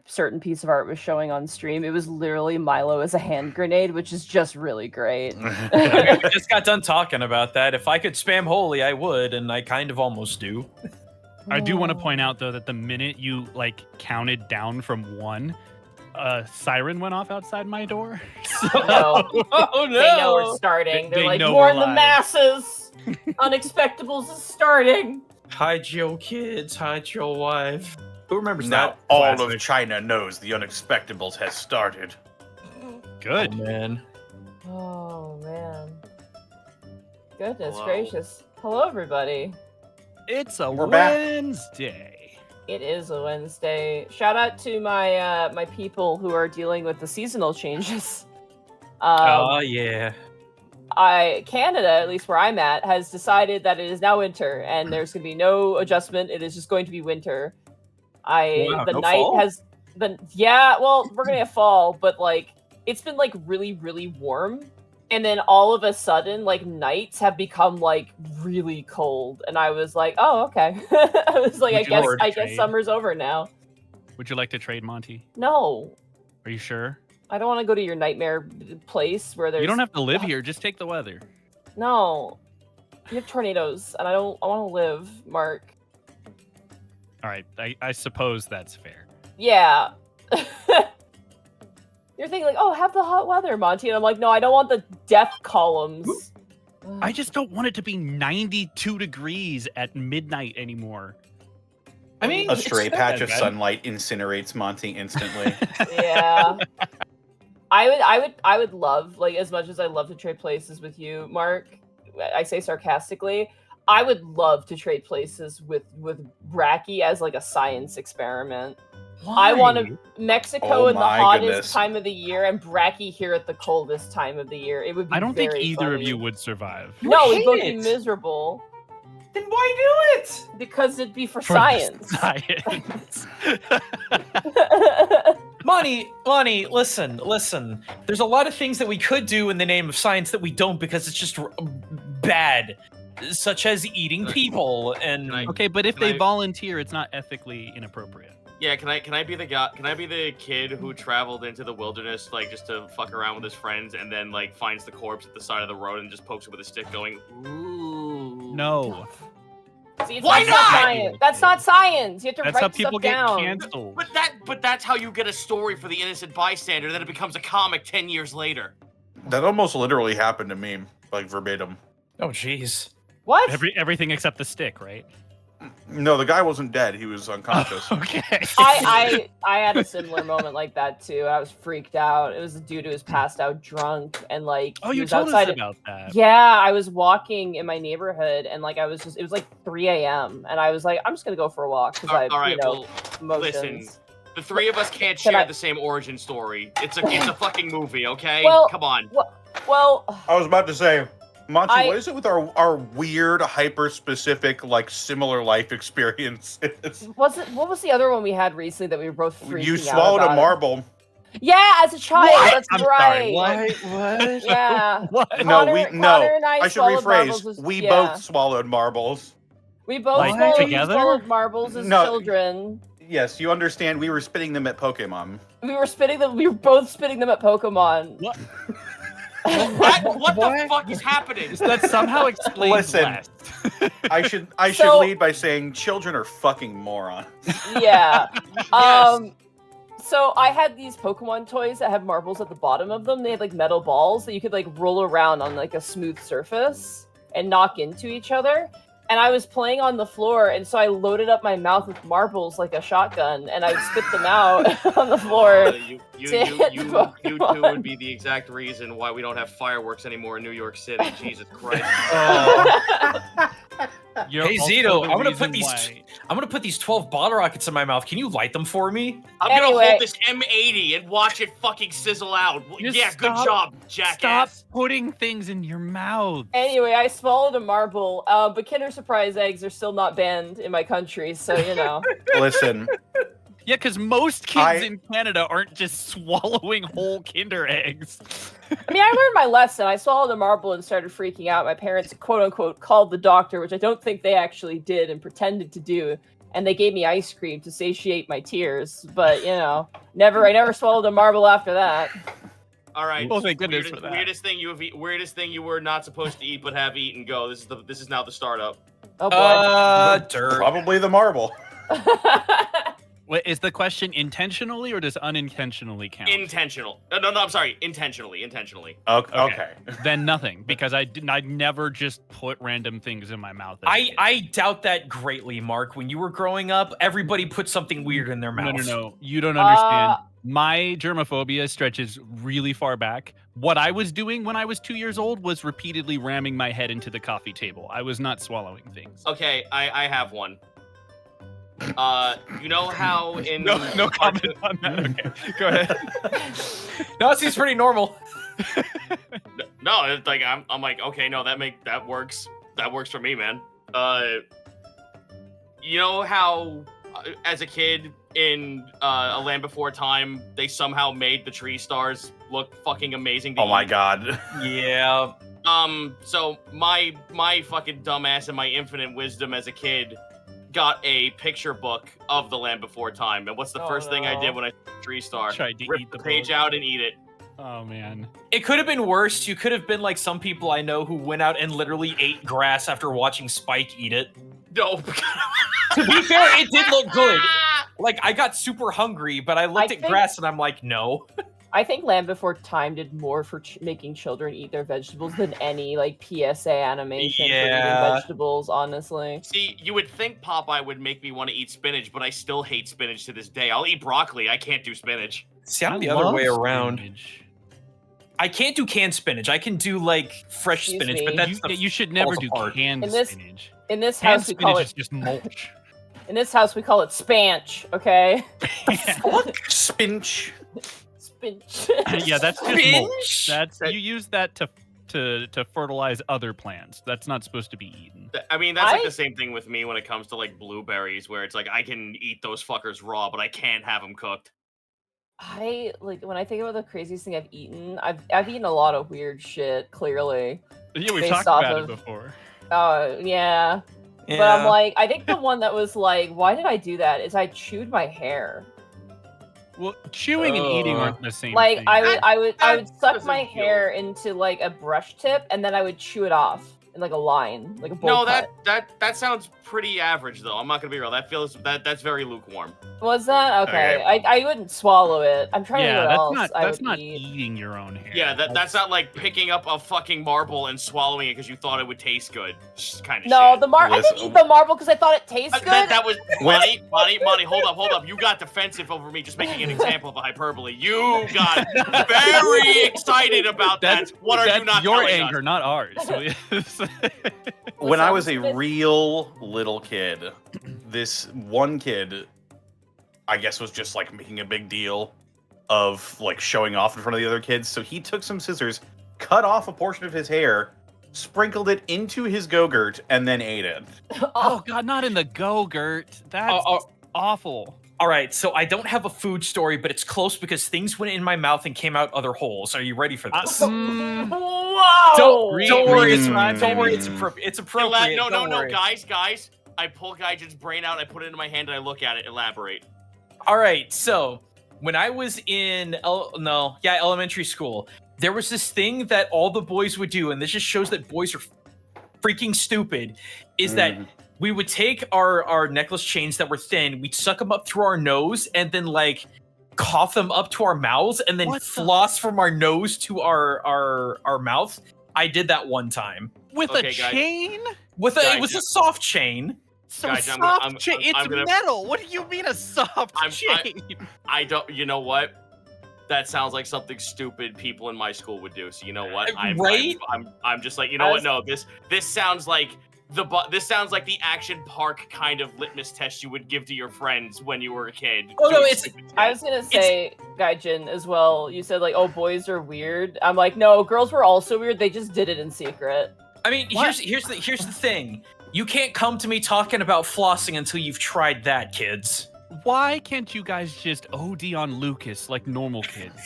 certain piece of art was showing on stream. It was literally Milo as a hand grenade, which is just really great. We just got done talking about that. If I could spam holy, I would, and I kind of almost do. I do want to point out though that the minute you like counted down from 1, a siren went off outside my door. So, No. Oh no! They know we're starting. They're They like, know warn we're the live." masses! Unexpectables is starting! Hide your kids, hide your wife. Who remembers Now that? all classic? of China knows the Unexpectables has started. Good. Oh, man. Oh, man. Goodness Hello. gracious. Hello, everybody. It's a We're back. Wednesday. It is a Wednesday. Shout out to my my people who are dealing with the seasonal changes. Oh, yeah. Canada, at least where I'm at, has decided that it is now winter, and there's going to be no adjustment. It is just going to be winter. Wow, The no night fall? has been, yeah. Well, we're gonna have fall, but like it's been like really, really warm, and then all of a sudden, like nights have become like really cold, and I was like, oh, okay. I was like, Would you like to I guess trade? summer's over now. Would you like to trade, Monty? No, Are you sure? I don't want to go to your nightmare place where there's. You don't have to live here. Just take the weather. No, you have tornadoes, and I don't. I want to live, Mark. All right. I suppose that's fair. Yeah. You're thinking like, oh, have the hot weather, Monty, and I'm like, no, I don't want the death columns. I just don't want it to be 92 degrees at midnight anymore. I mean, A stray it's patch bad, of man. sunlight incinerates Monty instantly. Yeah. I would love, like, as much as I love to trade places with you, Mark, I say sarcastically, I would love to trade places with Bracky as like a science experiment. I want to Mexico Oh in the my hottest goodness. time of the year and Bracky here at the coldest time of the year. It would be I don't think very either of funny. you would survive. You No, would we'd both hate be it. miserable Then why do it? because it'd be for For science. Science. Money, listen. There's a lot of things that we could do in the name of science that we don't because it's just bad, such as eating people and. Can I- Okay, but if Can they I- volunteer, it's not ethically inappropriate. Yeah, can I be the guy? Can I be the kid who traveled into the wilderness like just to fuck around with his friends and then like finds the corpse at the side of the road and just pokes it with a stick, going, "Ooh." No. See, Why that's not? Science. That's not science. You have to That's write how people stuff get down. canceled. But that's how you get a story for the innocent bystander. Then it becomes a comic 10 years later. That almost literally happened to me, like verbatim. Oh, jeez. What? Everything except the stick, right? No, the guy wasn't dead. He was unconscious. Okay. I had a similar moment like that too. I was freaked out. It was a dude who was passed out drunk and like Oh, he you was told outside us about that. Yeah, I was walking in my neighborhood and like it was like 3 a.m. and I was like, I'm just gonna go for a walk because I All right, well, listen. emotions. The three of us can't Can share I- the same origin story. It's a fucking movie, okay? Well- Come on. Well, I was about to say, Monty, I- what is it with our weird, hyper-specific, like, similar life experiences? what was the other one we had recently that we were both freaking You out swallowed a about? marble. Yeah, as a child. What? That's I'm right. sorry, What? Yeah. What? Connor and I I should swallowed marbles rephrase. as- We yeah. both swallowed marbles. We both Like, swallowed, together? swallowed marbles as No. children. Yes, you understand. We were spitting them at Pokemon. We were spitting them. We were both spitting them at Pokemon. What? What the What? fuck is happening? That somehow explains Listen. less. I should So- lead by saying children are fucking morons. Yeah. Yes. So I had these Pokemon toys that have marbles at the bottom of them. They had like metal balls that you could like roll around on like a smooth surface and knock into each other. And I was playing on the floor, and so I loaded up my mouth with marbles like a shotgun, and I would spit them out on the floor. You to hit two Pokemon. would be the exact reason why we don't have fireworks anymore in New York City. Jesus Christ. You're Hey, also Zito, the I'm gonna reason put these- why- I'm gonna put these 12 bottle rockets in my mouth. Can you light them for me? I'm gonna Anyway. hold this M80 and watch it fucking sizzle out. Just Yeah, good stop- job, Stop jackass. putting things in your mouth. Anyway, I swallowed a marble, but Kinder Surprise eggs are still not banned in my country, so you know. Listen, Yeah, because most kids I- in Canada aren't just swallowing whole Kinder eggs. I mean, I learned my lesson. I swallowed a marble and started freaking out. My parents, quote unquote, called the doctor, which I don't think they actually did and pretended to do. and they gave me ice cream to satiate my tears. But I never swallowed a marble after that. All right. Well, thank goodness for that. Weirdest thing you were not supposed to eat but have eaten. Go. This is now the startup. Oh boy. Dirt. Probably the marble. Wait, is the question intentionally or does unintentionally count? Intentional. No, I'm sorry. Intentionally. Okay. Then nothing, because I never just put random things in my mouth. I doubt that greatly, Mark. When you were growing up, everybody put something weird in their mouth. No. You don't understand. My germophobia stretches really far back. What I was doing when I was 2 years old was repeatedly ramming my head into the coffee table. I was not swallowing things. Okay, I have one. You know how in No comment on that. Okay, go ahead. No, it seems pretty normal. No, it's like I'm like, okay, no, that works. That works for me, man. You know how as a kid in A Land Before Time, they somehow made the tree stars look fucking amazing. Oh my god. Yeah. So my fucking dumbass and my infinite wisdom as a kid got a picture book of The Land Before Time, and what's the first thing I did when I saw the tree star? Tried to Rip eat the the page book. out and eat it. Oh man. It could have been worse. You could have been like some people I know who went out and literally ate grass after watching Spike eat it. No. To be fair, it did look good. Like, I got super hungry, but I looked at grass and I'm like, no. I think Land Before Time did more for making children eat their vegetables than any PSA animation for eating vegetables, honestly. See, you would think Popeye would make me want to eat spinach, but I still hate spinach to this day. I'll eat broccoli. I can't do spinach. See, I'm the I other love way around. spinach. I can't do canned spinach. I can do fresh Excuse spinach, me. but that's You should never falls do apart. canned In this- spinach. In this Canned house, we call spinach is it. just mulch. In this house, we call it spanch. Okay. Spinch. Spinch. Yeah, that's just mulch. Spinach? You use that to fertilize other plants. That's not supposed to be eaten. I mean, that's like the same thing with me when it comes to blueberries, where it's like I can eat those fuckers raw, but I can't have them cooked. When I think about the craziest thing I've eaten, I've eaten a lot of weird shit. Clearly. Yeah, we've Based talked off about it of- before. Oh yeah. But I'm like, I think the one that was like, why did I do that? Is I chewed my hair. Well, chewing and eating aren't the same Like thing. I would That suck doesn't my feel- hair into a brush tip, and then I would chew it off in a line, like a bowl No, cut. that sounds pretty average though. I'm not gonna be real. That's very lukewarm. Was that okay? Okay. I wouldn't swallow it. I'm trying to Yeah, think what else I that's would not eat. eating your own hair. Yeah, that's not like picking up a fucking marble and swallowing it because you thought it would taste good. Kind of No, shit. I didn't eat the marble because I thought it tasted good. That was Monty, hold up. You got defensive over me just making an example of a hyperbole. You got very excited about that. What are you not your telling anger, us? not ours. When I was a Listen, real little kid, this one kid, I guess, was just making a big deal of showing off in front of the other kids. So he took some scissors, cut off a portion of his hair, sprinkled it into his Go-Gurt, and then ate it. Oh God, not in the Go-Gurt. That's awful. All right, so I don't have a food story, but it's close because things went in my mouth and came out other holes. Are you ready for this? Whoa! Don't worry, it's Mm. it's appropriate. No, don't worry. guys. I pull Gaijin's brain out, I put it into my hand, and I look at it. Elaborate. All right, so when I was in elementary school, there was this thing that all the boys would do, and this just shows that boys are freaking stupid, is that we would take our necklace chains that were thin, we'd suck them up through our nose, and then cough them up to our mouths, and then floss from our nose to our mouth. I did that one time. With Okay, a guys. chain? It was a soft chain. So Guys, I'm soft gonna- chain. I'm It's gonna- metal. What do you mean a soft chain? I don't. You know what? That sounds like something stupid people in my school would do. So you know what? Right? I'm just like, you know what? No, this sounds like this sounds like the action park kind of litmus test you would give to your friends when you were a kid. Oh, no, Doing it's- stupid shit. I was gonna say, Gaijin, as well. You said boys are weird. I'm like, no, girls were also weird. They just did it in secret. I mean, What? here's the thing. You can't come to me talking about flossing until you've tried that, kids. Why can't you guys just OD on Lucas like normal kids?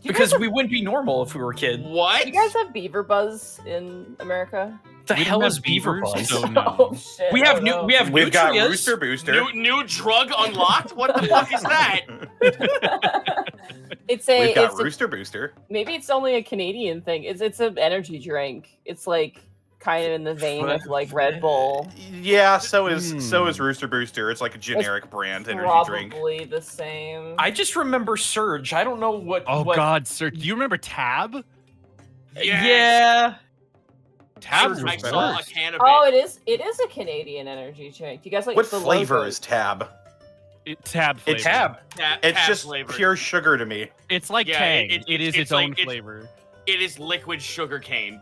Because we wouldn't be normal if we were kids. What? Do you guys have beaver buzz in America? The We hell don't is have Beaver beavers, Buzz? so no. Oh shit! We have oh, no. We've got Nutrias. Rooster Booster. New drug unlocked? What the fuck is that? It's a. We've got it's a- Rooster Booster. maybe it's only a Canadian thing. It's an energy drink. It's like kind of in the vein of like Red Bull. Yeah, so is Rooster Booster. It's like a generic brand energy drink. Probably the same. I just remember Surge. I don't know what. Oh what... God, sir! Do you remember Tab? Yeah. Tab I was saw a worse. can of Oh, it. it is a Canadian energy drink. Do you guys like What the flavor logo? is Tab? Tab flavor. It's Tab. It's Tab just flavored. pure sugar to me. It's like Yeah, Tang. it- It is it's its own like- it's- flavor. It is liquid sugar cane.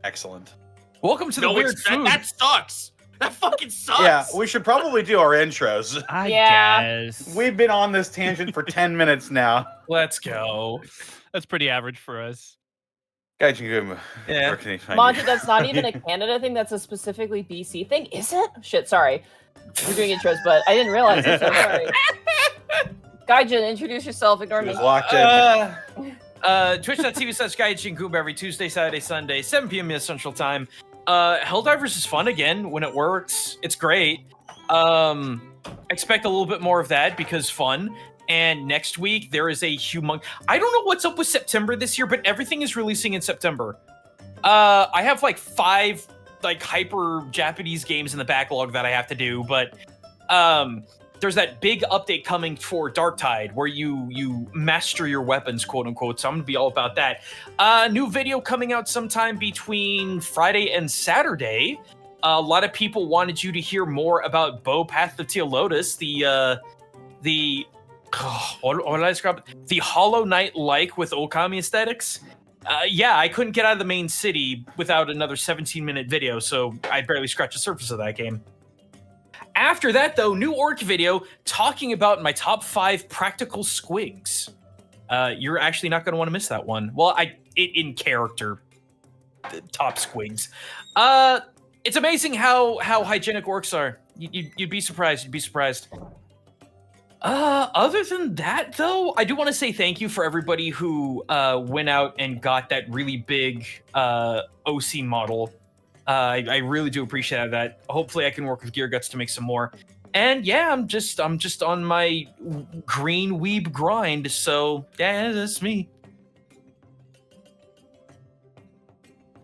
Excellent. Welcome to the weird it's- food. that sucks. That fucking sucks. Yeah, we should probably do our intros. I Yeah. guess. We've been on this tangent for 10 minutes now. Let's go. That's pretty average for us. Gaijin, Yeah. where can they find Monty, you? that's not even a Canada thing. That's a specifically BC thing. Is it? Shit, sorry. We're doing intros, but I didn't realize. I'm so sorry. Gaijin, introduce yourself. Ignore She me. was locked in. Twitch.tv/GaijiNGoob every Tuesday, Saturday, Sunday, 7 p.m. Central Time. Helldivers is fun again when it works. It's great. Expect a little bit more of that because fun. And next week there is a humongous. I don't know what's up with September this year, but everything is releasing in September. I have like 5 like hyper Japanese games in the backlog that I have to do, but there's that big update coming for Darktide where you master your weapons, quote unquote. So I'm gonna be all about that. New video coming out sometime between Friday and Saturday. A lot of people wanted you to hear more about Bow Path of Teal Lotus, the what did I describe it? The Hollow Knight-like with Okami aesthetics. Yeah, I couldn't get out of the main city without another 17-minute video, so I barely scratched the surface of that game. After that, though, new orc video talking about my top 5 practical squigs. You're actually not going to want to miss that one. Well, in character, the top squigs. It's amazing how hygienic orcs are. You'd be surprised. You'd be surprised. Other than that, though, I do want to say thank you for everybody who went out and got that really big OC model. I really do appreciate that. Hopefully, I can work with Gear Guts to make some more. And yeah, I'm just on my green weeb grind. So yeah, that's me.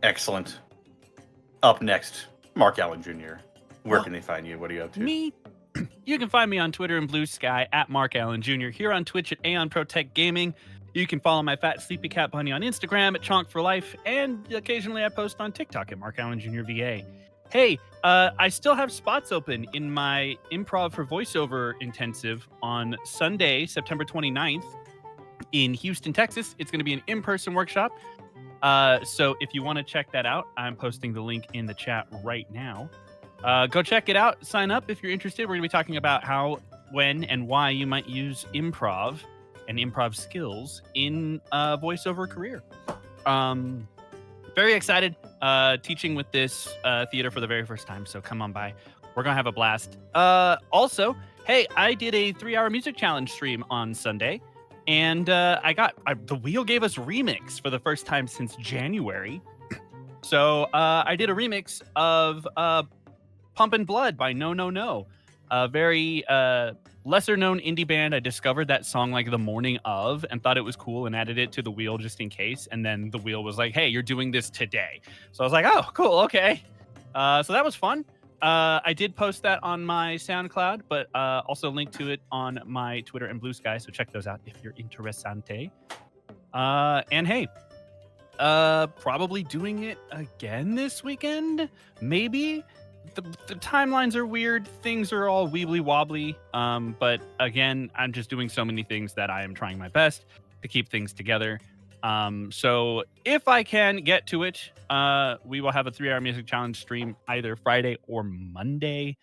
Excellent. Up next, Mark Allen Jr. Where can they find you? What are you up to? Me? You can find me on Twitter and Blue Sky at Mark Allen Jr. Here on Twitch at Aeon Protect Gaming. You can follow my fat sleepy cat bunny on Instagram at Chonk for Life, and occasionally I post on TikTok at Mark Allen Jr. VA. Hey, I still have spots open in my Improv for Voiceover intensive on Sunday, September 29th in Houston, Texas. It's going to be an in-person workshop. So if you want to check that out, I'm posting the link in the chat right now. Go check it out. Sign up if you're interested. We're going to be talking about how, when, and why you might use improv and improv skills in a voiceover career. Very excited teaching with this theater for the very first time, so come on by. We're going to have a blast. Also, hey, I did a 3-hour music challenge stream on Sunday, and the Wheel gave us Remix for the first time since January. So I did a remix of Pumpin' Blood by No No No, a very lesser known indie band. I discovered that song like the morning of and thought it was cool and added it to the Wheel just in case. And then the Wheel was like, hey, you're doing this today. So I was like, oh, cool. Okay. So that was fun. I did post that on my SoundCloud, but also link to it on my Twitter and Blue Sky. So check those out if you're interessante. And hey, probably doing it again this weekend. Maybe. The timelines are weird. Things are all weebly wobbly. But again, I'm just doing so many things that I am trying my best to keep things together. So if I can get to it, we will have a 3-hour music challenge stream either Friday or Monday,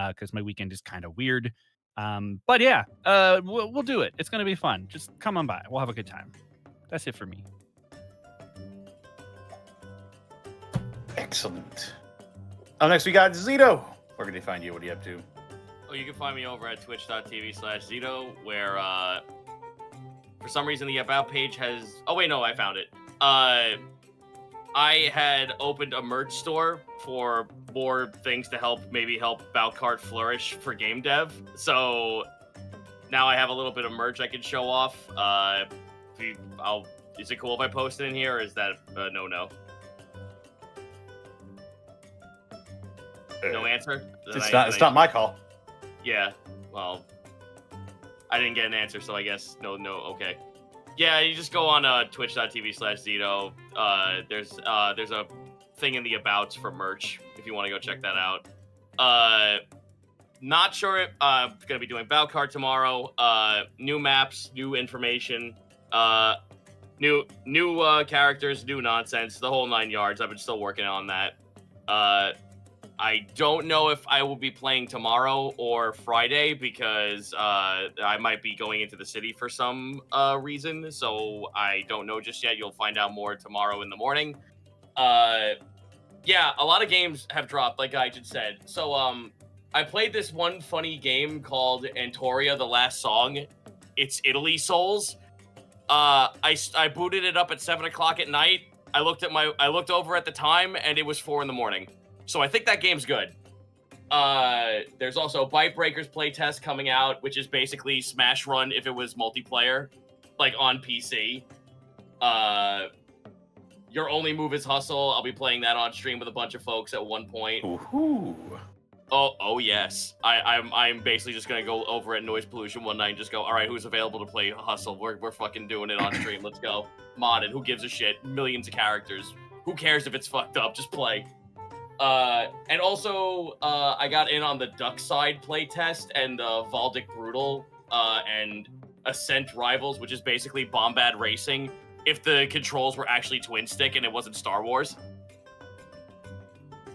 because my weekend is kind of weird. But yeah, we'll do it. It's going to be fun. Just come on by. We'll have a good time. That's it for me. Excellent. Up next, we got Zito. Where can they find you? What are you up to? Oh, you can find me over at twitch.tv/Zito, where for some reason the About page has. Oh wait, no, I found it. I had opened a merch store for more things to help Balcart flourish for game dev. So now I have a little bit of merch I can show off. Is it cool if I post it in here, or is that no? No answer? It's not my call. Yeah, well, I didn't get an answer, so I guess no, okay. Yeah, you just go on twitch.tv/Zito. There's a thing in the abouts for merch if you want to go check that out. Not sure if gonna be doing Balcart tomorrow. New maps, new information, new characters, new nonsense, the whole 9 yards. I've been still working on that. I don't know if I will be playing tomorrow or Friday because I might be going into the city for some reason. So I don't know just yet. You'll find out more tomorrow in the morning. Yeah, a lot of games have dropped, like I just said. So I played this one funny game called Antoria: The Last Song. It's Italy Souls. I booted it up at 7 o'clock at night. I looked over at the time and it was 4 in the morning. So I think that game's good. There's also Bite Breakers playtest coming out, which is basically Smash Run if it was multiplayer, like on PC. Your Only Move is Hustle. I'll be playing that on stream with a bunch of folks at one point. Ooh. Oh yes. I'm basically just gonna go over at Noise Pollution one night and just go, all right, who's available to play Hustle? We're fucking doing it on stream. Let's go. Modded. Who gives a shit? Millions of characters. Who cares if it's fucked up? Just play. And also, I got in on the Duck Side playtest and Valdic Brutal and Ascent Rivals, which is basically Bombad Racing if the controls were actually twin stick and it wasn't Star Wars.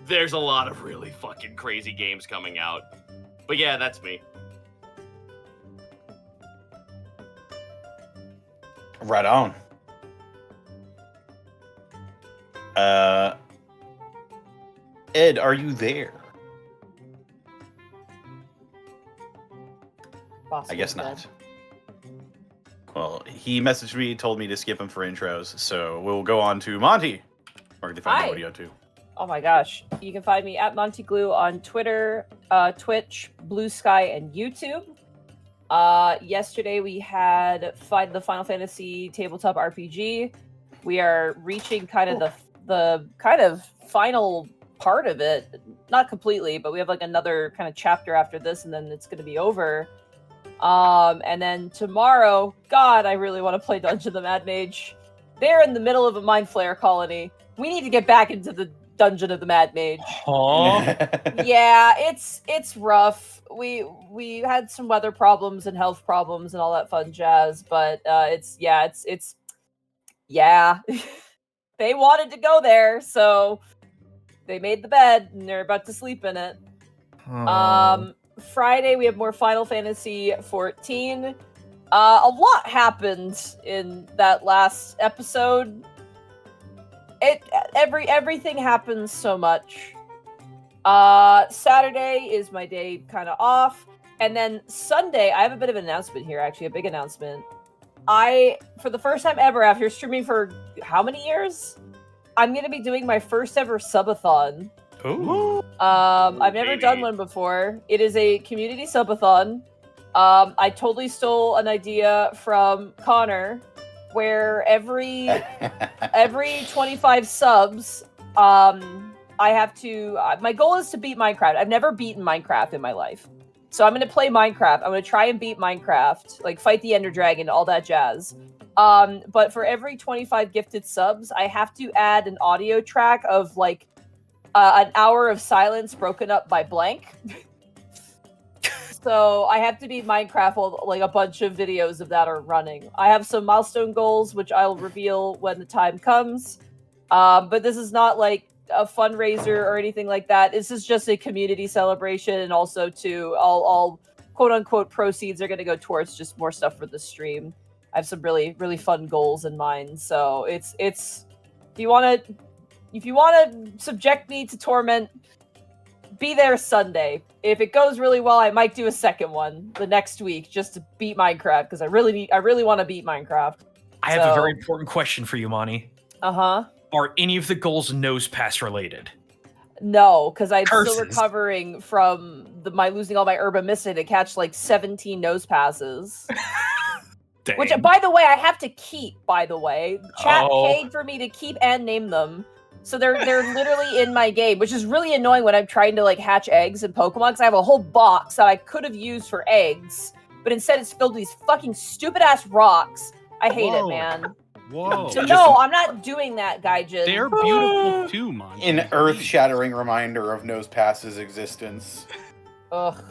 There's a lot of really fucking crazy games coming out. But yeah, that's me. Right on. Ed, are you there? I guess not. Well, he messaged me, told me to skip him for intros, so we'll go on to Monty. Where can they find the audio too? Oh my gosh. You can find me at Monty Glue on Twitter, Twitch, Blue Sky, and YouTube. Yesterday we had the Final Fantasy tabletop RPG. We are reaching kind of the kind of final part of it. Not completely, but we have like another kind of chapter after this, and then it's going to be over. And then tomorrow, God, I really want to play Dungeon of the Mad Mage. They're in the middle of a Mind Flayer colony. We need to get back into the Dungeon of the Mad Mage. Yeah, it's rough. We had some weather problems and health problems and all that fun jazz, but it's they wanted to go there, so they made the bed and they're about to sleep in it. Friday we have more Final Fantasy 14. A lot happened in that last episode. Everything happens so much. Saturday is my day kind of off, and then Sunday I have a bit of an announcement here. Actually, a big announcement. For the first time ever, after streaming for how many years, I'm gonna be doing my first ever subathon. Ooh. I've never done one before. It is a community subathon. I totally stole an idea from Connor, where every 25 subs, I have to. My goal is to beat Minecraft. I've never beaten Minecraft in my life, so I'm gonna play Minecraft. I'm gonna try and beat Minecraft, like fight the Ender Dragon, all that jazz. But for every 25 gifted subs, I have to add an audio track of like an hour of silence broken up by blank. So I have to beat Minecraft while like a bunch of videos of that are running. I have some milestone goals, which I'll reveal when the time comes. But this is not like a fundraiser or anything like that. This is just a community celebration, and also all quote unquote proceeds are going to go towards just more stuff for the stream. I have some really, really fun goals in mind. So it's if you want to subject me to torment, be there Sunday. If it goes really well, I might do a second one the next week just to beat Minecraft, because I really want to beat Minecraft. I have a very important question for you, Monty. Are any of the goals nose pass related? No, because I'm still Curses. recovering from my losing all my Herba Mystic to catch like 17 nose passes. Dang. Which, by the way, I have to keep, by the way. Chat Oh. paid for me to keep and name them. So they're literally in my game, which is really annoying when I'm trying to like hatch eggs in Pokemon, because I have a whole box that I could have used for eggs, but instead it's filled with these fucking stupid-ass rocks. I hate it, Whoa. man. Whoa. So no, I'm not doing that, Gaijin. They're beautiful too, Monty. An earth-shattering reminder of Nose Pass's existence. Ugh.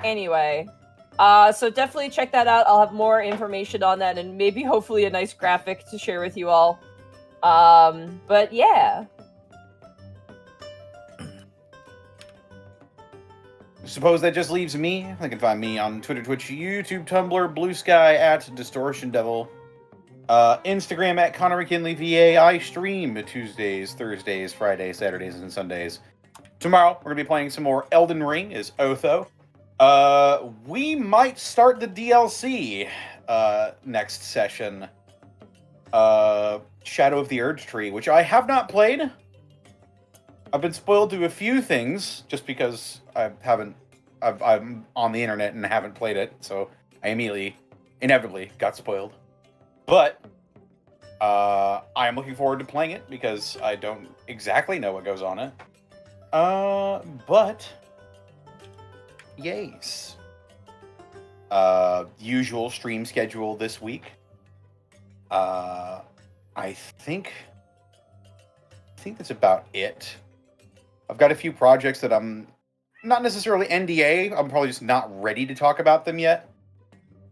Anyway, so definitely check that out. I'll have more information on that and maybe hopefully a nice graphic to share with you all. But yeah. Suppose that just leaves me. They can find me on Twitter, Twitch, YouTube, Tumblr, Blue Sky at Distortion Devil. Instagram at Connor McKinley VA. I stream Tuesdays, Thursdays, Fridays, Saturdays, and Sundays. Tomorrow, we're going to be playing some more Elden Ring as Otho. We might start the DLC next session. Shadow of the Urge Tree, which I have not played. I've been spoiled to a few things, just because I'm on the internet and haven't played it, so I inevitably got spoiled. But I am looking forward to playing it because I don't exactly know what goes on it. But yes. Usual stream schedule this week. I think that's about it. I've got a few projects that I'm not necessarily NDA. I'm probably just not ready to talk about them yet.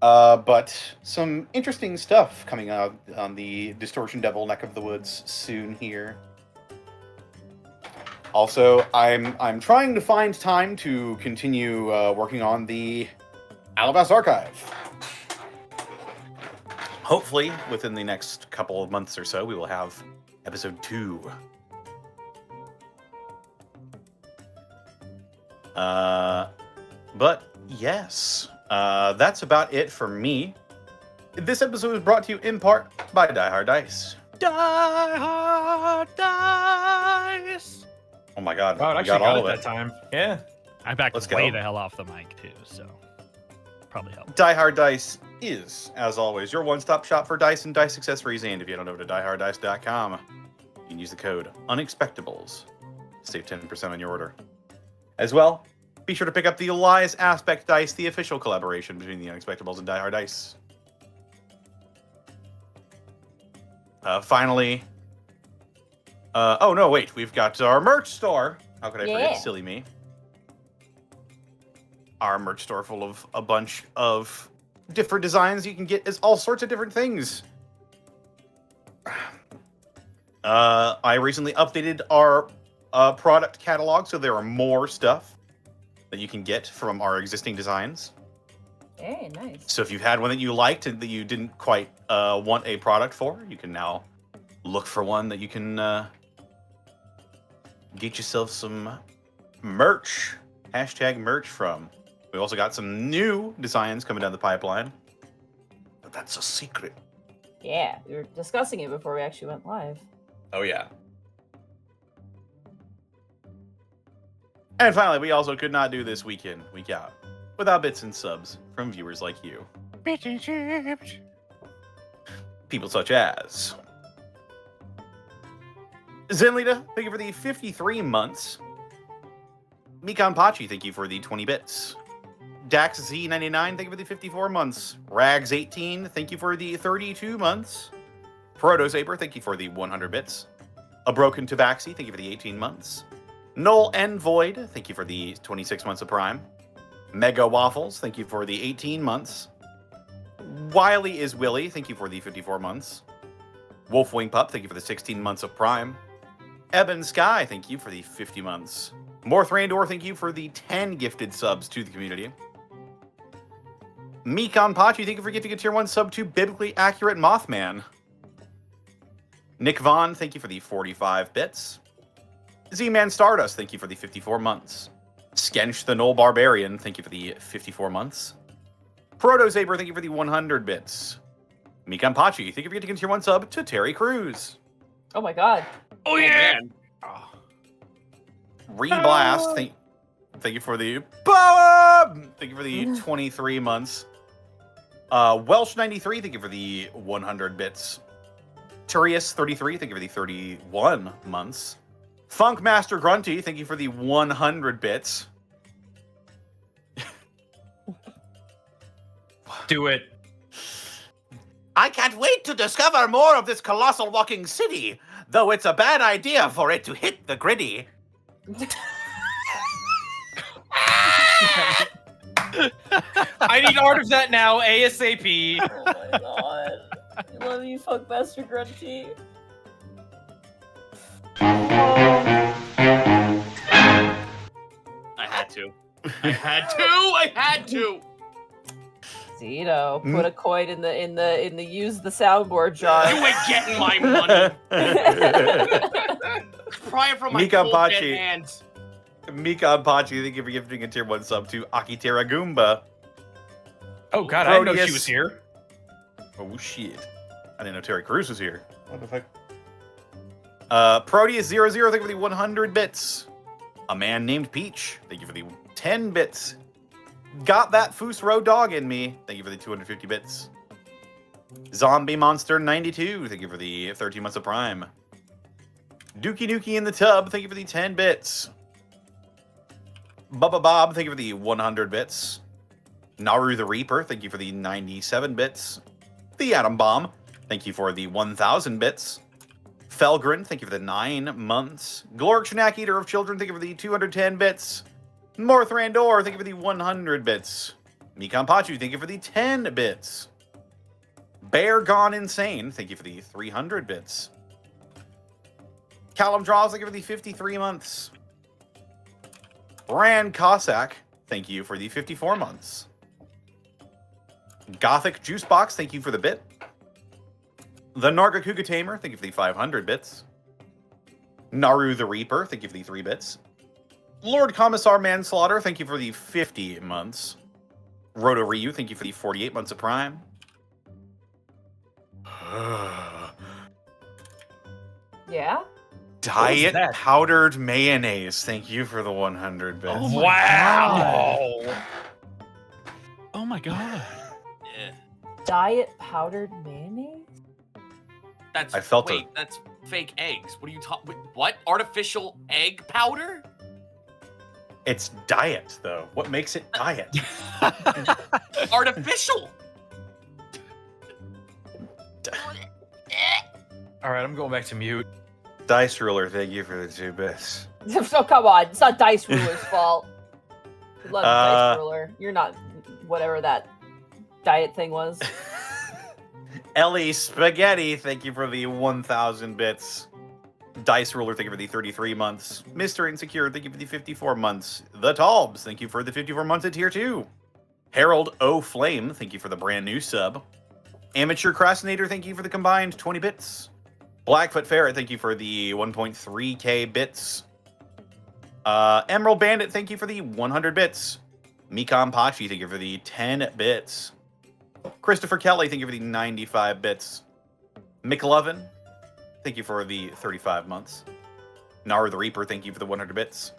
But some interesting stuff coming out on the Distortion Devil neck of the woods soon here. Also, I'm trying to find time to continue working on the Alabaster Archive. Hopefully, within the next couple of months or so, we will have episode 2. But yes, that's about it for me. This episode was brought to you in part by Die Hard Dice. Die Hard Dice! Oh my god, Wow, I we actually got all got of it it. that time. Yeah. I backed Let's way go. the hell off the mic too, so probably helped. Die Hard Dice is, as always, your one-stop shop for dice and dice accessories. And if you don't know, to dieharddice.com, you can use the code Unexpectables. Save 10% on your order. As well, be sure to pick up the Lies Aspect Dice, the official collaboration between the Unexpectables and Die Hard Dice. Finally, oh no, wait, we've got our merch store. How could I forget? Silly me. Our merch store full of a bunch of different designs you can get as all sorts of different things. I recently updated our product catalog, so there are more stuff that you can get from our existing designs. Hey, nice. So if you've had one that you liked and that you didn't quite want a product for, you can now look for one that you can get yourself some merch. Hashtag merch from. We also got some new designs coming down the pipeline. But that's a secret. Yeah, we were discussing it before we actually went live. Oh, yeah. And finally, we also could not do this week in, week out, without bits and subs from viewers like you. Bits and chips. People such as Zenlita, thank you for the 53 months. Mikan Pachi, thank you for the 20 bits. Dax Z99, thank you for the 54 months. Rags18, thank you for the 32 months. Proto Saber, thank you for the 100 bits. A Broken Tabaxi, thank you for the 18 months. Null N Void, thank you for the 26 months of Prime. Mega Waffles, thank you for the 18 months. Wiley is Willy, thank you for the 54 months. Wolfwing Pup, thank you for the 16 months of Prime. Ebon Sky, thank you for the 50 months. Morth Randor, thank you for the 10 gifted subs to the community. Mikan Pachi, thank you for gifting a tier 1 sub to Biblically Accurate Mothman. Nick Vaughn, thank you for the 45 bits. Z-Man Stardust, thank you for the 54 months. Skench the Null Barbarian, thank you for the 54 months. Proto Saber, thank you for the 100 bits. Mikan Pachi, thank you for getting a tier 1 sub to Terry Cruz. Oh my god. Oh yeah. Man. Reblast, thank you for the power. Thank you for the 23 months. Welsh 93, thank you for the 100 bits. Turius 33, thank you for the 31 months. Funk Master Grunty, thank you for the 100 bits. Do it. I can't wait to discover more of this colossal walking city, though it's a bad idea for it to hit the gritty. I need art of that now, ASAP. Oh my god. I love you, Funk Master Grunty. I had to. I had to. Zito, put a coin in the use the soundboard jar. You ain't getting my money. Pry it from my Mika cold dead Bachi. hands. Mika and Pachi, thank you for gifting a tier 1 sub to Akitera Goomba. Oh god, I didn't know she Proteus. was here. Oh shit. I didn't know Terry Crews was here. What the fuck? Proteus00, thank you for the 100 bits. A man named Peach, thank you for the 10 bits. Got that Foos Road dog in me, thank you for the 250 bits. Zombie Monster 92, thank you for the 13 months of Prime. Dookie Dookie in the Tub, thank you for the 10 bits. Bubba Bob, thank you for the 100 bits. Naru the Reaper, thank you for the 97 bits. The Atom Bomb, thank you for the 1,000 bits. Felgrin, thank you for the 9 months. Gloric Shanak, Eater of Children, thank you for the 210 bits. Morthrandor, thank you for the 100 bits. Mikan Pachu, thank you for the 10 bits. Bear Gone Insane, thank you for the 300 bits. Callum Draws, thank you for the 53 months. Rand Cossack, thank you for the 54 months. Gothic Juicebox, thank you for the bit. The Narga Kuga Tamer, thank you for the 500 bits. Naru the Reaper, thank you for the 3 bits. Lord Commissar Manslaughter, thank you for the 50 months. Roto Ryu, thank you for the 48 months of Prime. Yeah? Diet that? Powdered Mayonnaise, thank you for the 100 bits. Oh my Wow. Oh my god. Yeah. Diet powdered mayonnaise? That's I felt wait, that's fake eggs. What are you talking? What? Artificial egg powder? It's diet, though. What makes it diet? Artificial. All right, I'm going back to mute. Dice Ruler, thank you for the 2 bits. Oh, come on. It's not Dice Ruler's fault. We love Dice Uh, Ruler. You're not whatever that diet thing was. Ellie Spaghetti, thank you for the 1,000 bits. Dice Ruler, thank you for the 33 months. Mr. Insecure, thank you for the 54 months. The Talbs, thank you for the 54 months at tier 2. Harold O. Flame, thank you for the brand new sub. Amateur Crastinator, thank you for the combined 20 bits. Blackfoot Ferret, thank you for the 1.3k bits. Emerald Bandit, thank you for the 100 bits. Mikan Pachi, thank you for the 10 bits. Christopher Kelly, thank you for the 95 bits. McLovin, thank you for the 35 months. Naru the Reaper, thank you for the 100 bits.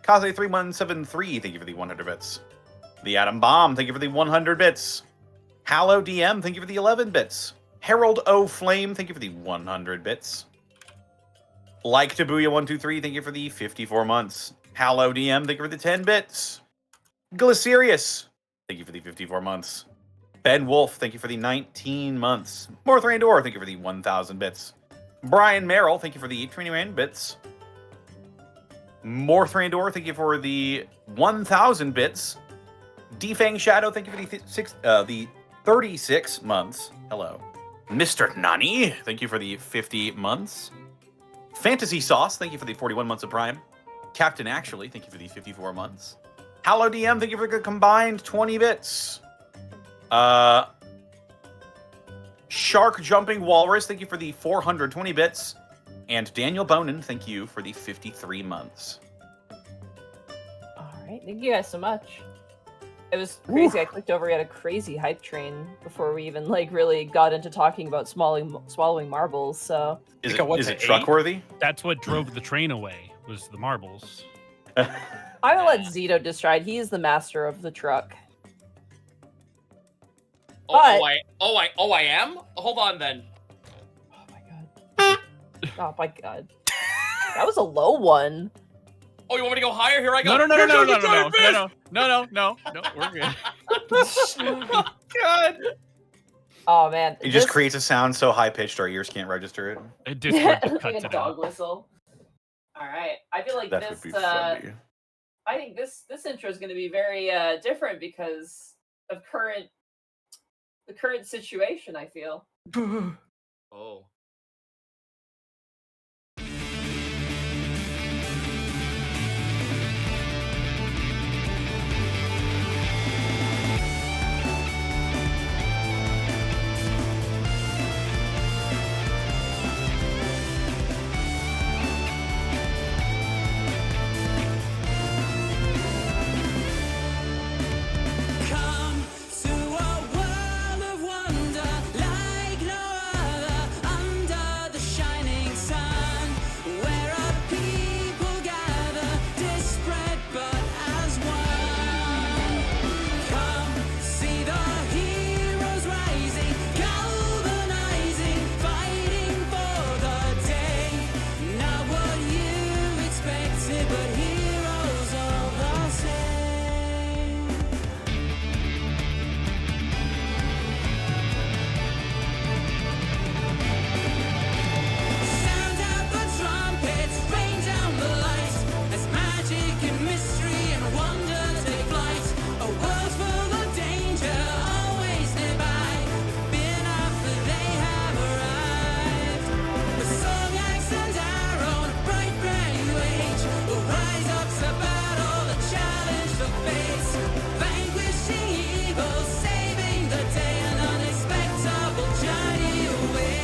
Kaze3173, thank you for the 100 bits. The Atom Bomb, thank you for the 100 bits. Hallow DM, thank you for the 11 bits. Harold O. Flame, thank you for the 100 bits. Like Tabuya123, thank you for the 54 months. Hallow DM, thank you for the 10 bits. Glycerius, thank you for the 54 months. Ben Wolf, thank you for the 19 months. Morthrandor, thank you for the 1,000 bits. Brian Merrill, thank you for the 21 bits. Morthrandor, thank you for the 1,000 bits. Defang Shadow, thank you for the 36 months. Hello. Mr. Nani, thank you for the 50 months. Fantasy Sauce, thank you for the 41 months of Prime. Captain Actually, thank you for the 54 months. Hallow DM, thank you for the combined 20 bits. Shark Jumping Walrus, thank you for the 420 bits. And Daniel Bonin, thank you for the 53 months. All right. Thank you guys so much. It was crazy. I clicked over. We had a crazy hype train before we even like really got into talking about swallowing marbles. So Is Mika, what's it it, truck worthy? That's what drove the train away, was the marbles. I will let Zito decide. He is the master of the truck. I am? Hold on then. Oh my god. Oh my god. That was a low one. Oh, you want me to go higher? Here I go. No, Here goes the giant fist! no, we're good. God. Oh man. It just creates a sound so high pitched our ears can't register it. It Discord just like cuts a it dog out. whistle. All right. I feel like That this. would be funny. I think this intro is going to be very different because of the current situation. I feel. Oh. Come to a world of wonder like no other under the shining sun, where our people gather, disparate but as one. Come see the heroes rising, galvanizing, fighting for the day. Not what you expected, but heroes all the same. Sound out the trumpets, rain down the lights, as magic and mystery and wonder take flight. A world full of danger, always nearby. Been off, but they have arrived. The song, axe, and arrow, and a bright brand new age will rise up to battle, the challenge to face. Vanquishing evil, saving the day, an unexpectable journey awaits.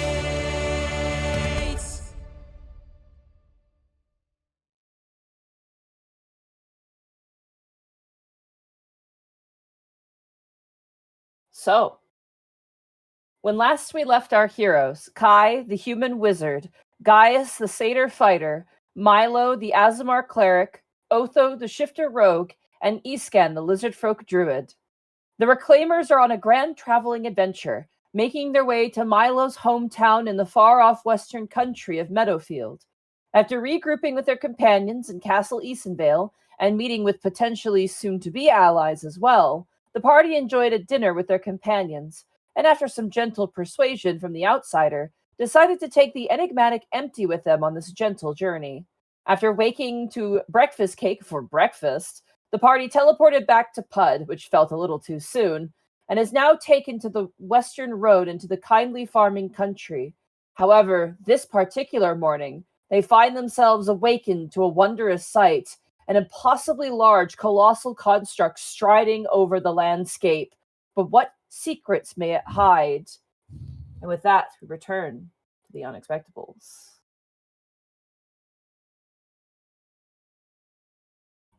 So, when last we left our heroes, Kai, the human wizard, Gaius, the satyr fighter, Milo, the Azamar cleric, Otho, the shifter rogue, and Iskan, the lizard folk druid. The Reclaimers are on a grand traveling adventure, making their way to Milo's hometown in the far-off western country of Meadowfield. After regrouping with their companions in Castle Easenvale and meeting with potentially soon-to-be allies as well, the party enjoyed a dinner with their companions, and after some gentle persuasion from the outsider, decided to take the enigmatic Empty with them on this gentle journey. After waking to breakfast cake for breakfast, the party teleported back to Pud, which felt a little too soon, and is now taken to the western road into the kindly farming country. However, this particular morning, they find themselves awakened to a wondrous sight, an impossibly large, colossal construct striding over the landscape. But what secrets may it hide? And with that, we return to the Unexpectables.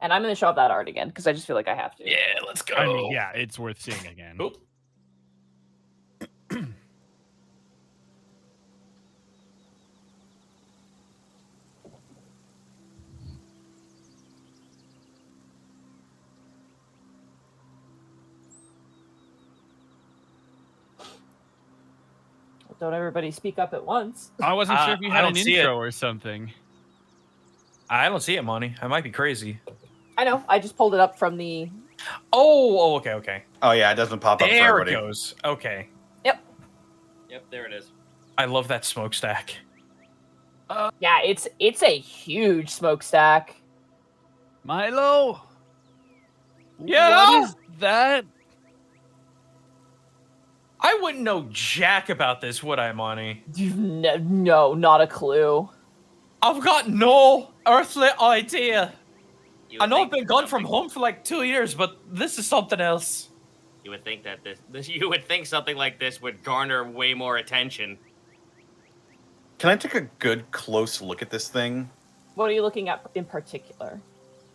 And I'm going to show up that art again, because I just feel like I have to. Yeah, let's go. I mean, yeah, it's worth seeing again. Oop. Don't everybody speak up at once. I wasn't sure if you I had don't an see intro or something. I don't see it, Monty. I might be crazy. I know, I just pulled it up from the... Oh, okay. Oh yeah, it doesn't pop up for There it everybody. goes. Okay. Yep. Yep, there it is. I love that smokestack. Yeah, it's a huge smokestack. Milo! Yeah? What is that? I wouldn't know jack about this, would I, Monty? No, not a clue. I've got no earthly idea. You I would know I've think been gone something- from home for like 2 years, but this is something else. You would think that you would think something like this would garner way more attention. Can I take a good close look at this thing? What are you looking at in particular?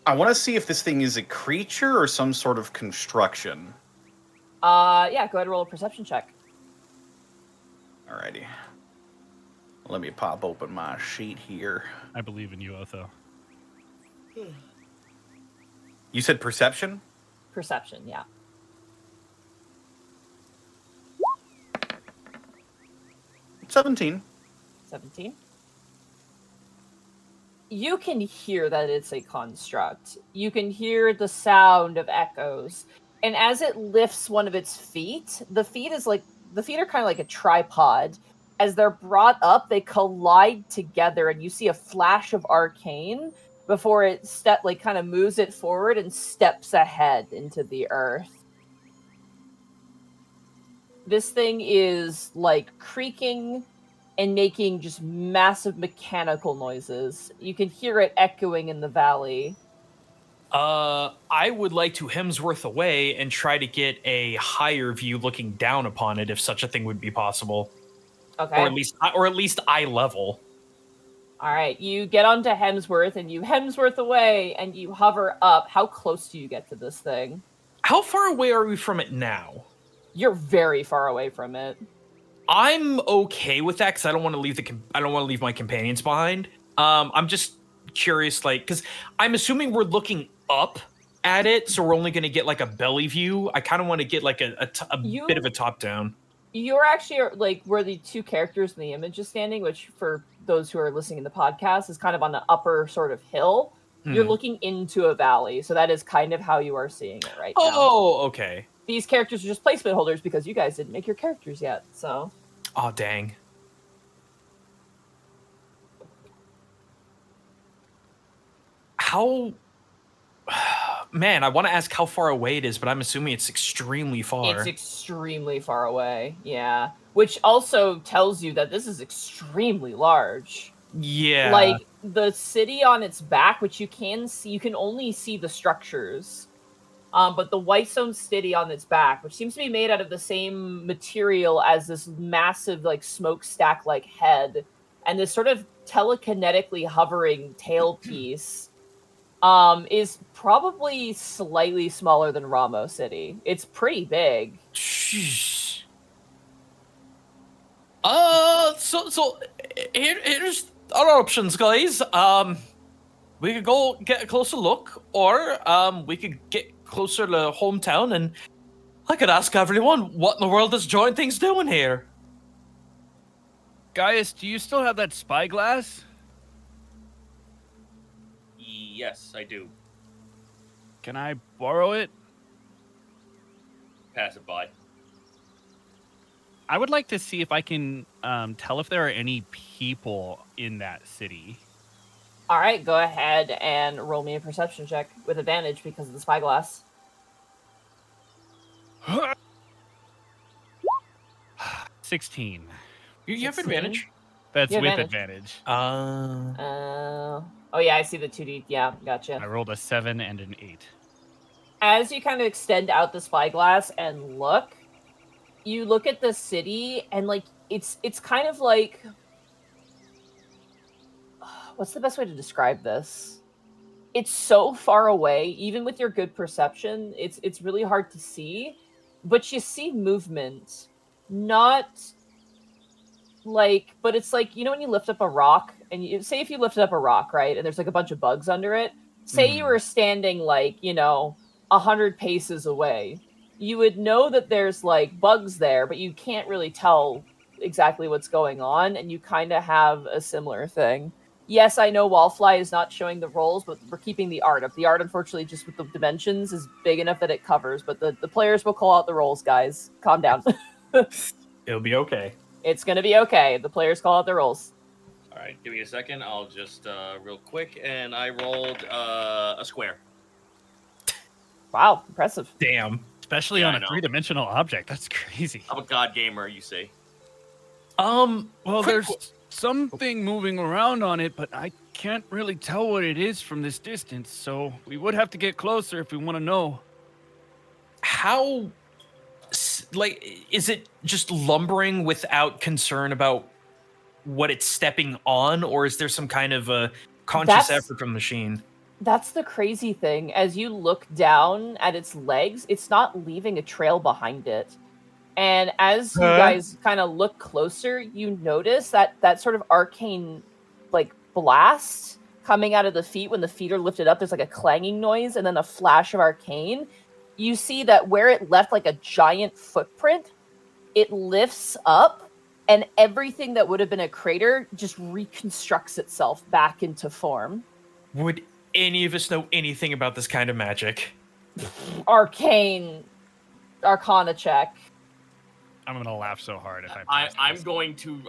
I want to see if this thing is a creature or some sort of construction. Yeah, go ahead and roll a perception check. Alrighty. Let me pop open my sheet here. I believe in you, Otho. You said perception? Perception, yeah. 17. 17. You can hear that it's a construct. You can hear the sound of echoes. And as it lifts one of its feet, the feet are kind of like a tripod. As they're brought up, they collide together and you see a flash of arcane before it kind of moves it forward and steps ahead into the earth. This thing is like creaking and making just massive mechanical noises. You can hear it echoing in the valley. I would like to Hemsworth away and try to get a higher view looking down upon it if such a thing would be possible. Okay. Or at least eye level. All right, you get onto Hemsworth and you Hemsworth away and you hover up. How close do you get to this thing? How far away are we from it now? You're very far away from it. I'm okay with that because I don't want to leave my companions behind. I'm just curious, like, because I'm assuming we're looking up at it, so we're only going to get like a belly view. I kind of want to get like a bit of a top down. You're actually like where the two characters in the image is standing, which for those who are listening in the podcast is kind of on the upper sort of hill. You're looking into a valley, so that is kind of how you are seeing it right now. Oh, okay. These characters are just placement holders because you guys didn't make your characters yet, so. Oh, dang. How... Man, I want to ask how far away it is, but I'm assuming it's extremely far. It's extremely far away, yeah. Which also tells you that this is extremely large. Yeah. Like, the city on its back, which you can see, you can only see the structures. But the Whitestone city on its back, which seems to be made out of the same material as this massive, like, smokestack-like head, and this sort of telekinetically hovering tailpiece, is probably slightly smaller than Ramo City. It's pretty big. Sheesh. So here's our options, guys. We could go get a closer look, or we could get closer to hometown, and I could ask everyone what in the world is Joint Things doing here. Gaius, do you still have that spyglass? Yes, I do. Can I borrow it? Pass it by. I would like to see if I can tell if there are any people in that city. All right, go ahead and roll me a perception check with advantage because of the spyglass. 16. You have 16? advantage. That's You have with advantage. advantage. Oh yeah, I see the 2D. Yeah, gotcha. I rolled a 7 and an 8. As you kind of extend out the spyglass and look, you look at the city and like it's kind of like, what's the best way to describe this? It's so far away, even with your good perception, it's really hard to see, but you see movement. Not like, but it's like, you know when you lift up a rock and you say if you lifted up a rock, right, and there's like a bunch of bugs under it, say you were standing like, 100 paces away, you would know that there's like bugs there, but you can't really tell exactly what's going on, and you kind of have a similar thing. Yes, I know Wallfly is not showing the rolls, but we're keeping the art up. The art, unfortunately, just with the dimensions, is big enough that it covers, but the players will call out the rolls, guys. Calm down. It'll be okay. It's going to be okay. The players call out the rolls. All right, give me a second. I'll just real quick, and I rolled a square. Wow, impressive. Damn. Especially Yeah, on I a know. three-dimensional object. That's crazy. I'm a god gamer, you see. Well, quick- there's something moving around on it, but I can't really tell what it is from this distance, so we would have to get closer if we want to know. How, like, is it just lumbering without concern about what it's stepping on, or is there some kind of a conscious That's- effort from the machine? That's the crazy thing. As you look down at its legs, it's not leaving a trail behind it. And as you guys kind of look closer, you notice that sort of arcane, like, blast coming out of the feet. When the feet are lifted up, there's like a clanging noise and then a flash of arcane. You see that where it left like a giant footprint, it lifts up, and everything that would have been a crater just reconstructs itself back into form. Would any of us know anything about this kind of magic? Arcane Arcana check. I'm gonna laugh so hard if I'm going to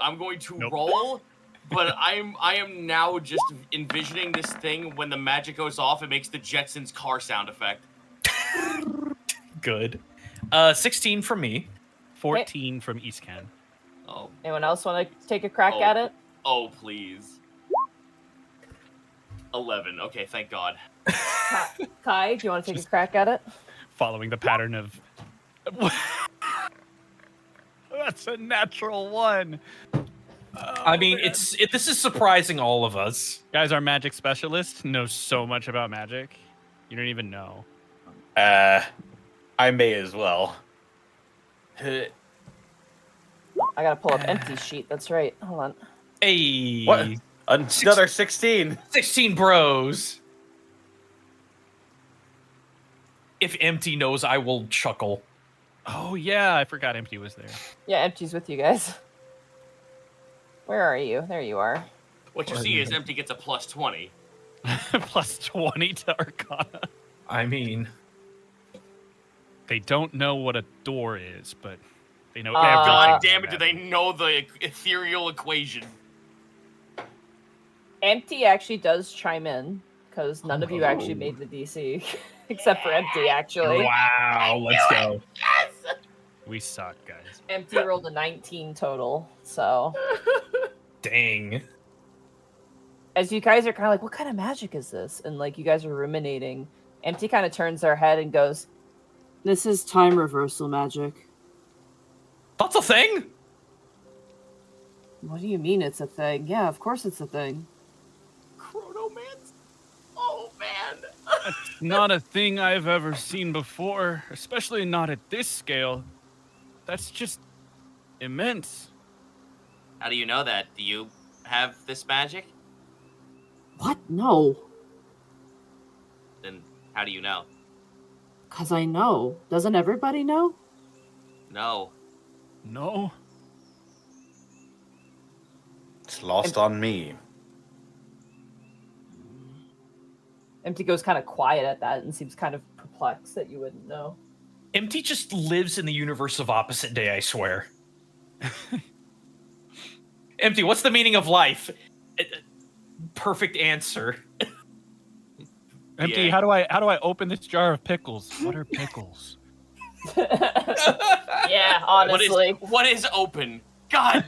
Nope. roll, but I am now just envisioning this thing when the magic goes off, it makes the Jetsons car sound effect. Good. 16 from me. 14 from Eastcan. Oh, Anyone else want to take a crack at it? oh please. 11. Okay, thank God. Kai, do you want to take a crack at it? Following the pattern of. That's a natural one. I mean, this is surprising all of us. Guys, our magic specialist knows so much about magic. You don't even know. I may as well. I gotta pull up empty sheet. That's right. Hold on. Hey. What? Another 16. 16 bros. If Empty knows, I will chuckle. Oh yeah, I forgot Empty was there. Yeah, empty's with you guys. Where are you? There you are. What you see is Empty gets a plus 20. Plus 20 to Arcana. I mean, They don't know what a door is, but they know God everything. God about damn it, do they magic. know the ethereal equation? Empty actually does chime in, because none of you actually made the DC. Except for Empty, actually. wow, let's go. We suck, guys. Empty rolled a 19 total, so... Dang. As you guys are kind of like, what kind of magic is this? And like, you guys are ruminating. Empty kind of turns their head and goes, this is time reversal magic. That's a thing? What do you mean it's a thing? Yeah, of course it's a thing. Chronomance? Oh man. That's not a thing I've ever seen before, especially not at this scale. That's just immense. How do you know that? Do you have this magic? What? No. Then how do you know? Because I know. Doesn't everybody know? No. No? It's lost on me. Empty goes kind of quiet at that and seems kind of perplexed that you wouldn't know. Empty just lives in the universe of Opposite Day, I swear. Empty, what's the meaning of life? Perfect answer. Empty, Yeah. how do I open this jar of pickles? What are pickles? Yeah, honestly. What is open? God.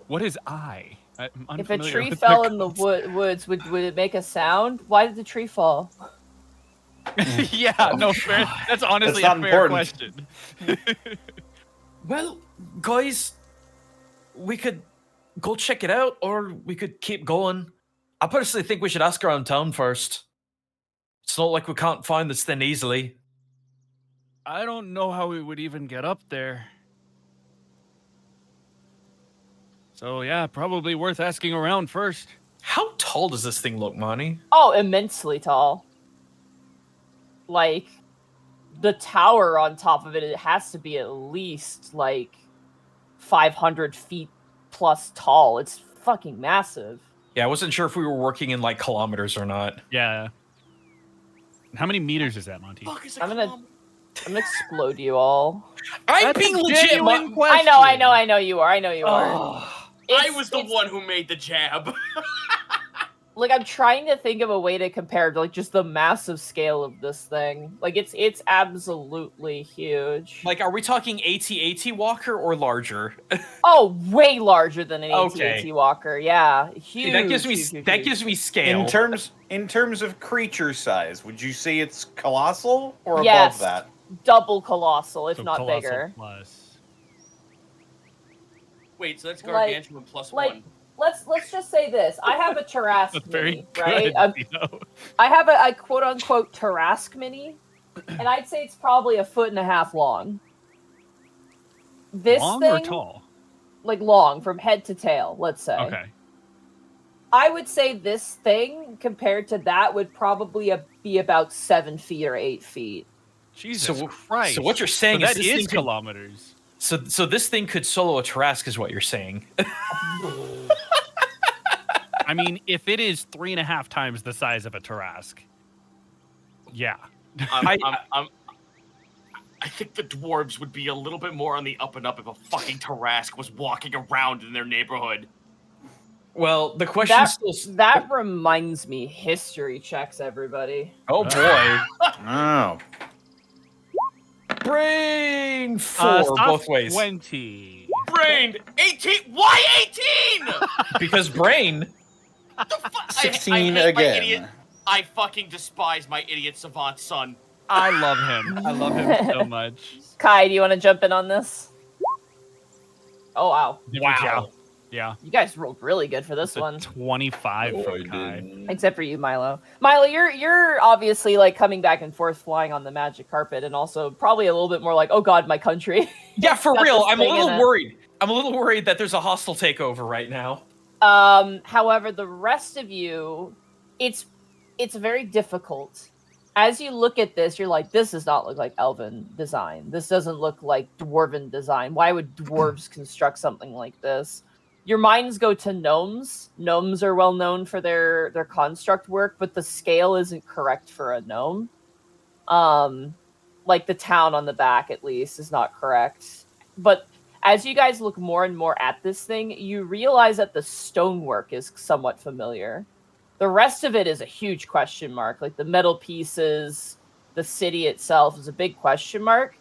What is I? I'm If a unfamiliar tree with fell in the pickles. woods, would it make a sound? Why did the tree fall? Yeah, no, fair. That's honestly That's a not fair important. question. Well, guys, we could go check it out, or we could keep going. I personally think we should ask around town first. It's not like we can't find this thing easily. I don't know how we would even get up there. So yeah, probably worth asking around first. How tall does this thing look, Monty? Oh, immensely tall. Like, the tower on top of it, it has to be at least, like, 500 feet plus tall. It's fucking massive. Yeah, I wasn't sure if we were working in, like, kilometers or not. Yeah. How many meters is that, Monty? Fuck is a I'm gonna- kilometer? I'm gonna explode you all. I'm That's being a legit, genuine Mon- question. I know you are. Oh. I was the one who made the jab. Like, I'm trying to think of a way to compare to, like, just the massive scale of this thing. Like, it's absolutely huge. Like, are we talking AT-AT Walker or larger? Oh, way larger than an Okay. AT-AT Walker. Yeah, huge. that gives me huge, that huge. gives me scale. In terms of creature size, would you say it's colossal or Yes. above that? Double colossal, if So not colossal bigger. plus. Wait, so that's Like- gargantuan plus like- one. let's just say this. I have a Tarrasque That's very mini, right? good. Theo. I have a quote unquote Tarrasque mini, and I'd say it's probably 1.5 feet long. This Long thing, or tall? like long from head to tail, let's say. Okay. I would say this thing compared to that would probably be about 7 feet or 8 feet. Jesus So- Christ. So what you're saying So is that this is thing could- kilometers. So this thing could solo a Tarrasque, is what you're saying. I mean, if it is 3.5 times the size of a Tarrasque, yeah. I think the dwarves would be a little bit more on the up and up if a fucking Tarrasque was walking around in their neighborhood. Well, the question still. That reminds me, history checks, everybody. Oh boy, Oh. brain 4 both ways. 20. Brained 18. Why 18? Because brain. The fu- 16 I hate my again. idiot. I fucking despise my idiot savant son. I love him. I love him so much. Kai, do you want to jump in on this? Oh wow, Wow. Yeah. you guys rolled really good for this It's a one. 25 from Kai. Except for you, Milo. Milo, you're obviously like coming back and forth flying on the magic carpet, and also probably a little bit more like, oh god, my country. Yeah, for Got real. this I'm a thing in little it. worried. I'm a little worried that there's a hostile takeover right now. However, the rest of you, it's very difficult. As you look at this, you're like, this does not look like elven design. This doesn't look like dwarven design. Why would dwarves construct something like this? Your minds go to gnomes. Gnomes are well known for their construct work, but the scale isn't correct for a gnome. Like the town on the back, at least, is not correct. But as you guys look more and more at this thing, you realize that the stonework is somewhat familiar. The rest of it is a huge question mark. Like the metal pieces, the city itself is a big question mark.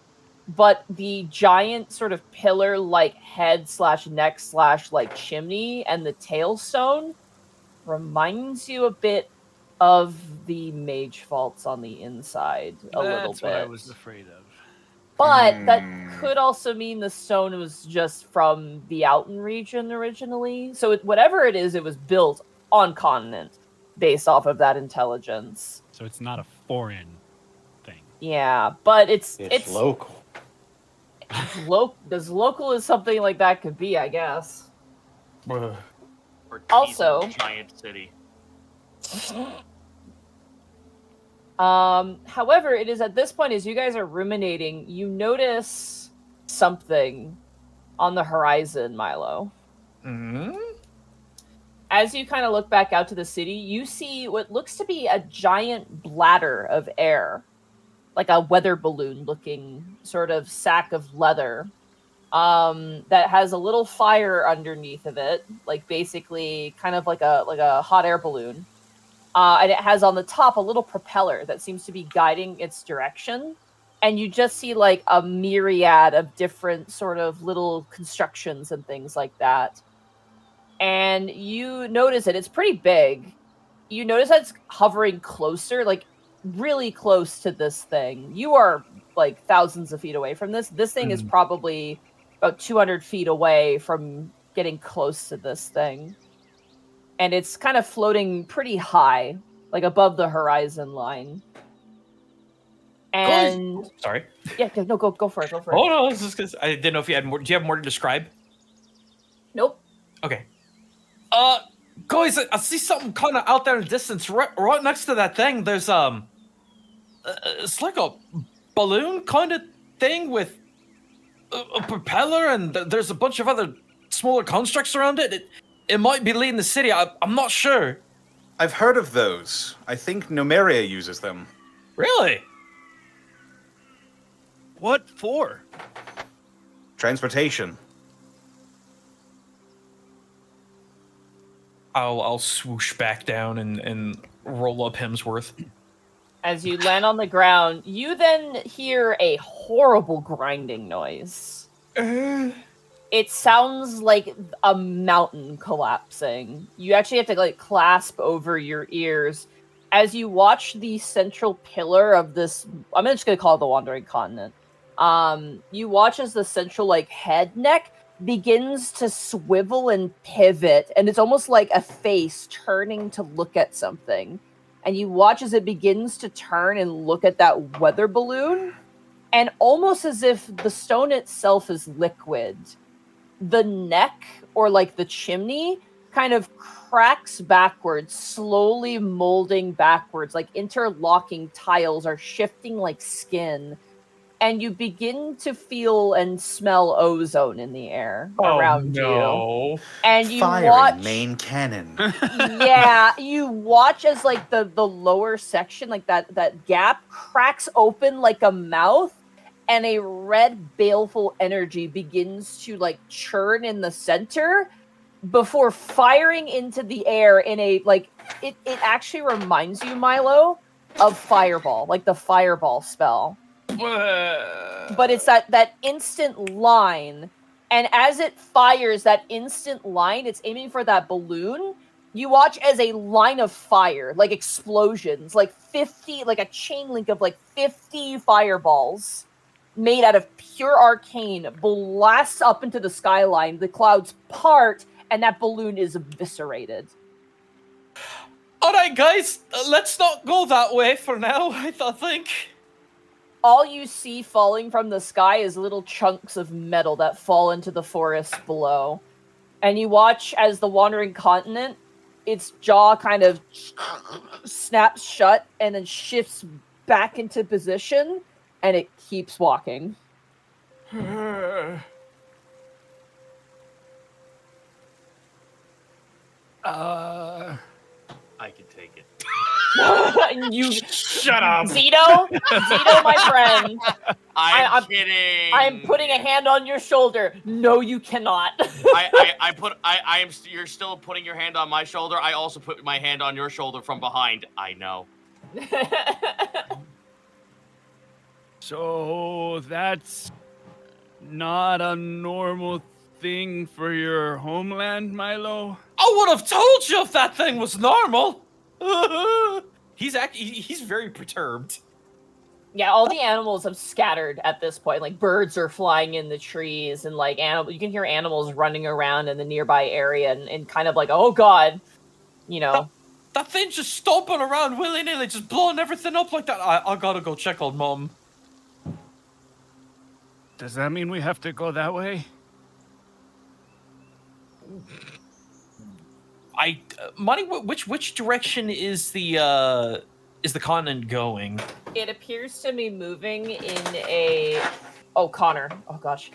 But the giant sort of pillar-like head / neck / like chimney and the tailstone reminds you a bit of the mage vaults on the inside a little That's bit. what I was afraid of. But that could also mean the stone was just from the Alton region originally. So whatever it is, it was built on continent based off of that intelligence. So it's not a foreign thing. Yeah, but it's local. as local as something like that could be, I guess. Or Also- teasing giant city. However, it is at this point, as you guys are ruminating, you notice something on the horizon, Milo. Mm-hmm. As you kind of look back out to the city, you see what looks to be a giant bladder of air, like a weather balloon looking sort of sack of leather, that has a little fire underneath of it, like basically kind of like a hot air balloon. And it has on the top a little propeller that seems to be guiding its direction. And you just see like a myriad of different sort of little constructions and things like that. And you notice it. It's pretty big. You notice that it's hovering closer, like really close to this thing. You are like thousands of feet away from this. This thing is probably about 200 feet away from getting close to this thing. And it's kind of floating pretty high, like above the horizon line. And Sorry. yeah, no, go for it. Go for it. Oh no, this is because I didn't know if you had more. Do you have more to describe? Nope. Okay. Guys, I see something kind of out there in the distance, right next to that thing. There's it's like a balloon kind of thing with a propeller, and there's a bunch of other smaller constructs around it. It might be leading the city. I'm not sure. I've heard of those. I think Numeria uses them. Really? What for? Transportation. I'll swoosh back down and roll up Hemsworth. As you land on the ground, you then hear a horrible grinding noise. It sounds like a mountain collapsing. You actually have to like clasp over your ears as you watch the central pillar of this. I'm just gonna call it the Wandering Continent. You watch as the central like head neck begins to swivel and pivot, and it's almost like a face turning to look at something. And you watch as it begins to turn and look at that weather balloon, and almost as if the stone itself is liquid, the neck, or like the chimney, kind of cracks backwards, slowly molding backwards, like interlocking tiles are shifting like skin. And you begin to feel and smell ozone in the air around you. And you Firing watch main cannon. yeah, you watch as like the lower section, like that gap cracks open like a mouth, and a red baleful energy begins to like churn in the center before firing into the air in a like it actually reminds you, Milo, of Fireball, like the Fireball spell. But it's that instant line, and as it fires that instant line, it's aiming for that balloon. You watch as a line of fire, like explosions, like 50, like a chain link of like 50 fireballs made out of pure arcane blasts up into the skyline. The clouds part, and that balloon is eviscerated. All right, guys, let's not go that way for now. I think. All you see falling from the sky is little chunks of metal that fall into the forest below. And you watch as the wandering continent, its jaw kind of snaps shut and then shifts back into position, and it keeps walking. I can take it. You Shut up. Zito, my friend. I'm kidding. I'm putting a hand on your shoulder. No, you cannot. You're still putting your hand on my shoulder. I also put my hand on your shoulder from behind. I know. So that's not a normal thing for your homeland, Milo? I would have told you if that thing was normal. He's very perturbed. Yeah, all the animals have scattered at this point. Like birds are flying in the trees, and like you can hear animals running around in the nearby area, and kind of like, oh god, you know. That thing's just stomping around willy-nilly, just blowing everything up like that. I gotta go check on Mom. Does that mean we have to go that way? Monty, which direction is the continent going? It appears to be moving in a... Oh, Connor. Oh, gosh.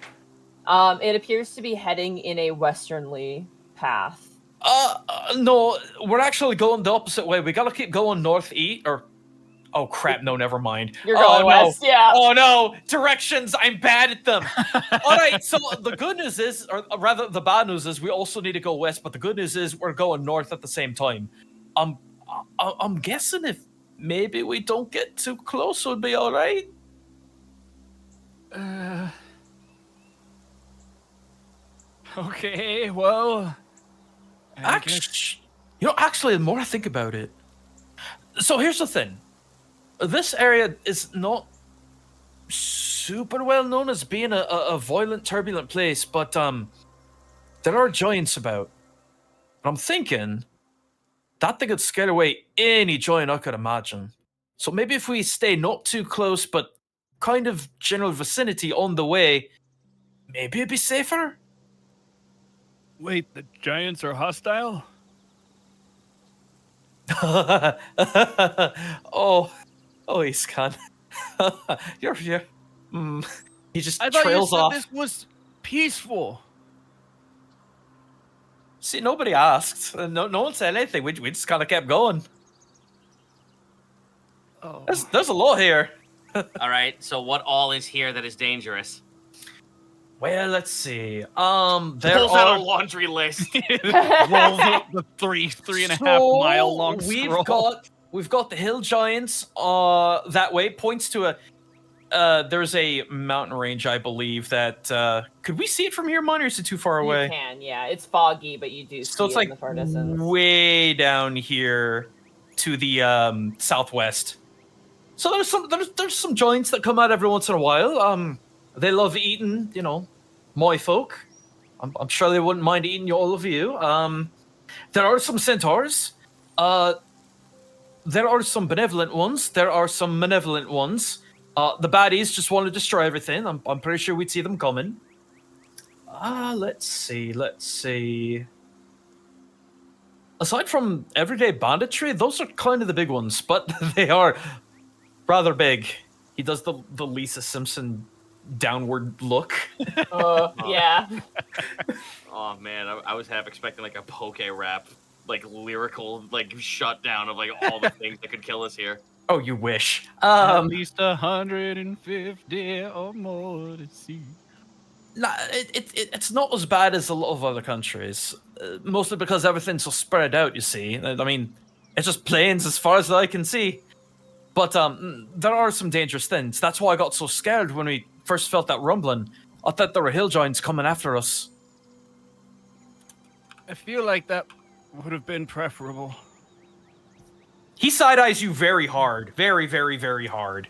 It appears to be heading in a westernly path. No, we're actually going the opposite way. We gotta keep going northeast, or... Oh, crap, no, never mind. You're going west, yeah. Oh, no, directions, I'm bad at them. All right, so the good news is, or rather, the bad news is we also need to go west, but the good news is we're going north at the same time. I'm guessing if maybe we don't get too close, we'll be all right. Okay, well... Actually, the more I think about it... So here's the thing. This area is not super well known as being a violent, turbulent place, but there are giants about. And I'm thinking that thing could scare away any giant I could imagine. So maybe if we stay not too close, but kind of general vicinity on the way, maybe it'd be safer? Wait, the giants are hostile? Oh, Iskan. You're he just I thought you trails said off. this was peaceful. See, nobody asked. No one said anything. We just kind of kept going. Oh. There's a lot here. All right. So what all is here that is dangerous? Well, let's see. There Pulls are out a laundry list. Rolls up the three and a half mile long scroll. We've got the hill giants that way. Points to there's a mountain range, I believe, that could we see it from here, Mon, or is it too far away? You can, yeah. It's foggy, but you do see So it's it like in the far distance. way down here to the southwest. So there's some giants that come out every once in a while. They love eating, my folk. I'm sure they wouldn't mind eating all of you. There are some centaurs. There are some benevolent ones. There are some malevolent ones. The baddies just want to destroy everything. I'm pretty sure we'd see them coming. Let's see. Aside from everyday banditry, those are kind of the big ones, but they are rather big. He does the Lisa Simpson downward look. Yeah. Oh man, I was half expecting like a poke rap, like lyrical, like shutdown of like all the things that could kill us here. Oh, you wish. At least 150 or more to see. Nah, it's not as bad as a lot of other countries. Mostly because everything's so spread out, you see. I mean, it's just plains as far as I can see. But there are some dangerous things. That's why I got so scared when we first felt that rumbling. I thought there were hill giants coming after us. I feel like that would have been preferable. He side-eyes you very hard. Very, very, very hard.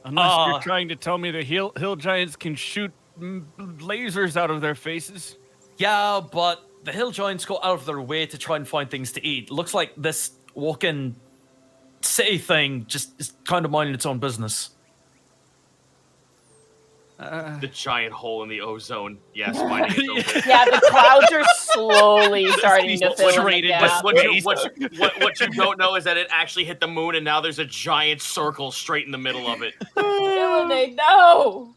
Unless you're trying to tell me the hill giants can shoot lasers out of their faces. Yeah, but the hill giants go out of their way to try and find things to eat. Looks like this walking city thing just is kind of minding its own business. The giant hole in the ozone. Yes, finding its own. Yeah, the clouds are slowly starting to fill in Straight the into gap. What you don't know is that it actually hit the moon, and now there's a giant circle straight in the middle of it. Illuminate, no!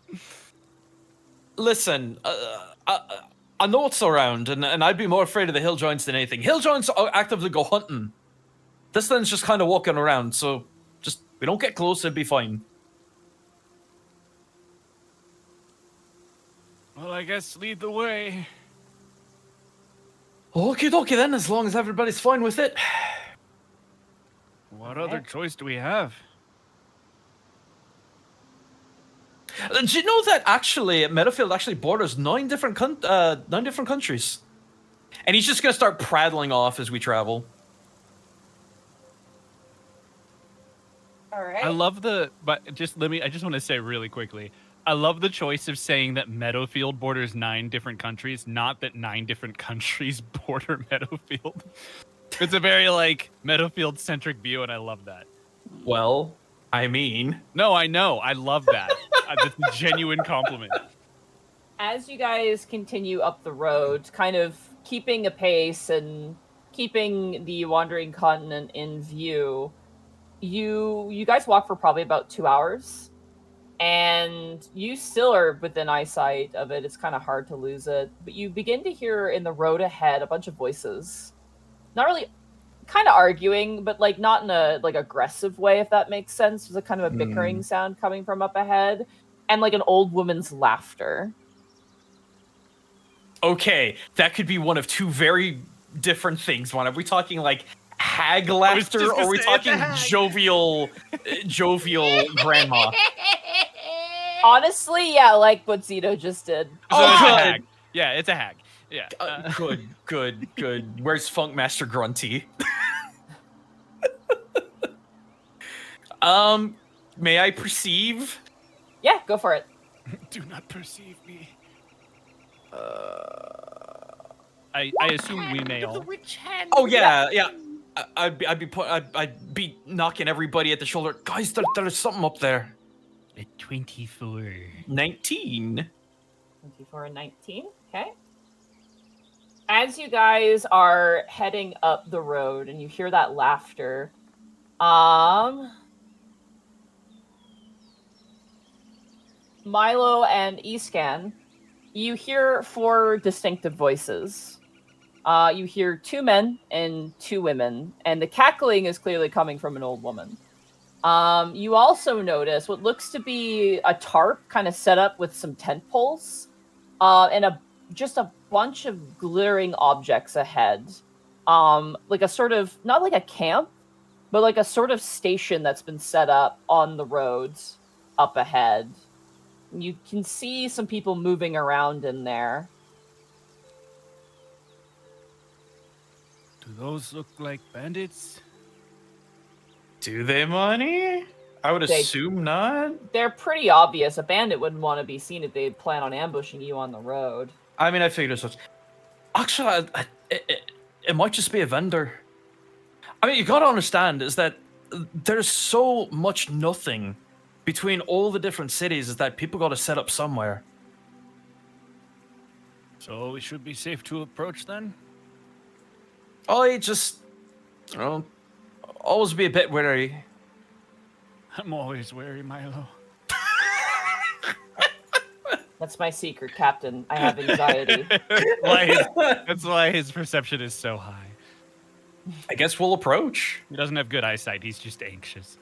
Listen, I know it's around, and I'd be more afraid of the hill giants than anything. Hill giants actively go hunting. This thing's just kind of walking around, so just we don't get close, it'd be fine. Well, I guess lead the way. Okie dokie then, as long as everybody's fine with it. What other choice do we have? Do you know that actually Meadowfield actually borders 9 different countries? And he's just gonna start prattling off as we travel. All right. I love I just want to say really quickly. I love the choice of saying that Meadowfield borders 9 different countries, not that 9 different countries border Meadowfield. It's a very like Meadowfield centric view, and I love that. Well, I mean, No, I know. I love that. That's a genuine compliment. As you guys continue up the road, kind of keeping a pace and keeping the wandering continent in view, you guys walk for probably about 2 hours. And you still are within eyesight of it. It's kind of hard to lose it. But you begin to hear in the road ahead a bunch of voices. Not really, kind of arguing, but like not in a like aggressive way, if that makes sense. There's a kind of a bickering sound coming from up ahead. And like an old woman's laughter. okay, that could be one of 2 very different things. One, are we talking like hag laughter, or are we talking jovial grandma? Honestly, yeah, like what Zito just did. So Oh, it's a good. hag. Yeah, it's a hag. Yeah. Good. Where's Funkmaster Grunty? May I perceive? Yeah, go for it. Do not perceive me. I assume we may all. Oh yeah. I'd be knocking everybody at the shoulder. Guys, there's something up there. A 24. 19. 24 and 19. Okay. As you guys are heading up the road and you hear that laughter, Milo and Escan, you hear 4 distinctive voices. You hear 2 men and 2 women, and the cackling is clearly coming from an old woman. You also notice what looks to be a tarp kind of set up with some tent poles, and just a bunch of glittering objects ahead. Like a sort of, not like a camp, but like a sort of station that's been set up on the roads up ahead. You can see some people moving around in there. Do those look like bandits? Do they, money? I would They- assume not. They're pretty obvious. A bandit wouldn't want to be seen if they plan on ambushing you on the road. I mean, I figured as much. Actually, it might just be a vendor. I mean, you gotta understand is that there's so much nothing between all the different cities is that people gotta set up somewhere. So we should be safe to approach then? I just, you know, always be a bit wary. I'm always wary, Milo. That's my secret, Captain. I have anxiety. That's why his perception is so high. I guess we'll approach. He doesn't have good eyesight. He's just anxious.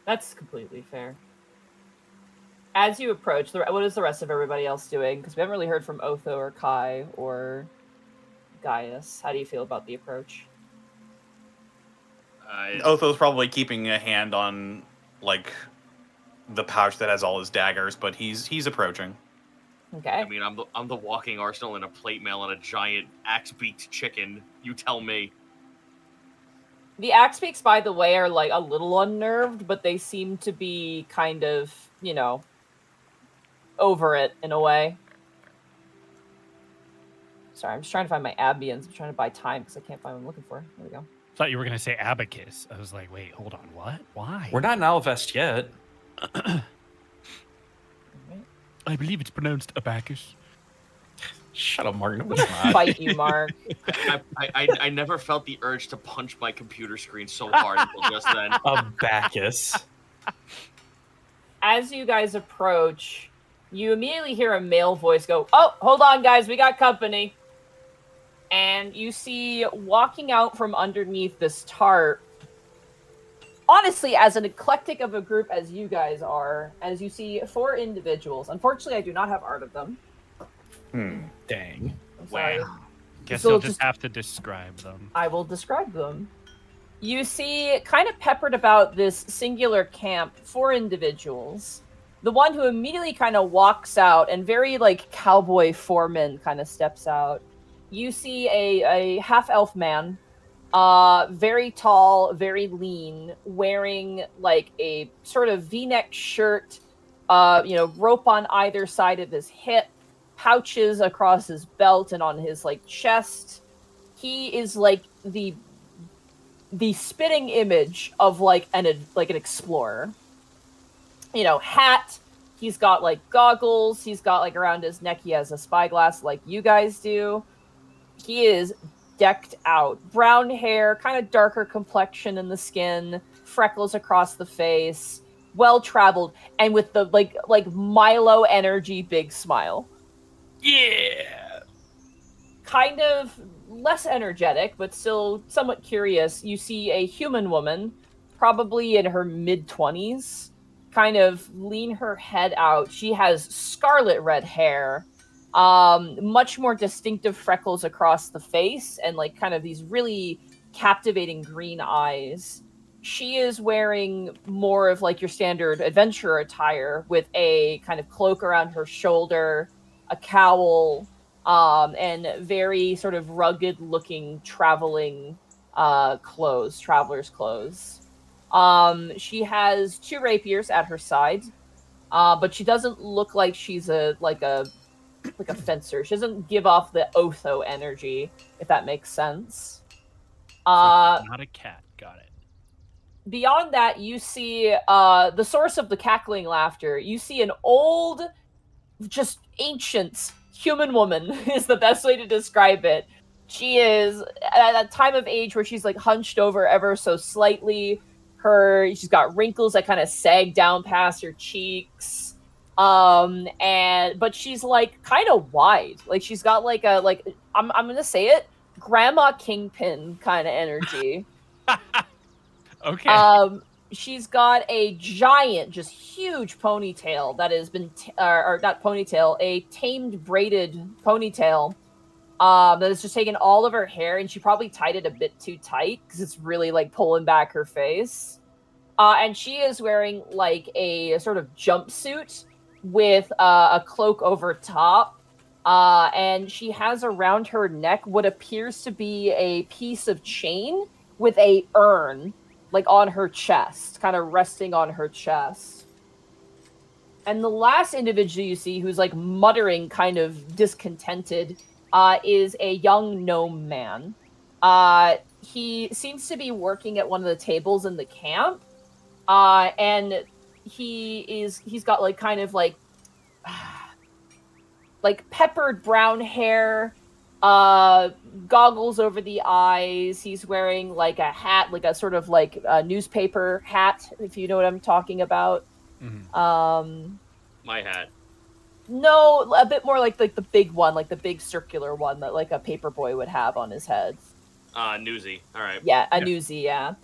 That's completely fair. As you approach, what is the rest of everybody else doing? Because we haven't really heard from Otho or Kai or Gaius. How do you feel about the approach? Otho's probably keeping a hand on, like, the pouch that has all his daggers, but he's approaching. Okay. I mean, I'm the walking arsenal in a plate mail and a giant axe-beaked chicken. You tell me. The Axebeaks, by the way, are like a little unnerved, but they seem to be kind of, you know, over it in a way. Sorry, I'm just trying to find my Abians. I'm trying to buy time because I can't find what I'm looking for. There we go. Thought you were gonna say abacus. I was like, wait, hold on, what? Why? We're not in Alvest yet. I believe it's pronounced abacus. Shut up, Mark. No, it's not. Fight you, Mark. I never felt the urge to punch my computer screen so hard until just then. Abacus. As you guys approach, you immediately hear a male voice go, "Oh, hold on, guys, we got company." And you see walking out from underneath this tarp, honestly, as an eclectic of a group as you guys are, as you see 4 individuals. Unfortunately, I do not have art of them. Dang. I'm sorry. Wow. Guess So you'll just- just have to describe them. I will describe them. You see, kind of peppered about this singular camp, 4 individuals. The one who immediately kind of walks out and very like cowboy foreman kind of steps out. You see a half-elf man, very tall, very lean, wearing like a sort of V-neck shirt, rope on either side of his hip, pouches across his belt and on his like chest. He is like the spitting image of like an explorer. You know, hat. He's got like goggles. He's got like around his neck. He has a spyglass like you guys do. He is decked out. Brown hair, kind of darker complexion in the skin, freckles across the face, well traveled, and with the like Milo energy big smile. Yeah. Kind of less energetic, but still somewhat curious. You see a human woman, probably in her mid-20s, kind of lean her head out. She has scarlet red hair, much more distinctive freckles across the face, and like kind of these really captivating green eyes. She is wearing more of like your standard adventurer attire with a kind of cloak around her shoulder, a cowl, and very sort of rugged looking traveling traveler's clothes. She has 2 rapiers at her side, but she doesn't look like she's a fencer. She doesn't give off the Otho energy, if that makes sense. Not a cat. Got it. Beyond that, you see the source of the cackling laughter. You see an old, just ancient human woman is the best way to describe it. She is at a time of age where she's like hunched over ever so slightly. She's got wrinkles that kind of sag down past her cheeks. But she's like kind of wide. Like she's got like I'm gonna say it, Grandma Kingpin kind of energy. Okay. She's got a giant, just huge ponytail that has been, or not ponytail, a tamed braided ponytail that has just taken all of her hair, and she probably tied it a bit too tight because it's really like pulling back her face. And she is wearing like a sort of jumpsuit with a cloak over top. And she has around her neck what appears to be a piece of chain with a urn like on her chest, kind of resting on her chest. And the last individual you see who's like muttering kind of discontented is a young gnome man. He seems to be working at one of the tables in the camp, and he's got like kind of like peppered brown hair, goggles over the eyes. He's wearing like a hat, like a sort of like a newspaper hat, if you know what I'm talking about. My hat. No, a bit more like the big one, like the big circular one that like a paper boy would have on his head. Newsy. All right. Yeah, a newsy, yeah.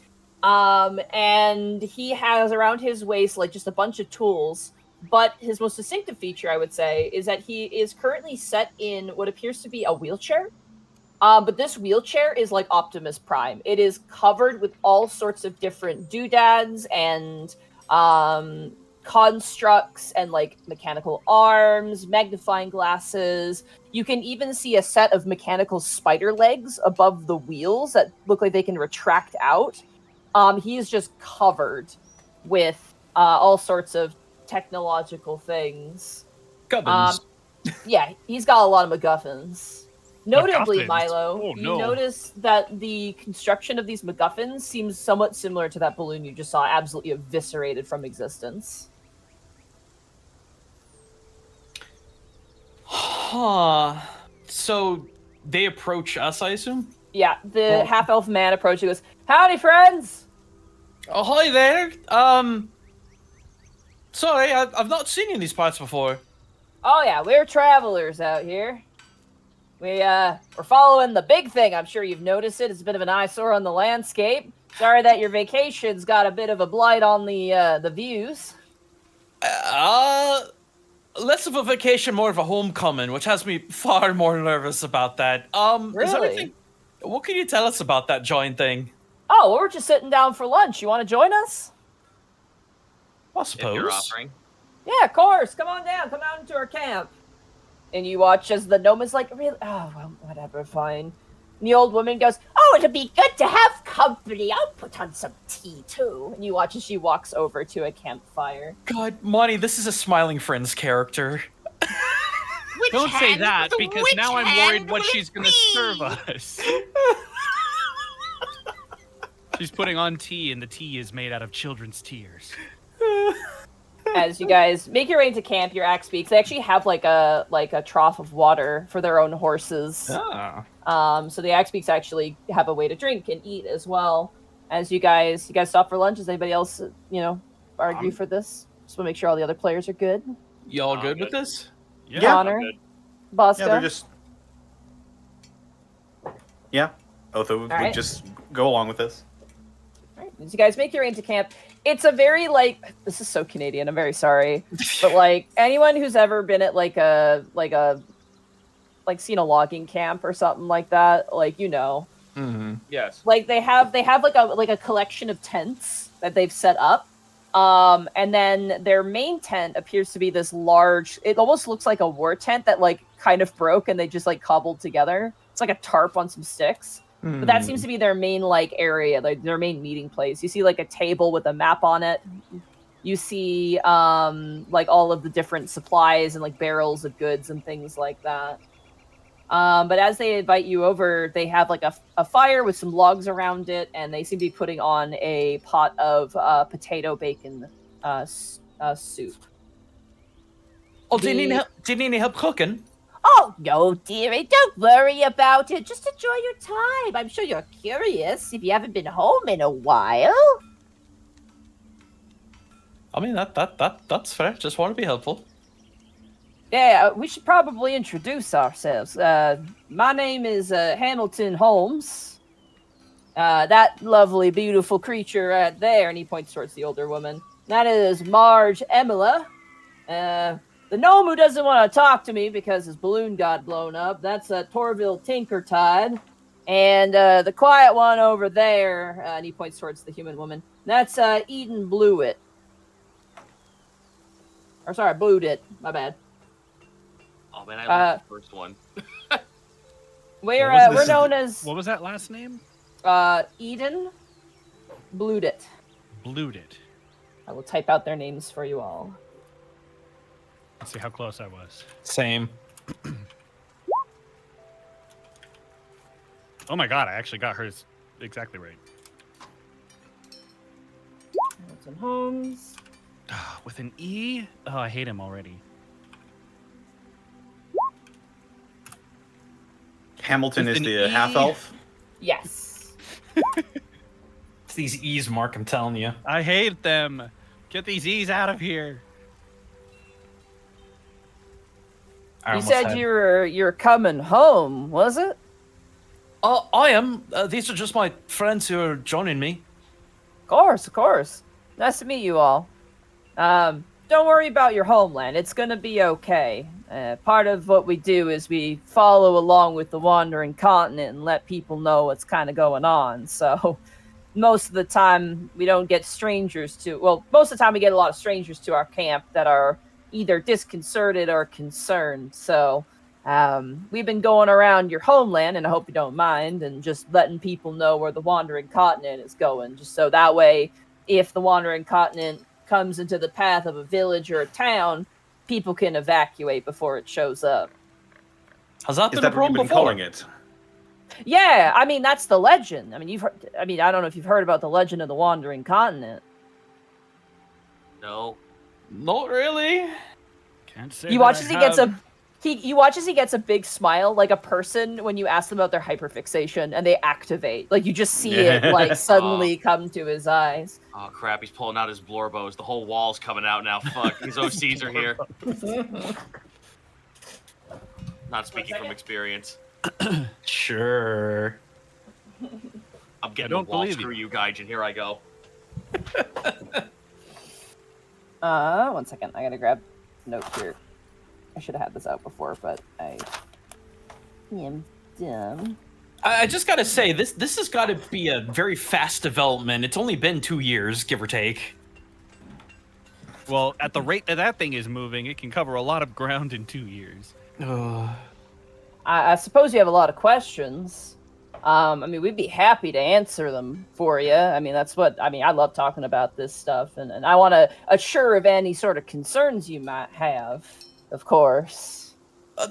And he has around his waist like just a bunch of tools. But his most distinctive feature, I would say, is that he is currently set in what appears to be a wheelchair. But this wheelchair is like Optimus Prime. It is covered with all sorts of different doodads and constructs and like mechanical arms, magnifying glasses. You can even see a set of mechanical spider legs above the wheels that look like they can retract out. He is just covered with all sorts of technological things. Gubbins. Yeah, he's got a lot of MacGuffins. Notably, MacGuffins? Milo, Oh, you no. notice that the construction of these MacGuffins seems somewhat similar to that balloon you just saw absolutely eviscerated from existence. Huh. So they approach us, I assume? Yeah, the half-elf man approaches and goes, "Howdy, friends!" Oh, hi there. Sorry, I've not seen you in these parts before. Oh yeah, we're travelers out here. We're following the big thing. I'm sure you've noticed it. It's a bit of an eyesore on the landscape. Sorry that your vacation's got a bit of a blight on the views. Less of a vacation, more of a homecoming, which has me far more nervous about that. Is there Really? anything? What can you tell us about that joint thing? Oh, well, we're just sitting down for lunch. You want to join us? I If you're suppose. offering. Yeah, of course. Come on down. Come out into our camp. And you watch as the gnome is like, really? Oh, well, whatever, fine. And the old woman goes, "Oh, it'll be good to have company. I'll put on some tea, too." And you watch as she walks over to a campfire. God, Monty, this is a Smiling Friends character. Don't say that, because now I'm worried what she's going to serve us. She's putting on tea, and the tea is made out of children's tears. As you guys make your way into camp, your axe speaks. They actually have like a trough of water for their own horses. Ah. So the axe speaks actually have a way to drink and eat as well. As you guys stop for lunch. Does anybody else argue for this? Just want to make sure all the other players are good. Y'all good with good. this? Yeah. Connor, good. Bosco. Yeah, they're just. Yeah, Otho would Alright. just go along with this. Alright, as you guys make your way into camp, it's a very this is so Canadian. I'm very sorry, but like anyone who's ever been at seen a logging camp or something like that, like Mm-hmm. Yes. like they have like a collection of tents that they've set up, and then their main tent appears to be this large. It almost looks like a war tent that like kind of broke and they just like cobbled together. It's like a tarp on some sticks. But that seems to be their main like area, like their main meeting place. You see like a table with a map on it. You see like all of the different supplies and like barrels of goods and things like that. But as they invite you over, they have like a fire with some logs around it, and they seem to be putting on a pot of potato bacon soup. Oh, do you need any help cooking? Oh, no, dearie, don't worry about it. Just enjoy your time. I'm sure you're curious if you haven't been home in a while. I mean, that's fair. Just want to be helpful. Yeah, we should probably introduce ourselves. My name is Hamilton Holmes. That lovely, beautiful creature right there, and he points towards the older woman. That is Marge Emila. The gnome who doesn't want to talk to me because his balloon got blown up, that's Torville Tinkertide. And the quiet one over there, and he points towards the human woman, that's Eden Blewett. Or sorry, Bluedit, my bad. Oh man, I love the first one. We're known as What was that last name? Eden Bluedit. Bluedit. I will type out their names for you all. Let's see how close I was. Same. Oh my god, I actually got hers exactly right. Hamilton Holmes. With an E? Oh, I hate him already. Hamilton With is an the E? half elf. Yes. It's these E's, Mark. I'm telling you. I hate them. Get these E's out of here. I You almost said had- you're coming home, was it? I am. These are just my friends who are joining me. Of course, of course. Nice to meet you all. Don't worry about your homeland. It's gonna be okay. Part of what we do is we follow along with the wandering continent and let people know what's kind of going on. So most of the time we don't get strangers to. Well, most of the time we get a lot of strangers to our camp that are either disconcerted or concerned. So we've been going around your homeland, and I hope you don't mind, and just letting people know where the wandering continent is going, just so that way, if the wandering continent comes into the path of a village or a town, people can evacuate before it shows up. Has that Is been a that what you've problem been before? calling it? Yeah, I mean that's the legend. I mean I don't know if you've heard about the legend of the wandering continent. No. Not really. Can't say You that watch I as he gets a have. you watch as he gets a big smile, like a person when you ask them about their hyperfixation and they activate. Like you just see it like suddenly come to his eyes. Oh crap, he's pulling out his blorbos. The whole wall's coming out now. Fuck, his OCs are here. Not speaking from experience. Sure. I'm getting don't the wall believe screw you. you, Gaijin. Here I go. 1 second, I gotta grab a note here. I should have had this out before, but I am dumb. I just gotta say, this has got to be a very fast development. It's only been 2 years, give or take. Well, at the rate that thing is moving, it can cover a lot of ground in 2 years. I suppose you have a lot of questions. I mean, we'd be happy to answer them for you. I mean, I love talking about this stuff, and I want to assure of any sort of concerns you might have, of course.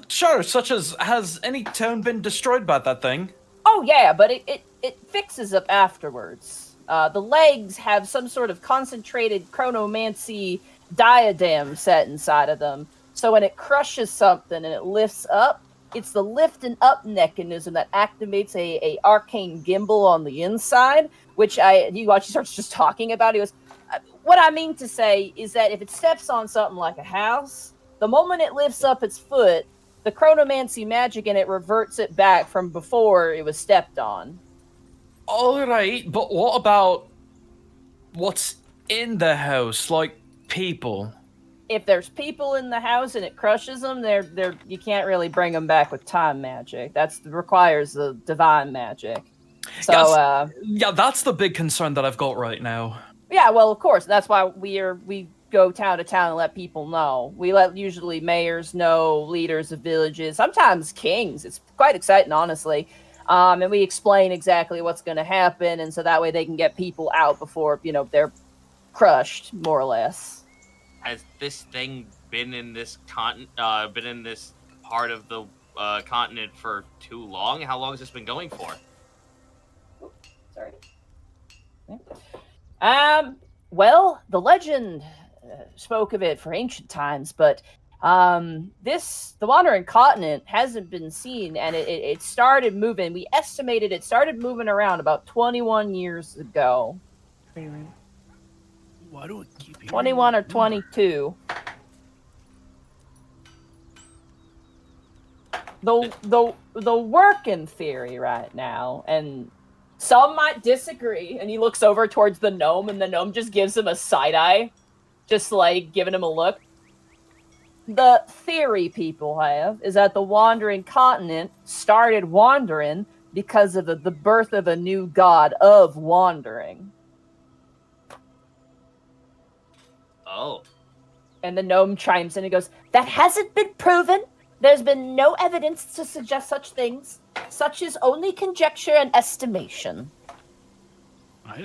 Sure, such as, has any town been destroyed by that thing? Oh, yeah, but it fixes up afterwards. The legs have some sort of concentrated chronomancy diadem set inside of them, so when it crushes something and it lifts up, it's the lift and up mechanism that activates a arcane gimbal on the inside, which he starts just talking about. He goes, what I mean to say is that if it steps on something like a house, the moment it lifts up its foot, the chronomancy magic in it reverts it back from before it was stepped on. All right, but what about what's in the house, like people? If there's people in the house and it crushes them, you can't really bring them back with time magic. Requires the divine magic. So Yes. Yeah, that's the big concern that I've got right now. yeah, well, of course, that's why we go town to town and let people know. We let usually mayors know, leaders of villages, sometimes kings. It's quite exciting, honestly. And we explain exactly what's going to happen, and so that way they can get people out before they're crushed, more or less. Has this thing been in this been in this part of the continent for too long? How long has this been going for? Sorry. Well, the legend spoke of it for ancient times, but the wandering continent hasn't been seen, and it started moving. We estimated it started moving around about 21 years ago. Why do I keep hearing 21 or that number? 22. The working theory right now, and some might disagree, and he looks over towards the gnome, and the gnome just gives him a side eye, just like giving him a look. The theory people have is that the wandering continent started wandering because of the birth of a new god of wandering. Oh. And the gnome chimes in and goes, that hasn't been proven. There's been no evidence to suggest such things. Such is only conjecture and estimation.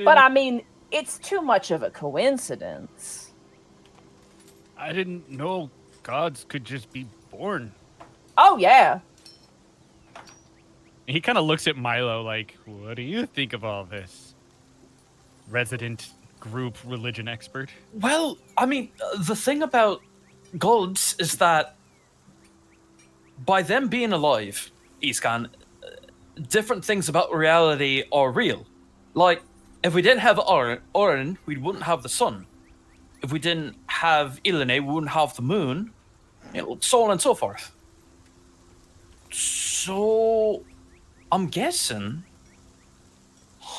But I mean, it's too much of a coincidence. I didn't know gods could just be born. Oh, yeah. He kind of looks at Milo like, what do you think of all this? Resident group religion expert. Well, I mean, the thing about gods is that by them being alive, Iskan, different things about reality are real. Like, if we didn't have Orin, we wouldn't have the sun. If we didn't have Ilene, we wouldn't have the moon. So on and so forth. So, I'm guessing...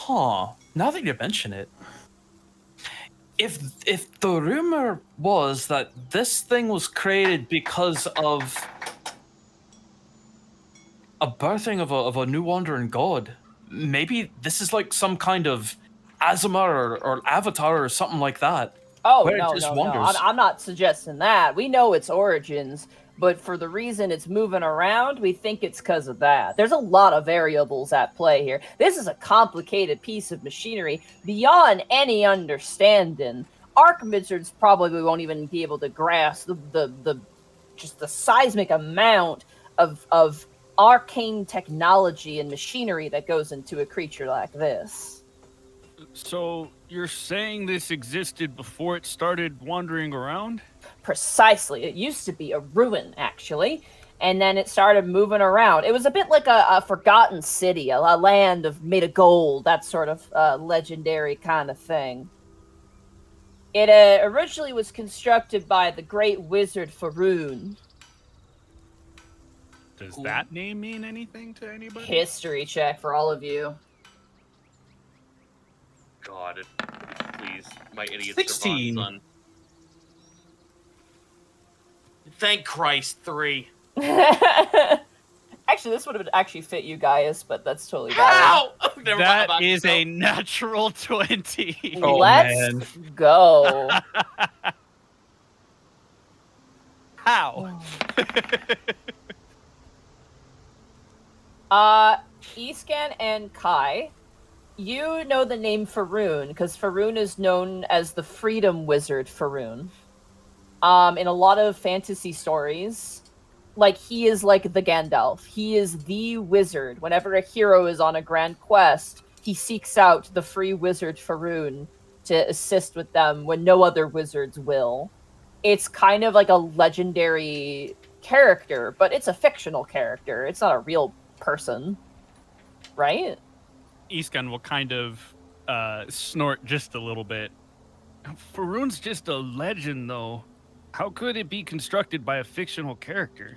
Now that you mention it, if the rumor was that this thing was created because of a birthing of a new wandering god, maybe this is like some kind of Azamar or Avatar or something like that. Oh, where it no, just no, no. wanders. I'm not suggesting that. We know its origins, but for the reason it's moving around, we think it's because of that. There's a lot of variables at play here. This is a complicated piece of machinery beyond any understanding. Archwizards probably won't even be able to grasp the seismic amount of arcane technology and machinery that goes into a creature like this. So you're saying this existed before it started wandering around? Precisely. It used to be a ruin, actually, and then it started moving around. It was a bit like a forgotten city, a land made of gold, that sort of legendary kind of thing. It originally was constructed by the great wizard Faroon. Does that name mean anything to anybody? History check for all of you. God, please, my idiot 16. son. Thank Christ, 3. Actually, this would have actually fit you guys, but that's totally valid. Ow! Never mind, That I'm is about to a go. natural 20. Oh, Let's man. go. How? Escan and Kai, you know the name Faroon, because Faroon is known as the Freedom Wizard Faroon. In a lot of fantasy stories, like, he is like the Gandalf. He is the wizard. Whenever a hero is on a grand quest, he seeks out the free wizard Faroon to assist with them when no other wizards will. It's kind of like a legendary character, but it's a fictional character. It's not a real person, right? Iskan will kind of snort just a little bit. Faroon's just a legend, though. How could it be constructed by a fictional character?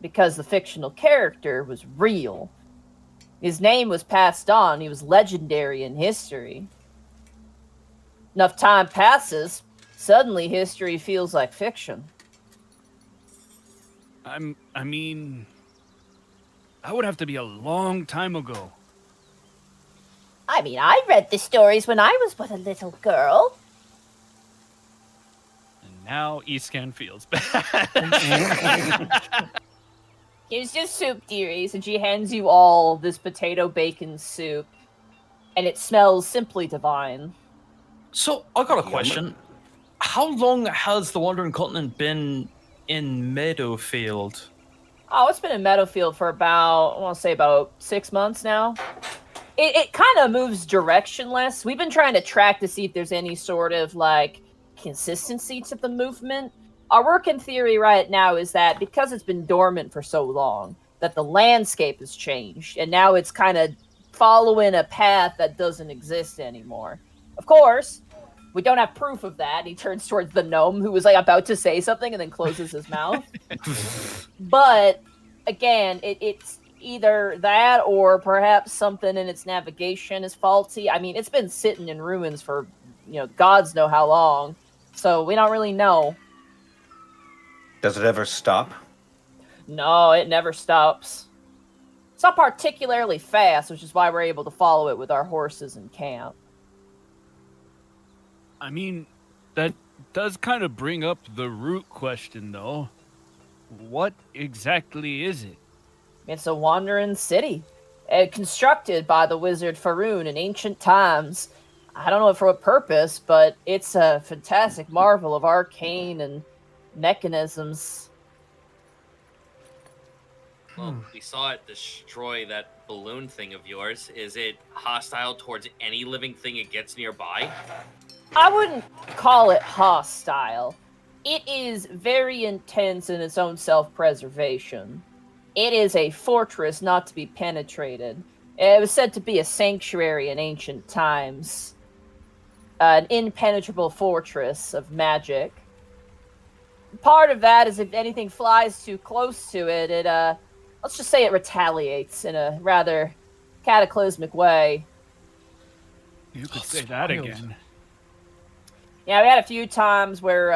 Because the fictional character was real. His name was passed on. He was legendary in history. Enough time passes, suddenly history feels like fiction. I mean, that would have to be a long time ago. I mean, I read the stories when I was but a little girl. And now Iskan feels bad. Here's your soup, dearies, and she hands you all this potato bacon soup. And it smells simply divine. So, I got a question. How long has the Wandering Continent been in Meadowfield? Oh, it's been in Meadowfield for about, I want to say about 6 months now. It kind of moves directionless. We've been trying to track to see if there's any sort of, like, consistency to the movement. Our working theory right now is that because it's been dormant for so long, that the landscape has changed, and now it's kind of following a path that doesn't exist anymore. Of course, we don't have proof of that. He turns towards the gnome, who was like about to say something and then closes his mouth. But again, it's either that or perhaps something in its navigation is faulty. I mean, it's been sitting in ruins for, gods know how long. So we don't really know. Does it ever stop? No, it never stops. It's not particularly fast, which is why we're able to follow it with our horses in camp. I mean, that does kind of bring up the root question, though. What exactly is it? It's a wandering city, constructed by the wizard Faroon in ancient times. I don't know for what purpose, but it's a fantastic marvel of arcane and mechanisms. Well, we saw it destroy that balloon thing of yours. Is it hostile towards any living thing it gets nearby? I wouldn't call it hostile. It is very intense in its own self-preservation. It is a fortress not to be penetrated. It was said to be a sanctuary in ancient times. An impenetrable fortress of magic. Part of that is if anything flies too close to it, let's just say it retaliates in a rather cataclysmic way. You could say that again. Yeah, we had a few times where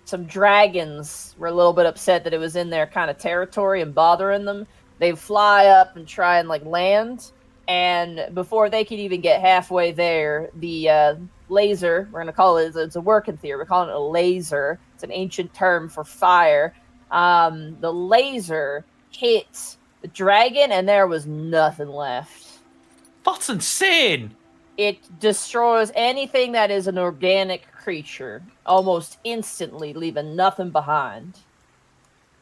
some dragons were a little bit upset that it was in their kind of territory and bothering them. They fly up and try and land, and before they could even get halfway there, the laser, we're gonna call it, it's a working theory, we're calling it a laser. It's an ancient term for fire. The laser hit the dragon, and there was nothing left. That's insane. It destroys anything that is an organic creature almost instantly, leaving nothing behind.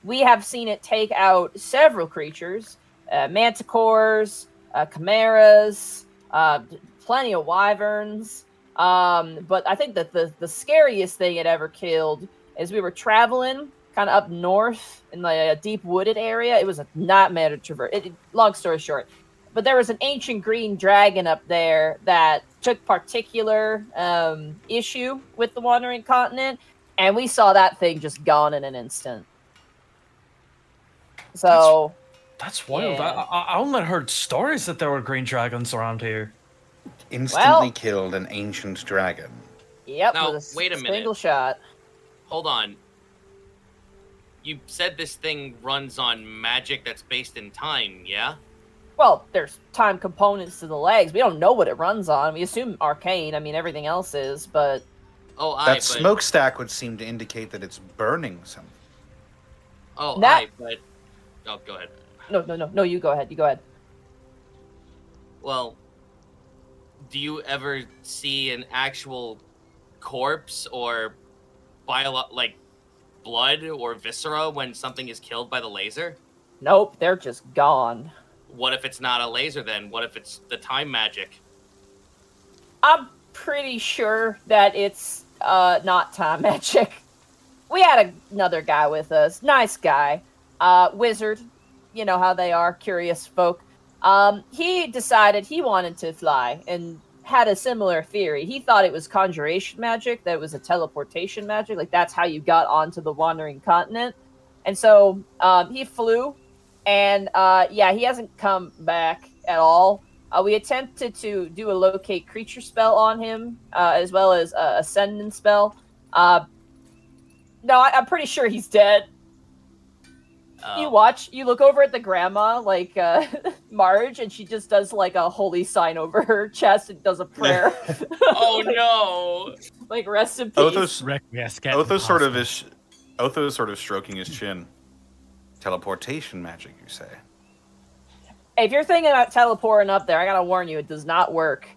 We have seen it take out several creatures, manticores, chimeras, plenty of wyverns. But I think that the scariest thing it ever killed is we were traveling kind of up north in the deep wooded area. It was a nightmare to traverse. Long story short. But there was an ancient green dragon up there that took particular issue with the Wandering Continent, and we saw that thing just gone in an instant. So that's wild. Yeah. I only heard stories that there were green dragons around here. Instantly killed an ancient dragon. Yep. Now, with wait a minute. Single shot. Hold on. You said this thing runs on magic that's based in time, yeah? Well, there's time components to the legs. We don't know what it runs on. We assume arcane. I mean, everything else is, but That smokestack would seem to indicate that it's burning something. Oh, That- aye, but go ahead. No. You go ahead. You go ahead. Well, do you ever see an actual corpse or blood or viscera when something is killed by the laser? Nope, they're just gone. What if it's not a laser then? What if it's the time magic? I'm pretty sure that it's not time magic. We had another guy with us, nice guy, wizard. You know how they are, curious folk. He decided he wanted to fly and had a similar theory. He thought it was conjuration magic, that it was a teleportation magic, like that's how you got onto the Wandering Continent. And so he flew, and he hasn't come back at all. We attempted to do a locate creature spell on him, as well as a ascendant spell. No, I'm pretty sure he's dead. You look over at the grandma, like Marge, and she just does like a holy sign over her chest and does a prayer. Oh no! Like rest in peace. Otho's sort of stroking his chin. Teleportation magic, you say? Hey, if you're thinking about teleporting up there, I gotta warn you, it does not work.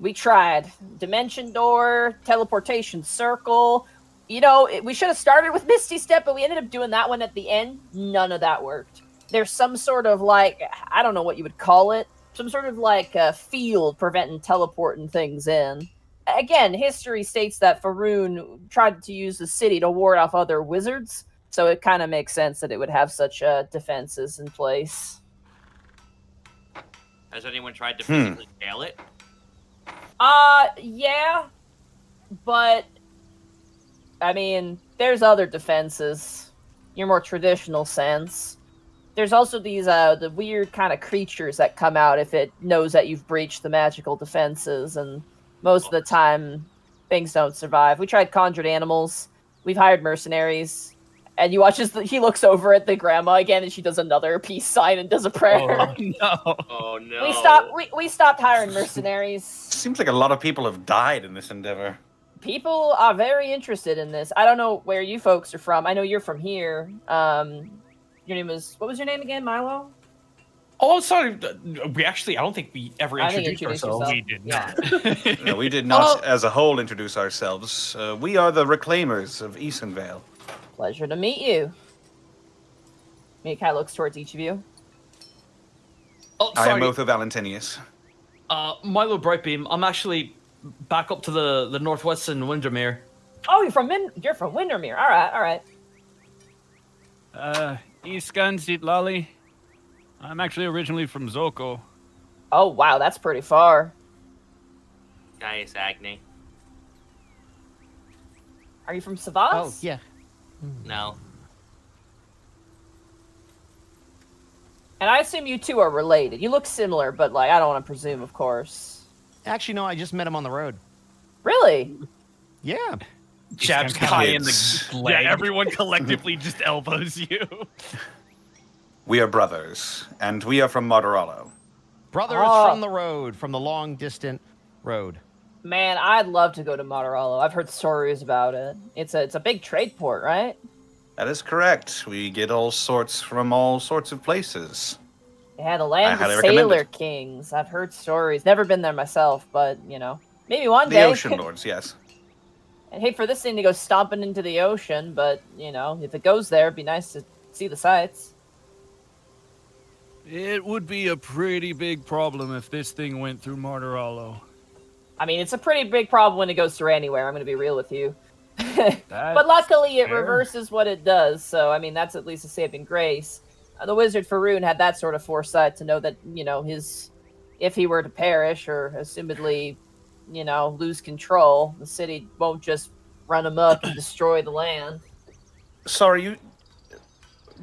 We tried. Dimension door, teleportation circle. You know, we should have started with Misty Step, but we ended up doing that one at the end. None of that worked. There's some sort of I don't know what you would call it, some sort of field preventing teleporting things in. Again, history states that Faroon tried to use the city to ward off other wizards, so it kind of makes sense that it would have such defenses in place. Has anyone tried to physically scale it? Yeah, but I mean, there's other defenses. Your more traditional sense. There's also these the weird kind of creatures that come out if it knows that you've breached the magical defenses, and most of the time things don't survive. We tried conjured animals. We've hired mercenaries, and you watch as he looks over at the grandma again, and she does another peace sign and does a prayer. Oh no! Oh no! We stopped hiring mercenaries. Seems like a lot of people have died in this endeavor. People are very interested in this. I don't know where you folks are from. I know you're from here. Your name was... What was your name again, Milo? Oh, sorry. I don't think we ever I think introduced introduce ourselves. yourself. We did not. No, we did not, as a whole, introduce ourselves. We are the Reclaimers of Easonvale. Pleasure to meet you. He kind of looks towards each of you. Oh, I am sorry. Otho Valentinius. Milo Brightbeam. I'm actually back up to the northwest in Windermere. Oh, you're from Windermere. All right. Iskan Zitlali. I'm actually originally from Zoko. Oh, wow, that's pretty far. Gaius Agni. Are you from Savas? Oh, yeah. No. And I assume you two are related. You look similar, but like I don't want to presume, of course. Actually, no, I just met him on the road. Really? Yeah. Jabs Kinda Kai in kids. the leg. Yeah, everyone collectively just elbows you. We are brothers, and we are from Martorello. Brothers Oh. from the road, from the long distant road. Man, I'd love to go to Martorello. I've heard stories about it. It's a big trade port, right? That is correct. We get all sorts from all sorts of places. Yeah, the land highly of recommend Sailor it. Kings. I've heard stories. Never been there myself, but you know, maybe one The day. Ocean Lords, yes. I'd hate for this thing to go stomping into the ocean, but you know, if it goes there, it'd be nice to see the sights. It would be a pretty big problem if this thing went through Martorello. I mean, it's a pretty big problem when it goes through anywhere. I'm gonna be real with you. But That's luckily, it fair. reverses what it does. So I mean, that's at least a saving grace. The wizard Faroon had that sort of foresight to know that you know if he were to perish or assumedly, you know, lose control, the city won't just run amok and destroy the land. Sorry,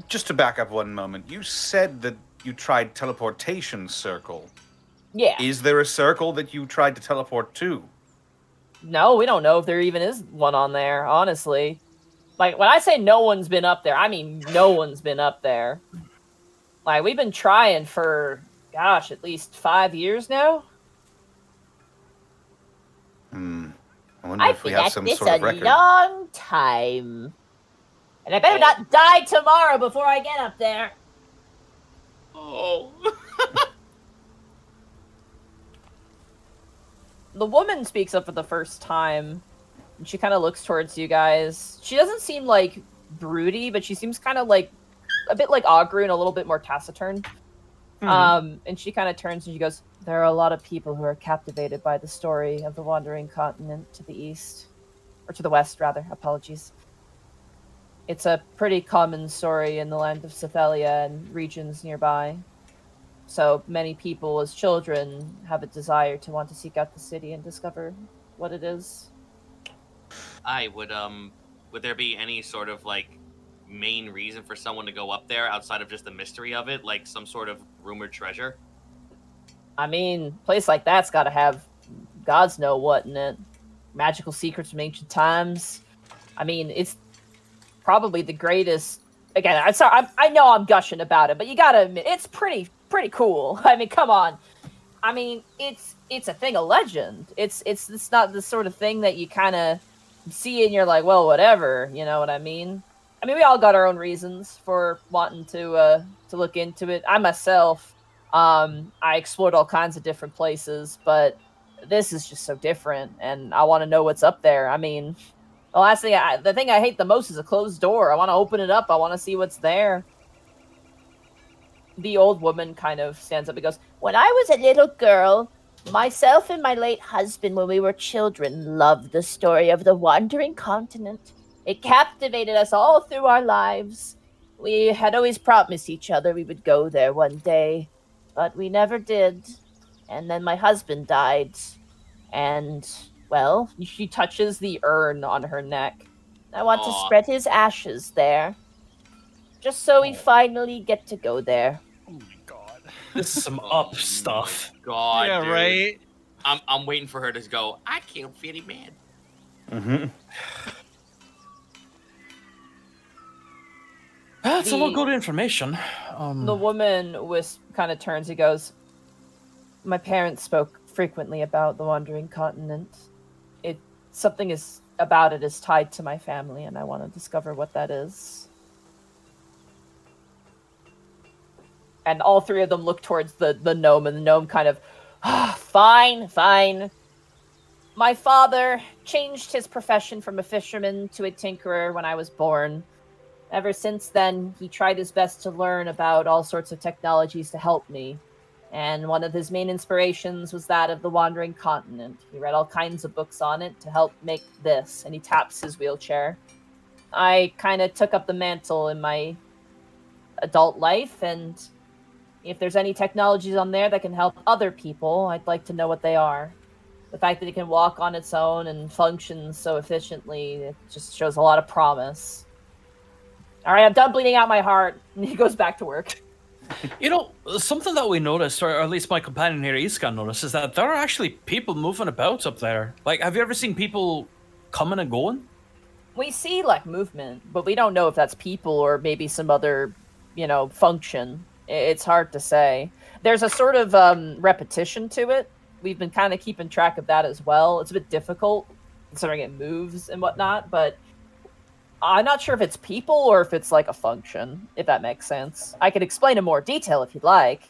just to back up one moment, you said that you tried teleportation circle. Yeah. Is there a circle that you tried to teleport to? No, we don't know if there even is one on there, honestly. Like, when I say no one's been up there, I mean no one's been up there. Like, we've been trying for, gosh, at least 5 years now. I wonder if we have some sort of record. long time. And I better not die tomorrow before I get up there. Oh. The woman speaks up for the first time, and she kind of looks towards you guys. She doesn't seem like broody, but she seems kind of like a bit like Ogru and a little bit more taciturn. And she kind of turns and she goes, "There are a lot of people who are captivated by the story of the wandering continent to the east, or to the west, rather. Apologies. It's a pretty common story in the land of Cethelia and regions nearby. So many people as children have a desire to want to seek out the city and discover what it is." Would there be any sort of like main reason for someone to go up there outside of just the mystery of it, like some sort of rumored treasure? I mean, a place like that's got to have gods know what in it. Magical secrets from ancient times. I mean, it's probably the greatest. Again, I'm sorry. I know I'm gushing about it, but you gotta admit it's pretty cool. I mean, come on. I mean, it's a thing of legend. It's not the sort of thing that you kind of see and you're like, well, whatever. You know what I mean? I mean, we all got our own reasons for wanting to look into it. I myself, I explored all kinds of different places, but this is just so different, and I want to know what's up there. I mean, the thing I hate the most is a closed door. I want to open it up. I want to see what's there. The old woman kind of stands up and goes, "When I was a little girl, myself and my late husband, when we were children, loved the story of the wandering continent. It captivated us all through our lives. We had always promised each other we would go there one day, but we never did. And then my husband died, and, well," she touches the urn on her neck. "I want to Aw. spread his ashes there, just so we finally get to go there." Oh my god. This is some up stuff. God, Yeah, dude. right? I'm waiting for her to go, "I killed Fitty Man." Mm-hmm. That's a lot of good information. The woman kind of turns and goes, "My parents spoke frequently about the wandering continent. Something about it is tied to my family, and I want to discover what that is." And all three of them look towards the gnome, and the gnome kind of, fine. My father changed his profession from a fisherman to a tinkerer when I was born. Ever since then, he tried his best to learn about all sorts of technologies to help me. And one of his main inspirations was that of the Wandering Continent. He read all kinds of books on it to help make this, and he taps his wheelchair. I kind of took up the mantle in my adult life, and if there's any technologies on there that can help other people, I'd like to know what they are. The fact that it can walk on its own and functions so efficiently, it just shows a lot of promise. All right, I'm done bleeding out my heart. And he goes back to work. You know, something that we noticed, or at least my companion here, Iskan, noticed, is that there are actually people moving about up there. Like, have you ever seen people coming and going? We see, like, movement, but we don't know if that's people or maybe some other, function. It's hard to say. There's a sort of repetition to it. We've been kind of keeping track of that as well. It's a bit difficult, considering it moves and whatnot, but I'm not sure if it's people or if it's like a function, if that makes sense. I could explain in more detail if you'd like.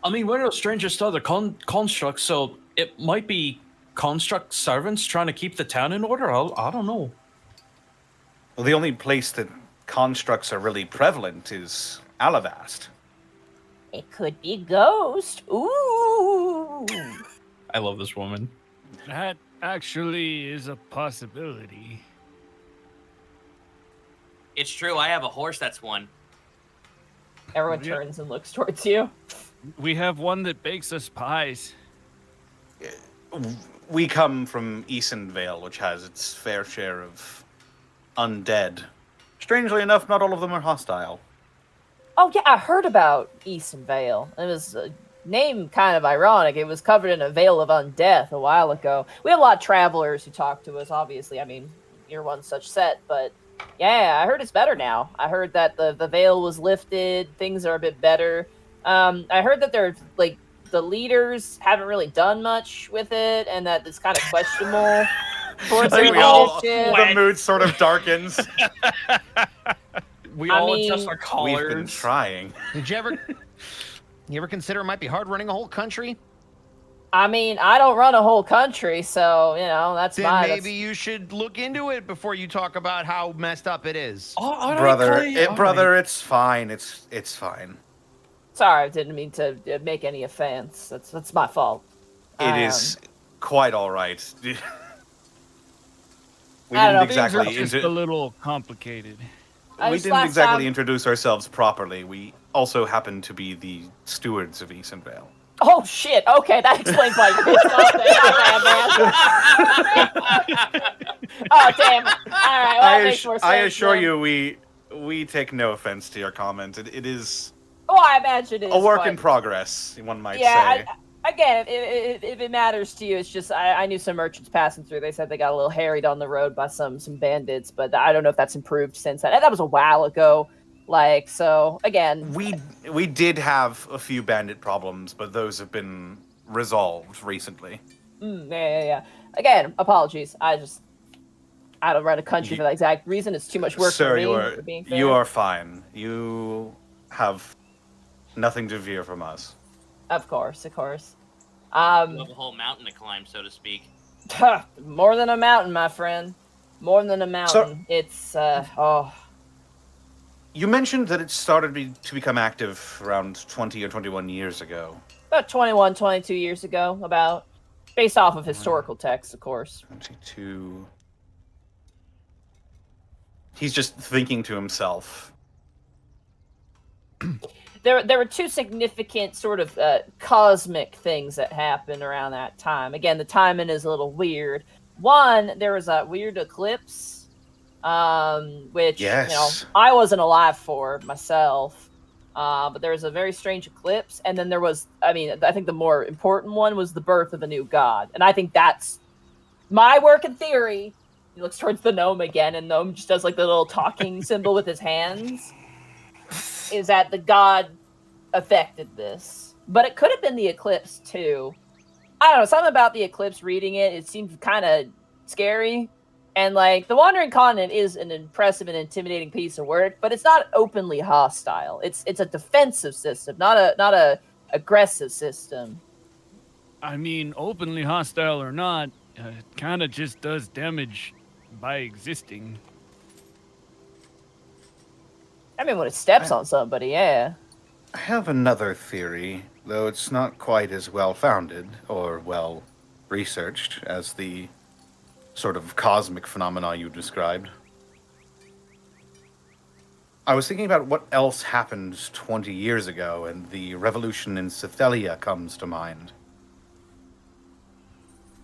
I mean, we're no strangers to other constructs, so it might be construct servants trying to keep the town in order. I don't know. Well, the only place that constructs are really prevalent is Alavast. It could be Ghost. Ooh. I love this woman. That actually is a possibility. It's true. I have a horse that's one. Everyone Yeah. turns and looks towards you. We have one that bakes us pies. We come from Vale, which has its fair share of undead. Strangely enough, not all of them are hostile. Oh, yeah, I heard about Easton Vale. It was a name kind of ironic. It was covered in a veil of undeath a while ago. We have a lot of travelers who talk to us, obviously. I mean, you're one such set, but yeah, I heard it's better now. I heard that the veil was lifted, things are a bit better. I heard that they're, like, the leaders haven't really done much with it, and that it's kind of questionable towards I their think leadership. the mood sort of darkens. We I all mean, adjust our collars. We've been trying. Did you ever consider it might be hard running a whole country? I mean, I don't run a whole country, so, that's Then my... maybe you should look into it before you talk about how messed up it is. All right, Brother, Clay, all brother, right. it's fine. It's fine. Sorry, I didn't mean to make any offense. That's my fault. It is quite all right. We I don't didn't know, Things are exactly just a little complicated. we Just didn't last exactly time- introduce ourselves properly. We also happen to be the stewards of Vale. Oh shit! Okay, that explains why you pissed off then. Oh damn! All right, well, that makes more sense. I assure then. you, we take no offense to your comment. It is Oh, I imagine it is a work but- in progress, one might Yeah, say. again, if it matters to you, it's just I knew some merchants passing through. They said they got a little harried on the road by some bandits, but I don't know if that's improved since then. That was a while ago. Like, so again, We did have a few bandit problems, but those have been resolved recently. yeah. Again, apologies. I don't run a country for that exact reason. It's too much work Sir, for me. you are for being fair. you are fine. You have nothing to fear from us. Of course. You have a whole mountain to climb, so to speak. More than a mountain, my friend. More than a mountain. It's You mentioned that it started to become active around 20 or 21 years ago. about 21, 22 years ago, about. Based off of historical texts, of course. 22. He's just thinking to himself. There were two significant sort of cosmic things that happened around that time. Again, the timing is a little weird. One, there was a weird eclipse, which Yes. I wasn't alive for myself. But there was a very strange eclipse, and then there was, I think the more important one was the birth of a new god, and I think that's my work in theory. He looks towards the gnome again, and gnome just does like the little talking symbol with his hands. Is that the god affected this? But it could have been the eclipse too. I don't know, something about the eclipse. Reading it seemed kind of scary. And like the Wandering Continent is an impressive and intimidating piece of work, but it's not openly hostile. It's a defensive system, not a aggressive system. I mean, openly hostile or not, it kind of just does damage by existing. I mean, when it steps on somebody, yeah. I have another theory, though it's not quite as well founded or well researched as the sort of cosmic phenomena you described. I was thinking about what else happened 20 years ago, and the revolution in Cythelia comes to mind.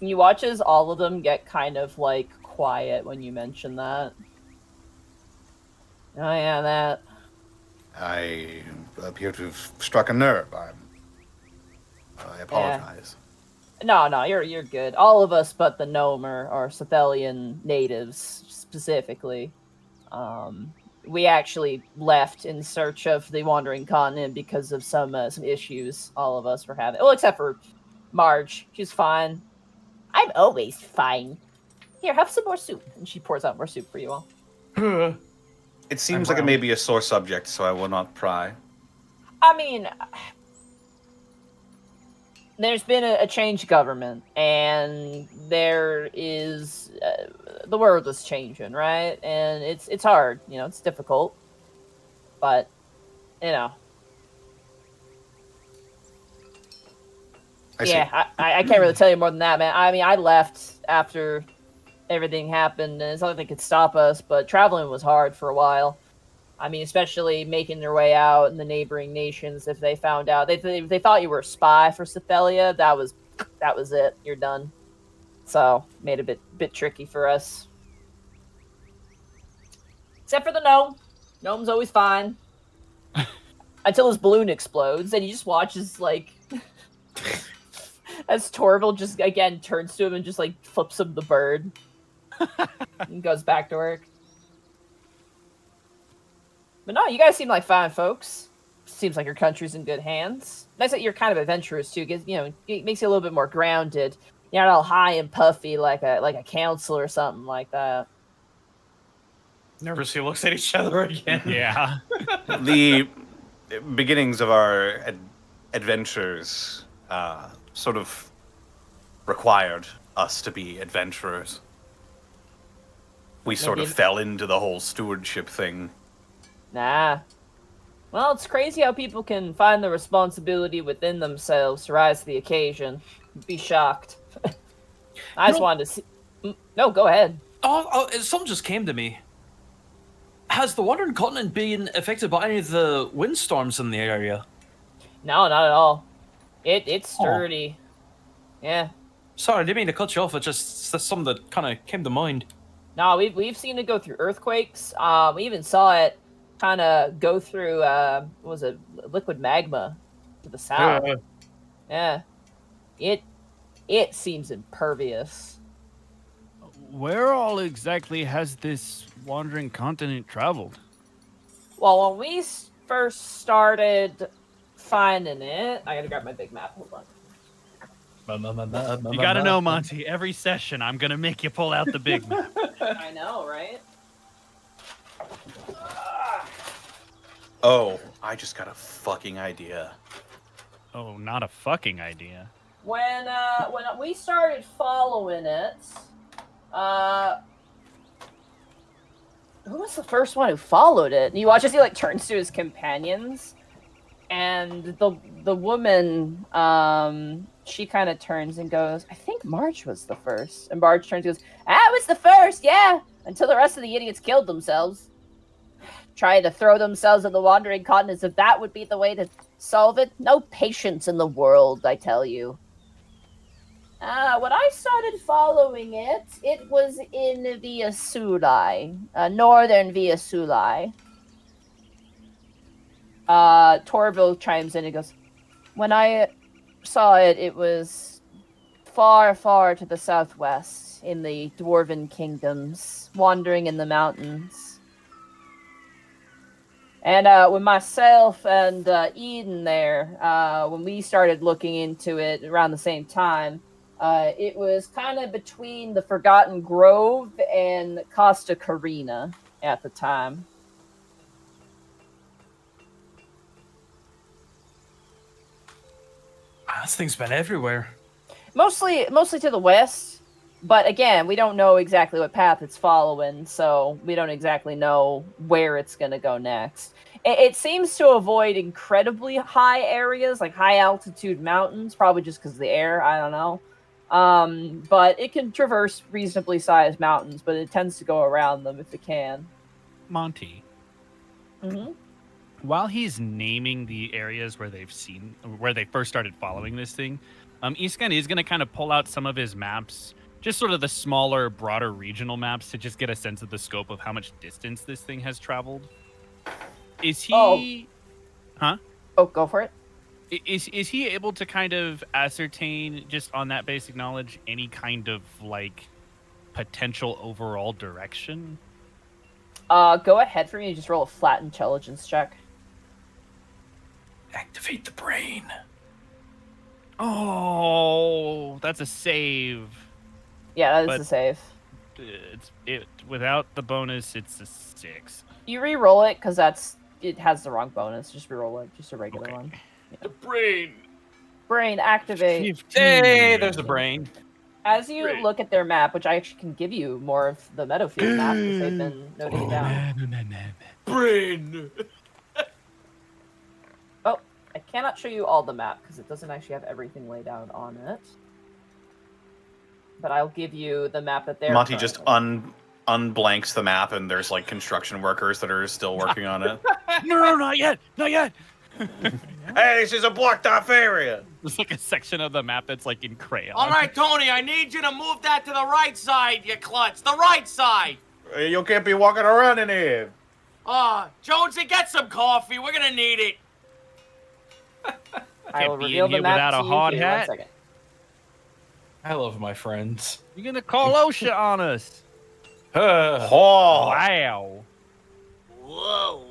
You watch as all of them get kind of like quiet when you mention that. Oh yeah, that. I appear to have struck a nerve. I apologize. No, you're good. All of us but the gnome are Cythelian natives specifically. We actually left in search of the Wandering Continent because of some issues all of us were having. Well, except for Marge. She's fine. I'm always fine. Here, have some more soup. And she pours out more soup for you all. It seems like it may be a sore subject, so I will not pry. I mean, there's been a change government, and there is the world is changing, right? And it's hard, it's difficult, but I can't really tell you more than that, man. I mean, I left after everything happened, and it's not like they could stop us, but traveling was hard for a while. I mean, especially making their way out in the neighboring nations. If they found out, they thought you were a spy for Cythelia, that was it. You're done. So made it a bit tricky for us. Except for the gnome. Gnome's always fine. Until his balloon explodes, and he just watches like as Torval just again turns to him and just like flips him the bird. And goes back to work. But no, you guys seem like fine folks. Seems like your country's in good hands. Nice that you're kind of adventurous too, because it makes you a little bit more grounded. You're not all high and puffy like a council or something like that. Nervously looks at each other again. Yeah. The beginnings of our adventures sort of required us to be adventurers. We sort of fell into the whole stewardship thing. Nah. Well, it's crazy how people can find the responsibility within themselves to rise to the occasion. Be shocked. I just wanted to see... No, go ahead. Something just came to me. Has the Wandering Continent been affected by any of the windstorms in the area? No, not at all. It's sturdy. Yeah. Sorry, I didn't mean to cut you off. It's just something that kind of came to mind. No, we've seen it go through earthquakes. We even saw it kind of go through what was it, liquid magma to the south. Yeah. It seems impervious. Where all exactly has this wandering continent traveled? Well, when we first started finding it, I gotta grab my big map. Hold on. You gotta know, Monty, every session I'm gonna make you pull out the big map. I know, right? Oh, I just got a fucking idea. Oh, not a fucking idea. When we started following it, who was the first one who followed it? And you watch as he like turns to his companions, and the woman, she kind of turns and goes, "I think Marge was the first." And Marge turns and goes, "I was the first, yeah, until the rest of the idiots killed themselves. Trying to throw themselves in the wandering continents, if that would be the way to solve it. No patience in the world, I tell you." When I started following it, it was in Via Sulai, northern Via Sulai. Torville chimes in and goes, "When I saw it, it was far, far to the southwest, in the Dwarven kingdoms, wandering in the mountains. And when myself and Eden there, when we started looking into it around the same time, it was kind of between the Forgotten Grove and Costa Carina at the time." This thing's been everywhere. Mostly to the west, but again, we don't know exactly what path it's following, so we don't exactly know where it's going to go next. It seems to avoid incredibly high areas, like high altitude mountains, probably just because of the air. I don't know. But it can traverse reasonably sized mountains, but it tends to go around them if it can. Monty, Mm-hmm. while he's naming the areas where they first started following this thing, Iskan is going to kind of pull out some of his maps, just sort of the smaller, broader regional maps, to just get a sense of the scope of how much distance this thing has traveled. Is he? Huh? Oh, go for it. Is he able to kind of ascertain, just on that basic knowledge, any kind of like potential overall direction? Go ahead for me and just roll a flat intelligence check. Activate the brain. Oh, that's a save. Yeah, that is But- a save. Without the bonus, it's a 6. You re-roll it because it has the wrong bonus. Just re-roll it, just a regular Okay. one. The brain. Brain activate. Hey, there's the brain. As you Brain. look at their map, which I actually can give you more of the Meadowfield map because they've been noting it down. Brain. I cannot show you all the map because it doesn't actually have everything laid out on it. But I'll give you the map that they're Monty just currently- unblanks the map, and there's like construction workers that are still working on it. No, not yet. Not yet. Hey, this is a blocked off area. There's like a section of the map that's like in crayon. All right, Tony, I need you to move that to the right side, you klutz. The right side. You can't be walking around in here. Jonesy, get some coffee. We're gonna need it. I will Can't be reveal in the here map without to a you. hard Give me 1 hat. second. I love my friends. You're gonna call OSHA on us. Oh, Wow. Whoa.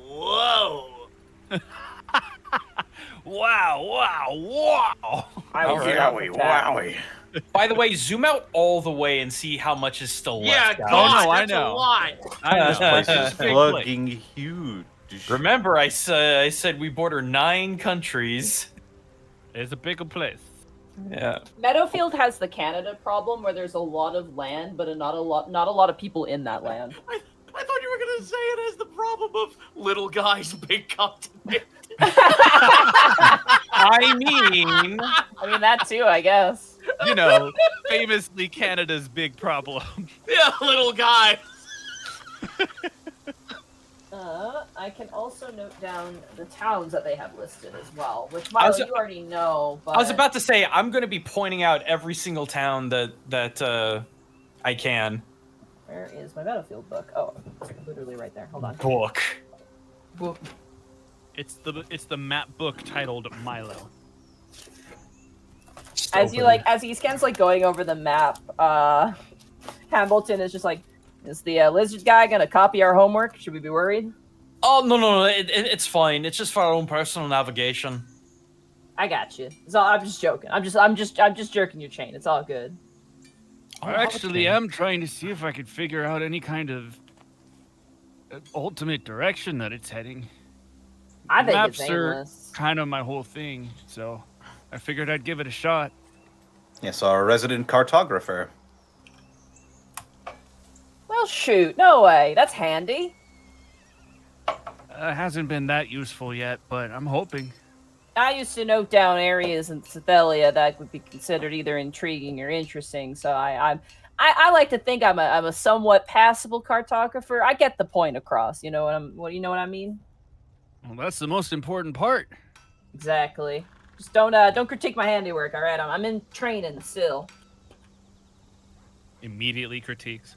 Wow. I will All zoom right. out wowie, the tab. wowie. By the way, zoom out all the way and see how much is still Yeah, left. guys. God, no, I that's know. a lot. This place is Big place. fucking huge. Remember, I said we border 9 countries. It's a bigger place. Yeah. Meadowfield has the Canada problem where there's a lot of land, but not a lot of people in that land. I thought you were gonna say it as the problem of little guys, big continent. I mean, that too, I guess. You know, famously Canada's big problem. Yeah, little guy. I can also note down the towns that they have listed as well, which I Milo, was- you already know. But I was about to say I'm going to be pointing out every single town that I can. Where is my Battlefield book? Oh, it's literally right there. Hold on. Book. It's the map book titled Milo. As he scans going over the map, Hamilton is just like, is the lizard guy gonna copy our homework? Should we be worried? Oh no, it's fine. It's just for our own personal navigation. I got you. I'm just joking. I'm just jerking your chain. It's all good. I actually am trying to see if I could figure out any kind of ultimate direction that it's heading. I think Maps it's are aimless. kind of my whole thing, so I figured I'd give it a shot. Yes, our resident cartographer. Well, shoot. No way. That's handy. Hasn't been that useful yet, but I'm hoping. I used to note down areas in Cethelia that would be considered either intriguing or interesting. So I like to think I'm a somewhat passable cartographer. I get the point across. You know what I mean? Well, that's the most important part. Exactly. Just don't critique my handiwork. All right, I'm in training still. Immediately critiques.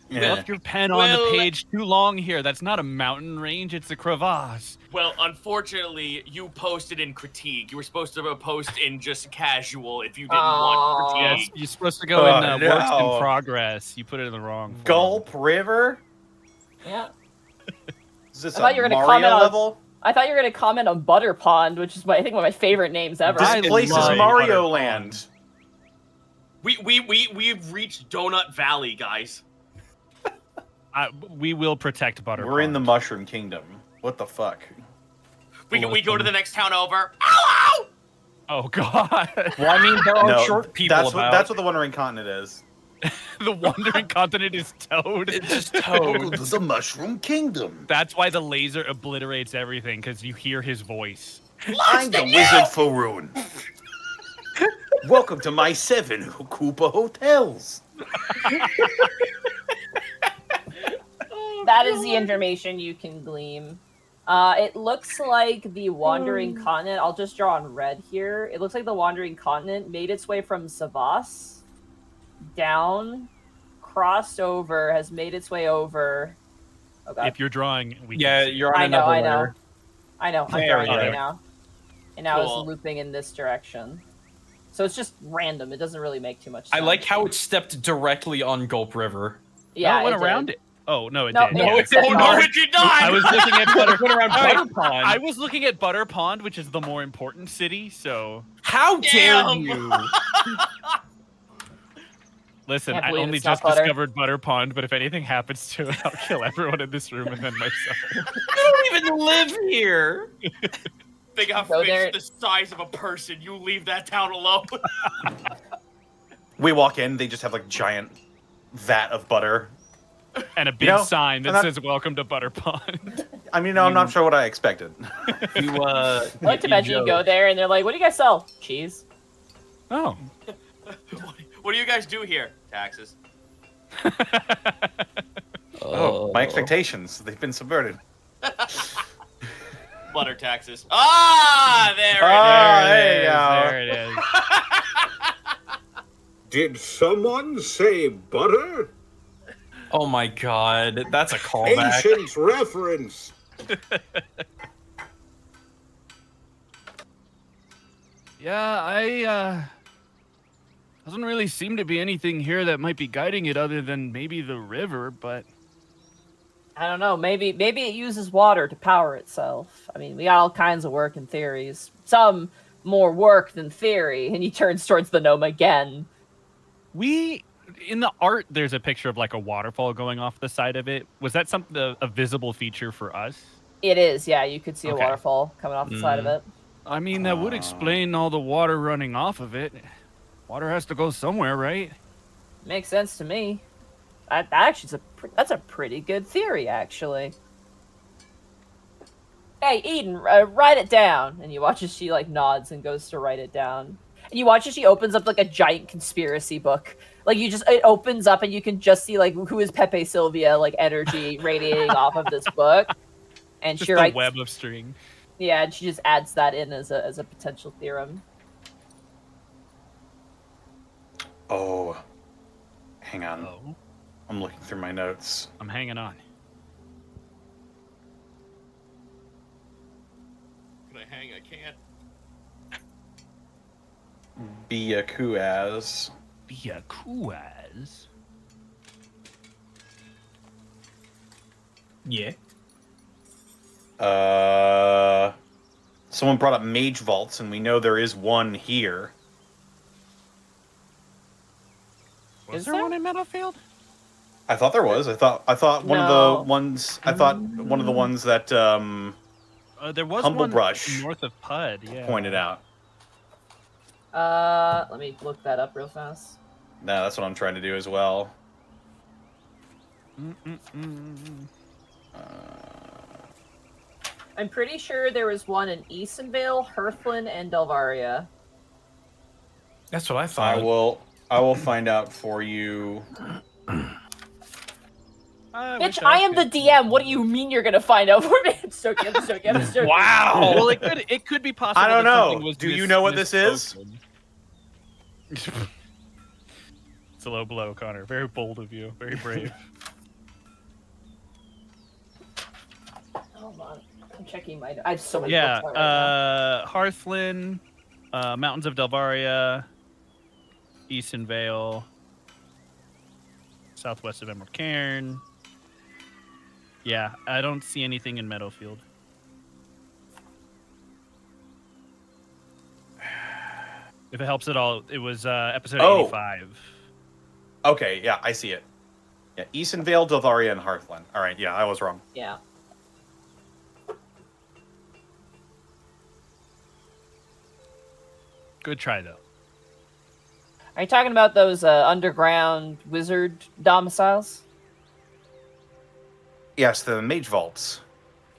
You Yeah. left your pen on Well- the page too long here. That's not a mountain range, it's a crevasse. Well, unfortunately, you posted in critique. You were supposed to post in just casual if you didn't want Aw. Yes, critique. you're supposed to go in Oh, works no. in progress. You put it in the wrong form. Gulp River? Yeah. Is this I thought you were a gonna Mario comment on- level? I thought you were gonna comment on Butter Pond, which is I think one of my favorite names ever. This I place is love Mario Butterpond. Land. We've reached Donut Valley, guys. We will protect Butter. We're in the Pond. Mushroom Kingdom. What the fuck? We go to the next town over. Ow! Oh God. Well, I mean, there are No, short people that's about. that's what the Wandering Continent is. The wandering continent is Toad. It's just Welcome Toad. to the Mushroom Kingdom. That's why the laser obliterates everything, because you hear his voice. I'm the Wizard Faroon. Welcome to my 7 Koopa hotels. That is the information you can glean. It looks like the wandering continent. I'll just draw on red here. It looks like the wandering continent made its way from Savas down, crossed over, has made its way over. Oh God. If you're drawing, we Yeah, can see. you're on I know, another I know. layer. I know. I'm There drawing we it right go. now. And now Cool. it's looping in this direction. So it's just random. It doesn't really make too much sense. I like how it stepped directly on Gulp River. Yeah, No, it went did. around it. Oh no, it No, did. it- No, it it said did no. not. Oh, it did not! I was looking at Butter. Went around Butter Pond. I was looking at Butter Pond, which is the more important city. So How dare Damn. you? listen, Can't I believe only it's not just Butter. discovered Butter Pond, but if anything happens to it, I'll kill everyone in this room and then myself. I don't even live here. They got Go fish there. the size of a person. You leave that town alone. We walk in, they just have like giant vat of butter. And a big know, sign that I'm not- says "Welcome to Butter Pond." I mean, I'm not sure what I expected. You I like to imagine you go there and they're like, "What do you guys sell? Cheese." Oh. What do you guys do here? Taxes. Oh, my expectations, they've been subverted. Butter taxes. Ah, there Ah, it there you go. There it is. Did someone say butter? Oh my god, that's a callback. Ancient reference. Yeah, I doesn't really seem to be anything here that might be guiding it other than maybe the river, but I don't know. Maybe it uses water to power itself. I mean, we got all kinds of work and theories. Some more work than theory. And he turns towards the gnome again. In the art, there's a picture of like a waterfall going off the side of it. Was that something a visible feature for us? It is, yeah. You could see Okay. a waterfall coming off the side of it. I mean that would explain all the water running off of it. Water has to go somewhere, right? Makes sense to me. That actually that's a pretty good theory, actually. Hey, Eden, write it down. And you watch as she like nods and goes to write it down. And you watch as she opens up like a giant conspiracy book. Like it opens up and you can just see like who is Pepe Sylvia like energy radiating off of this book. And Just she a writes, web of string. yeah, and she just adds that in as a potential theorem. Oh, hang on. Oh, I'm looking through my notes. I'm hanging on. Can I hang? I can't. Biakuaz. Be a Kuaz. Yeah. Someone brought up mage vaults, and we know there is one here. Was Is there there? one in Meadowfield? I thought there was. I thought one of No. the ones. I thought one of the ones that There was Humble one Brush north of Pud. Yeah. pointed out. Let me look that up real fast. No, that's what I'm trying to do as well. I'm pretty sure there was one in Easonvale, Hearthland, and Delvaria. That's what I thought. I will find out for you. Bitch, I am the DM. What do you mean you're gonna find out for me? I'm so joking. I'm so joking. I'm so joking. Wow. Well, it could be possible. I don't that know. something was Do you know what this is? misspoken. It's a low blow, Connor. Very bold of you. Very brave. Hold on. I'm checking my. I have so many. Yeah. books out right now. Hearthland, Mountains of Delvaria, Easton Vale, southwest of Emerald Cairn. Yeah, I don't see anything in Meadowfield. If it helps at all, it was episode Oh. 85. Okay, yeah, I see it. Yeah, Easonvale, Delvaria, and Hearthland. All right, yeah, I was wrong. Yeah. Good try, though. Are you talking about those underground wizard domiciles? Yes, the mage vaults.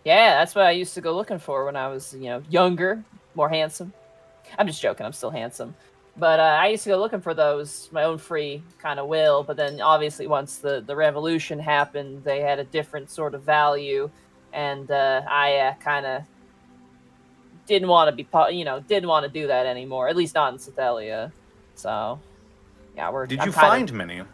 Yeah, that's what I used to go looking for when I was, younger, more handsome. I'm just joking. I'm still handsome. But I used to go looking for those, my own free kind of will. But then obviously once the revolution happened, they had a different sort of value. And I kind of didn't want to didn't want to do that anymore. At least not in Cythelia. So, yeah, Did you find many? Found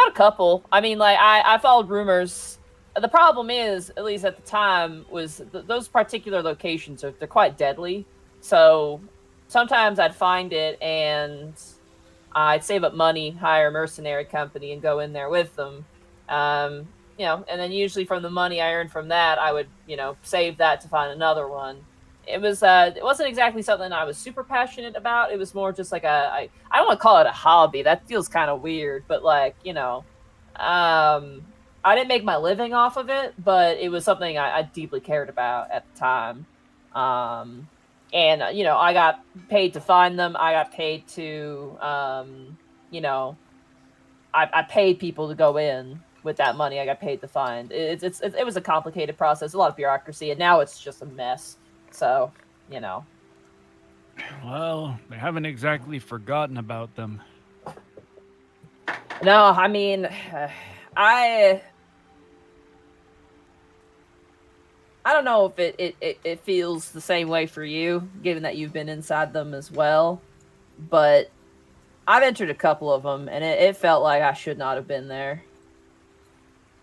a couple. I mean, like, I followed rumors. The problem is, at least at the time, was those particular locations they're quite deadly. So sometimes I'd find it and I'd save up money, hire a mercenary company, and go in there with them. And then usually from the money I earned from that, I would, save that to find another one. It wasn't exactly something I was super passionate about. It was more just like I don't want to call it a hobby. That feels kind of weird, but like, I didn't make my living off of it, but it was something I deeply cared about at the time. And I got paid to find them. I got paid to, I paid people to go in with that money. I got paid to find. It was a complicated process, a lot of bureaucracy, and now it's just a mess. So, Well, they haven't exactly forgotten about them. No, I mean, I don't know if it feels the same way for you, given that you've been inside them as well. But I've entered a couple of them, and it felt like I should not have been there.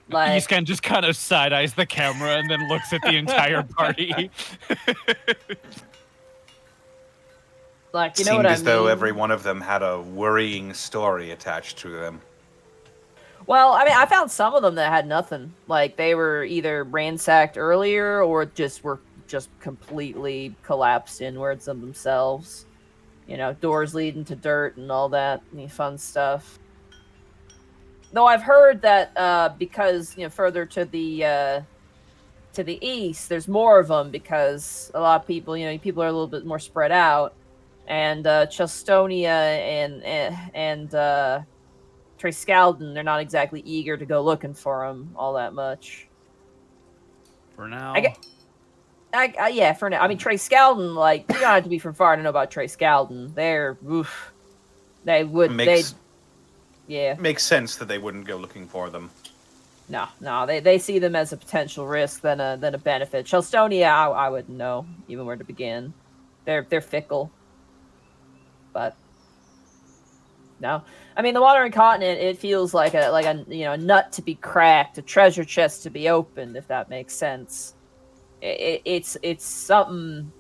Like, Eascan just kind of side eyes the camera and then looks at the entire party. like, you It know what seemed I as though mean? every one of them had a worrying story attached to them. Well, I mean, I found some of them that had nothing. Like, they were either ransacked earlier or were completely collapsed inwards of themselves. Doors leading to dirt and all that fun stuff. Though I've heard that because further to the east, there's more of them because a lot of people people are a little bit more spread out, and Chestonia and Trescaldon, they're not exactly eager to go looking for them all that much. For now. Yeah, for now. I mean, Trescaldon, like, you don't have to be from far to know about Trescaldon. Makes sense that they wouldn't go looking for them. No, they see them as a potential risk than a benefit. Chestonia, I wouldn't know even where to begin. They're fickle. But no, I mean, the Wandering Continent, it feels like a nut to be cracked, a treasure chest to be opened, if that makes sense. It's something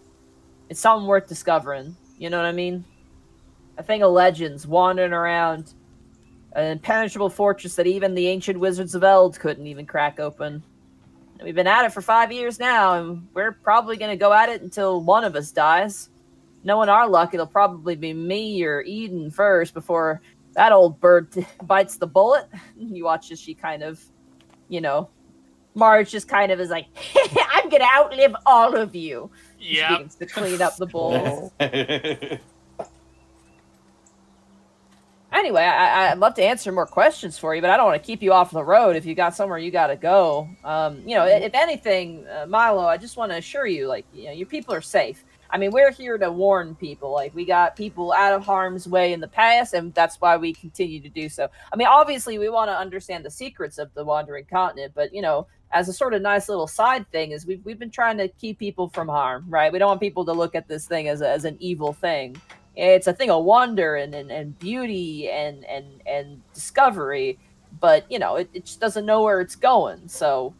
worth discovering. You know what I mean? A thing of legends wandering around an impenetrable fortress that even the ancient wizards of Eld couldn't even crack open. And we've been at it for 5 years now, and we're probably going to go at it until one of us dies. Knowing our luck, it'll probably be me or Eden first before that old bird bites the bullet. You watch as she kind of, Marge just kind of is like, I'm going to outlive all of you. Yeah. She begins to clean up the bowls. Anyway, I'd love to answer more questions for you, but I don't want to keep you off the road if you got somewhere you got to go. If anything, Milo, I just want to assure you, your people are safe. I mean, we're here to warn people. Like, we got people out of harm's way in the past, and that's why we continue to do so. I mean, obviously, we want to understand the secrets of the Wandering Continent, but, as a sort of nice little side thing is we've been trying to keep people from harm, right? We don't want people to look at this thing as an evil thing. It's a thing of wonder and beauty and discovery, but it just doesn't know where it's going. So,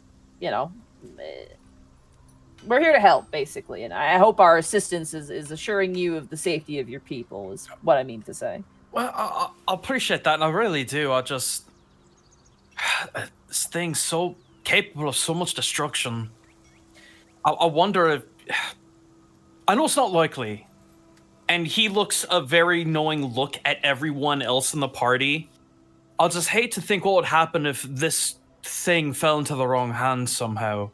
we're here to help, basically, and I hope our assistance is assuring you of the safety of your people. Is what I mean to say. Well, I appreciate that, and I really do. I just this thing's so capable of so much destruction. I wonder if I know it's not likely. And he looks a very knowing look at everyone else in the party. I'll just hate to think what would happen if this thing fell into the wrong hands somehow.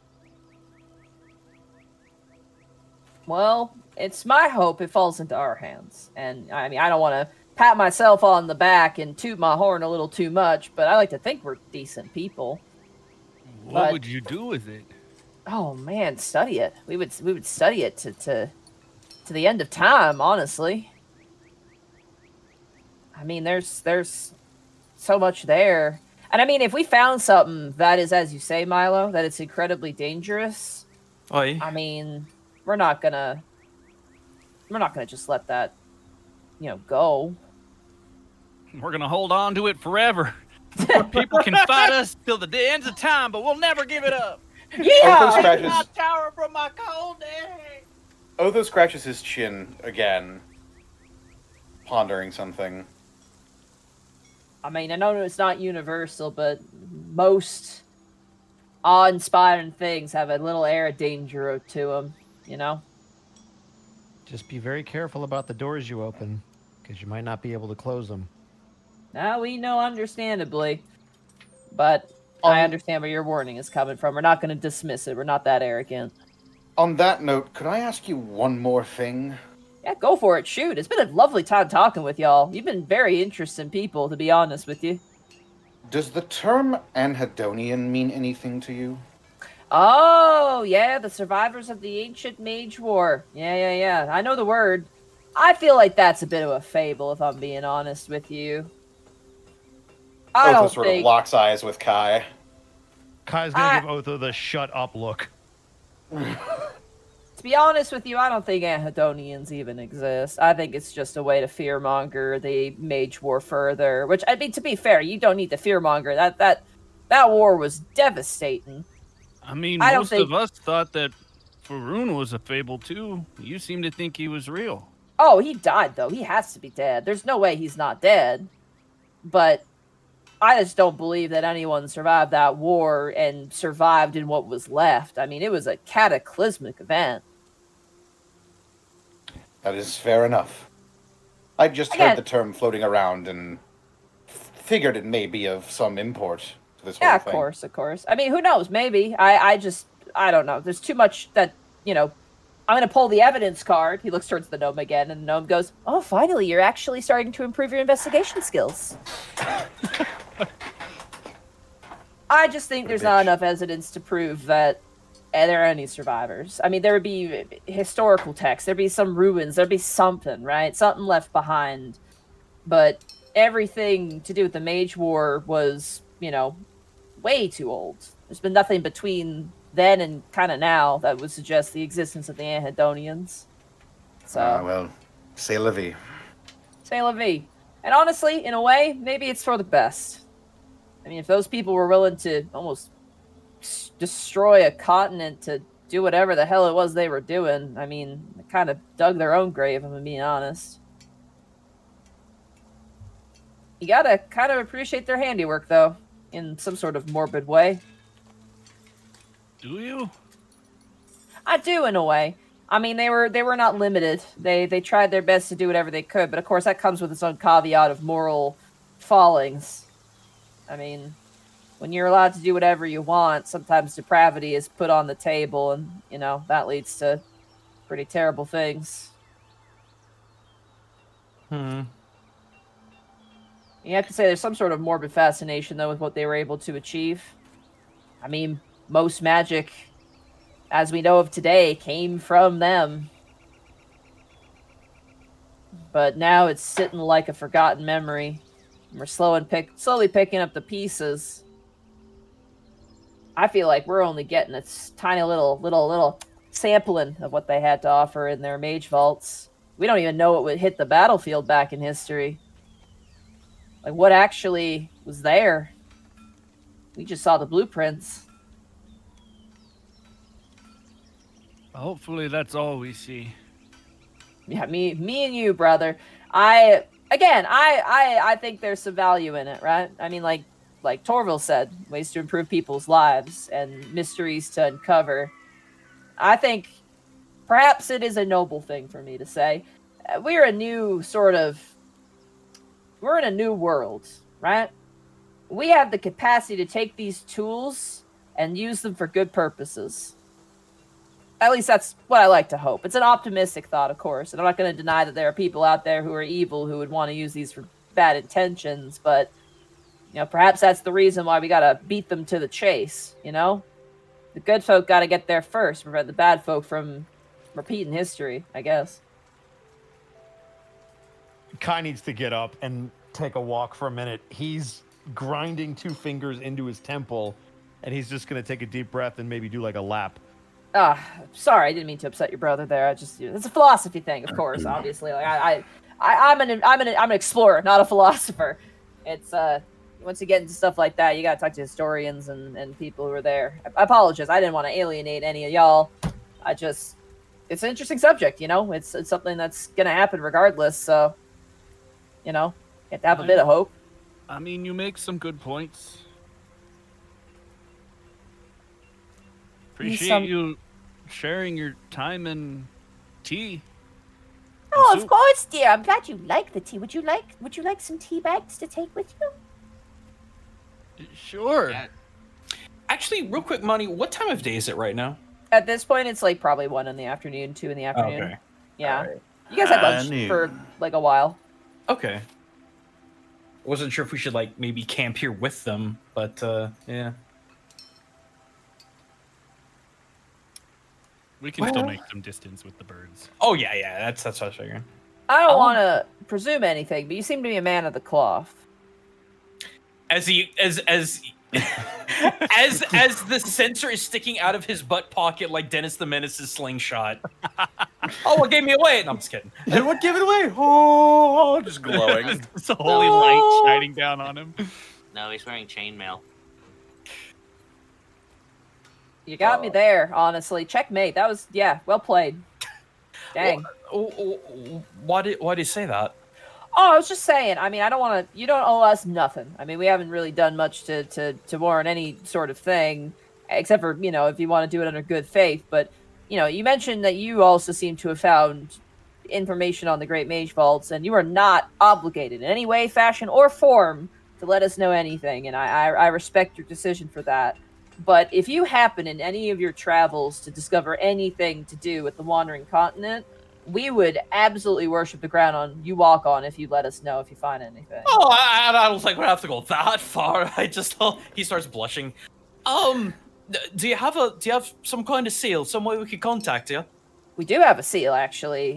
Well, it's my hope it falls into our hands. And I mean, I don't want to pat myself on the back and toot my horn a little too much, but I like to think we're decent people. What But- would you do with it? Oh man, study it. We would study it to the end of time, honestly. I mean, there's so much there. And I mean, if we found something that is, as you say, Milo, that it's incredibly dangerous, Oi. I mean, we're not gonna just let that, go. We're gonna hold on to it forever. People can fight us till the ends of time, but we'll never give it up. Yeah. Otho scratches, My tower from my cold day. Otho scratches his chin again, pondering something. I mean, I know it's not universal, but most awe-inspiring things have a little air of danger to them, you know? Just be very careful about the doors you open, because you might not be able to close them. Now, we know understandably, but I understand where your warning is coming from. We're not going to dismiss it. We're not that arrogant. On that note, could I ask you one more thing? Yeah, go for it. Shoot. It's been a lovely time talking with y'all. You've been very interesting people, to be honest with you. Does the term anhedonian mean anything to you? Oh, yeah, the survivors of the ancient Mage War. Yeah. I know the word. I feel like that's a bit of a fable, if I'm being honest with you. I Otho don't sort think... of locks eyes with Kai. Kai's gonna give Otho the shut up look. To be honest with you, I don't think anhedonians even exist. I think it's just a way to fearmonger the Mage War further. Which, I mean, to be fair, you don't need to fearmonger. That war was devastating. I mean, I don't most think- of us thought that Faroon was a fable too. You seem to think he was real. Oh, he died, though. He has to be dead. There's no way he's not dead. But I just don't believe that anyone survived that war and survived in what was left. I mean, it was a cataclysmic event. That is fair enough. I just Again- heard the term floating around and figured it may be of some import to this whole Yeah, thing. of course. I mean, who knows? Maybe. I don't know. There's too much that, I'm going to pull the evidence card. He looks towards the gnome again, and the gnome goes, oh, finally, you're actually starting to improve your investigation skills. I just think there's not enough evidence to prove that there are any survivors. I mean, there would be historical texts. There'd be some ruins. There'd be something, right? Something left behind. But everything to do with the Mage War was, way too old. There's been nothing between then and kind of now that would suggest the existence of the Anhedonians. So, Well, c'est la vie. say la vie. And honestly, in a way, maybe it's for the best. I mean, if those people were willing to almost destroy a continent to do whatever the hell it was they were doing, I mean, they kind of dug their own grave, if I'm being honest. You gotta kind of appreciate their handiwork, though, in some sort of morbid way. Do you? I do, in a way. I mean, they were not limited. They tried their best to do whatever they could, but of course that comes with its own caveat of moral fallings. I mean, when you're allowed to do whatever you want, sometimes depravity is put on the table, and that leads to pretty terrible things. You have to say there's some sort of morbid fascination, though, with what they were able to achieve. I mean, most magic, as we know of today, came from them. But now it's sitting like a forgotten memory. We're slowly picking up the pieces. I feel like we're only getting a tiny little sampling of what they had to offer in their mage vaults. We don't even know what would hit the battlefield back in history. Like, what actually was there? We just saw the blueprints. Hopefully that's all we see. Yeah, me and you, brother. I think there's some value in it, right? I mean, like Torville said, ways to improve people's lives and mysteries to uncover. I think perhaps it is a noble thing for me to say. We're in a new world, right? We have the capacity to take these tools and use them for good purposes. At least that's what I like to hope. It's an optimistic thought, of course, and I'm not going to deny that there are people out there who are evil who would want to use these for bad intentions, but, perhaps that's the reason why we got to beat them to the chase, The good folk got to get there first, prevent the bad folk from repeating history, I guess. Kai needs to get up and take a walk for a minute. He's grinding 2 fingers into his temple, and he's just going to take a deep breath and maybe do like a lap. Sorry, I didn't mean to upset your brother there. It's a philosophy thing, of course. Obviously, like I'm an explorer, not a philosopher. It's once you get into stuff like that, you gotta talk to historians and people who are there. I apologize. I didn't want to alienate any of y'all. It's an interesting subject, It's something that's gonna happen regardless. So, you have to have a bit of hope. I mean, you make some good points. Appreciate you sharing your time and tea. Oh, of course, dear. I'm glad you like the tea. Would you like some tea bags to take with you? Sure. Yeah. Actually, real quick, Monty, what time of day is it right now? At this point, it's like probably 1 in the afternoon, 2 in the afternoon. Okay. Yeah. Alright. You guys had lunch for like a while. Okay. Wasn't sure if we should like maybe camp here with them, but yeah. We can still make some distance with the birds. Oh yeah, that's what I was figuring. I don't want to presume anything, but you seem to be a man of the cloth. As the sensor is sticking out of his butt pocket like Dennis the Menace's slingshot. Oh, what gave me away? No, I'm just kidding. What gave it away? Oh, just glowing. It's a holy light shining down on him. No, he's wearing chainmail. You got me there, honestly. Checkmate. That was, well played. Dang. Why did you say that? Oh, I was just saying. I mean, I don't want to. You don't owe us nothing. I mean, we haven't really done much to warrant any sort of thing, except for if you want to do it under good faith. But you mentioned that you also seem to have found information on the Great Mage Vaults, and you are not obligated in any way, fashion, or form to let us know anything. And I respect your decision for that. But if you happen in any of your travels to discover anything to do with the Wandering Continent, we would absolutely worship the ground you walk on if you let us know if you find anything. Oh, I don't think we have to go that far. He starts blushing. Do you have some kind of seal, some way we could contact you? We do have a seal, actually.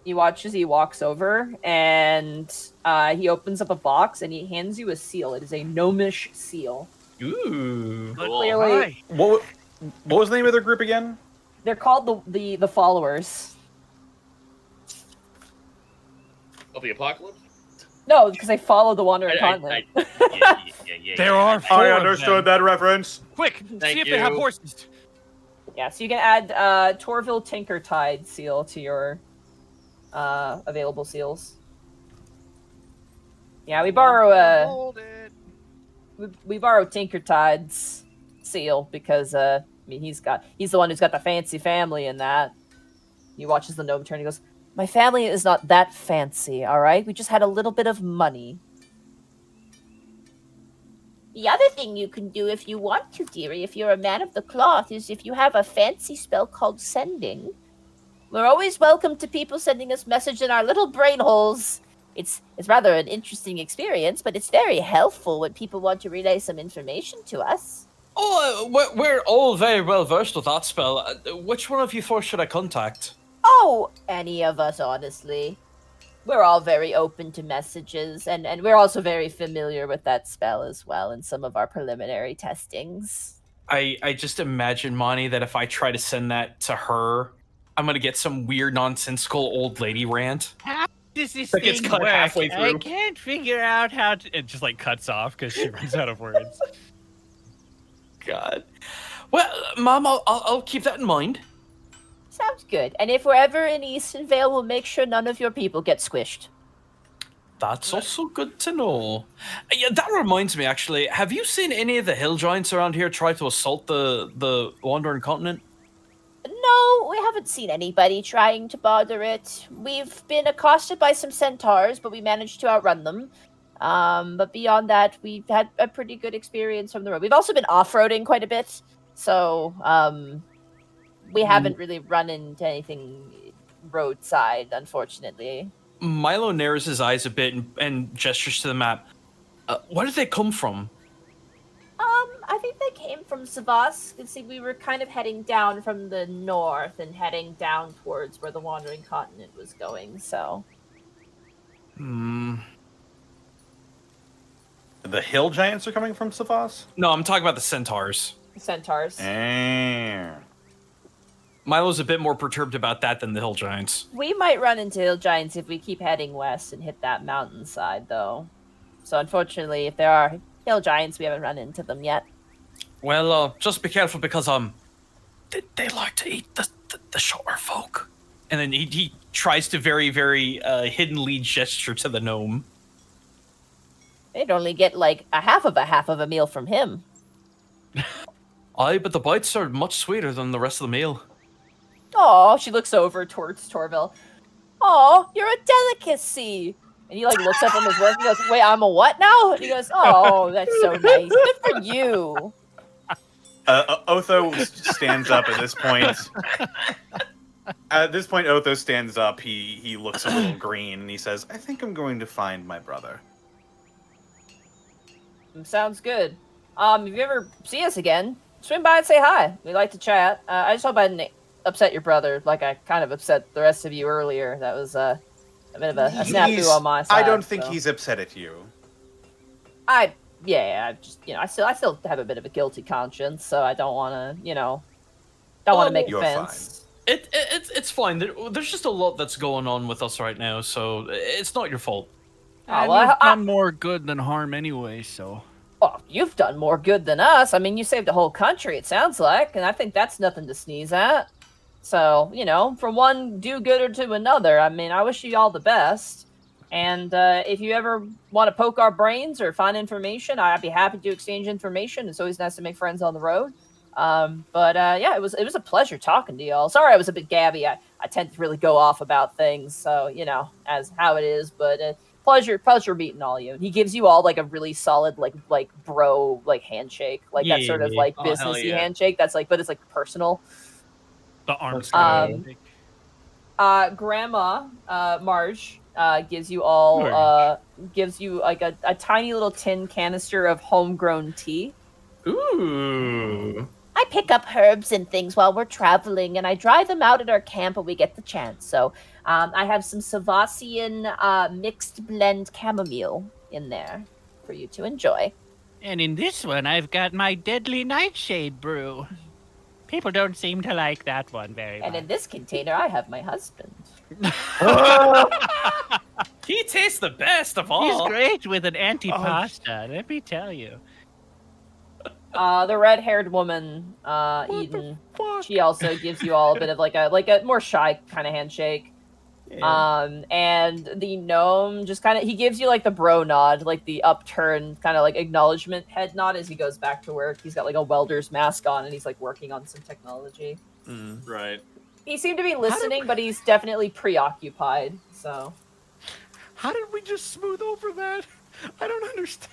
You watch as he walks over, and he opens up a box, and he hands you a seal. It is a gnomish seal. Ooh. Cool. Clearly, What was the name of their group again? they're called the Followers. Of the apocalypse? No, because they follow the Wandering Continent. Yeah. There are 4 I of understood them. that reference. Quick, Thank see if they have you. horses. Yeah, so you can add Torville Tinkertide seal to your available seals. Yeah, we borrow Hold it. we borrow Tinkertide's seal because he's the one who's got the fancy family in that. He watches the gnome turn and he goes, "My family is not that fancy, all right? We just had a little bit of money." The other thing you can do if you want to, dearie, if you're a man of the cloth, is if you have a fancy spell called sending. We're always welcome to people sending us message in our little brain holes. It's rather an interesting experience, but it's very helpful when people want to relay some information to us. Oh, we're all very well versed with that spell. Which one of you 4 should I contact? Oh, any of us, honestly. We're all very open to messages, and we're also very familiar with that spell as well in some of our preliminary testings. I just imagine, Monty, that if I try to send that to her, I'm gonna get some weird, nonsensical old lady rant. How does this That gets thing cut work? halfway I through. can't figure out how to... It just like cuts off because she runs out of words. God. Well, Mom, I'll keep that in mind. Sounds good. And if we're ever in Eastonvale, we'll make sure none of your people get squished. That's also good to know. Yeah, that reminds me, actually. Have you seen any of the hill giants around here try to assault the Wandering Continent? No, we haven't seen anybody trying to bother it. We've been accosted by some centaurs, but we managed to outrun them. But beyond that, we've had a pretty good experience from the road. We've also been off-roading quite a bit, so we haven't really run into anything roadside, unfortunately. Milo narrows his eyes a bit and gestures to the map. Where did they come from? I think they came from Savas. You can see we were kind of heading down from the north and heading down towards where the Wandering Continent was going, so... Hmm. The hill giants are coming from Savas? No, I'm talking about the centaurs. Centaurs. Milo's a bit more perturbed about that than the hill giants. We might run into hill giants if we keep heading west and hit that mountainside, though. So unfortunately, if there are hill giants, we haven't run into them yet. Well, just be careful because they like to eat the shorter folk. And then he tries to very, very hiddenly gesture to the gnome. They'd only get like a half of a meal from him. Aye, but the bites are much sweeter than the rest of the meal. Oh, she looks over towards Torville. Oh, you're a delicacy. And he like looks up from his work and goes, wait, I'm a what now? And he goes, oh, that's so nice. Good for you. Otho stands up at this point. At this point, Otho stands up. He looks a little green and he says, I think I'm going to find my brother. Sounds good. If you ever see us again, swing by and say hi. We like to chat. I just hope I didn't upset your brother like I kind of upset the rest of you earlier. That was a bit of a snafu on my side. I don't think he's upset at you. I just, I still have a bit of a guilty conscience, so I don't want to, don't want to make offense. It's fine. There's just a lot that's going on with us right now, so it's not your fault. And we've done more good than harm anyway, so... Oh, you've done more good than us. I mean, you saved a whole country, it sounds like, and I think that's nothing to sneeze at. So, from one do-gooder to another, I mean, I wish you all the best. And if you ever want to poke our brains or find information, I'd be happy to exchange information. It's always nice to make friends on the road. Yeah, it was a pleasure talking to y'all. Sorry I was a bit gabby. I tend to really go off about things, so, as how it is, but... Pleasure meeting all you. He gives you all like a really solid like bro handshake, like that sort of like businessy handshake. That's like, but it's like personal. The arms. Grandma Marge gives you all gives you like a tiny little tin canister of homegrown tea. Ooh. I pick up herbs and things while we're traveling, and I dry them out at our camp when we get the chance. So I have some Savassian mixed blend chamomile in there for you to enjoy. And in this one, I've got my deadly nightshade brew. People don't seem to like that one very much. And in this container, I have my husband. He tastes the best of all. He's great with an antipasta, let me tell you. The red-haired woman, Eden, she also gives you all a bit of like a more shy kind of handshake. Yeah. And the gnome just kind of, he gives you like the bro nod, like the upturned kind of like acknowledgement head nod as he goes back to work. He's got like a welder's mask on and he's like working on some technology. Right. He seemed to be listening, but he's definitely preoccupied, so. How did we just smooth over that? I don't understand.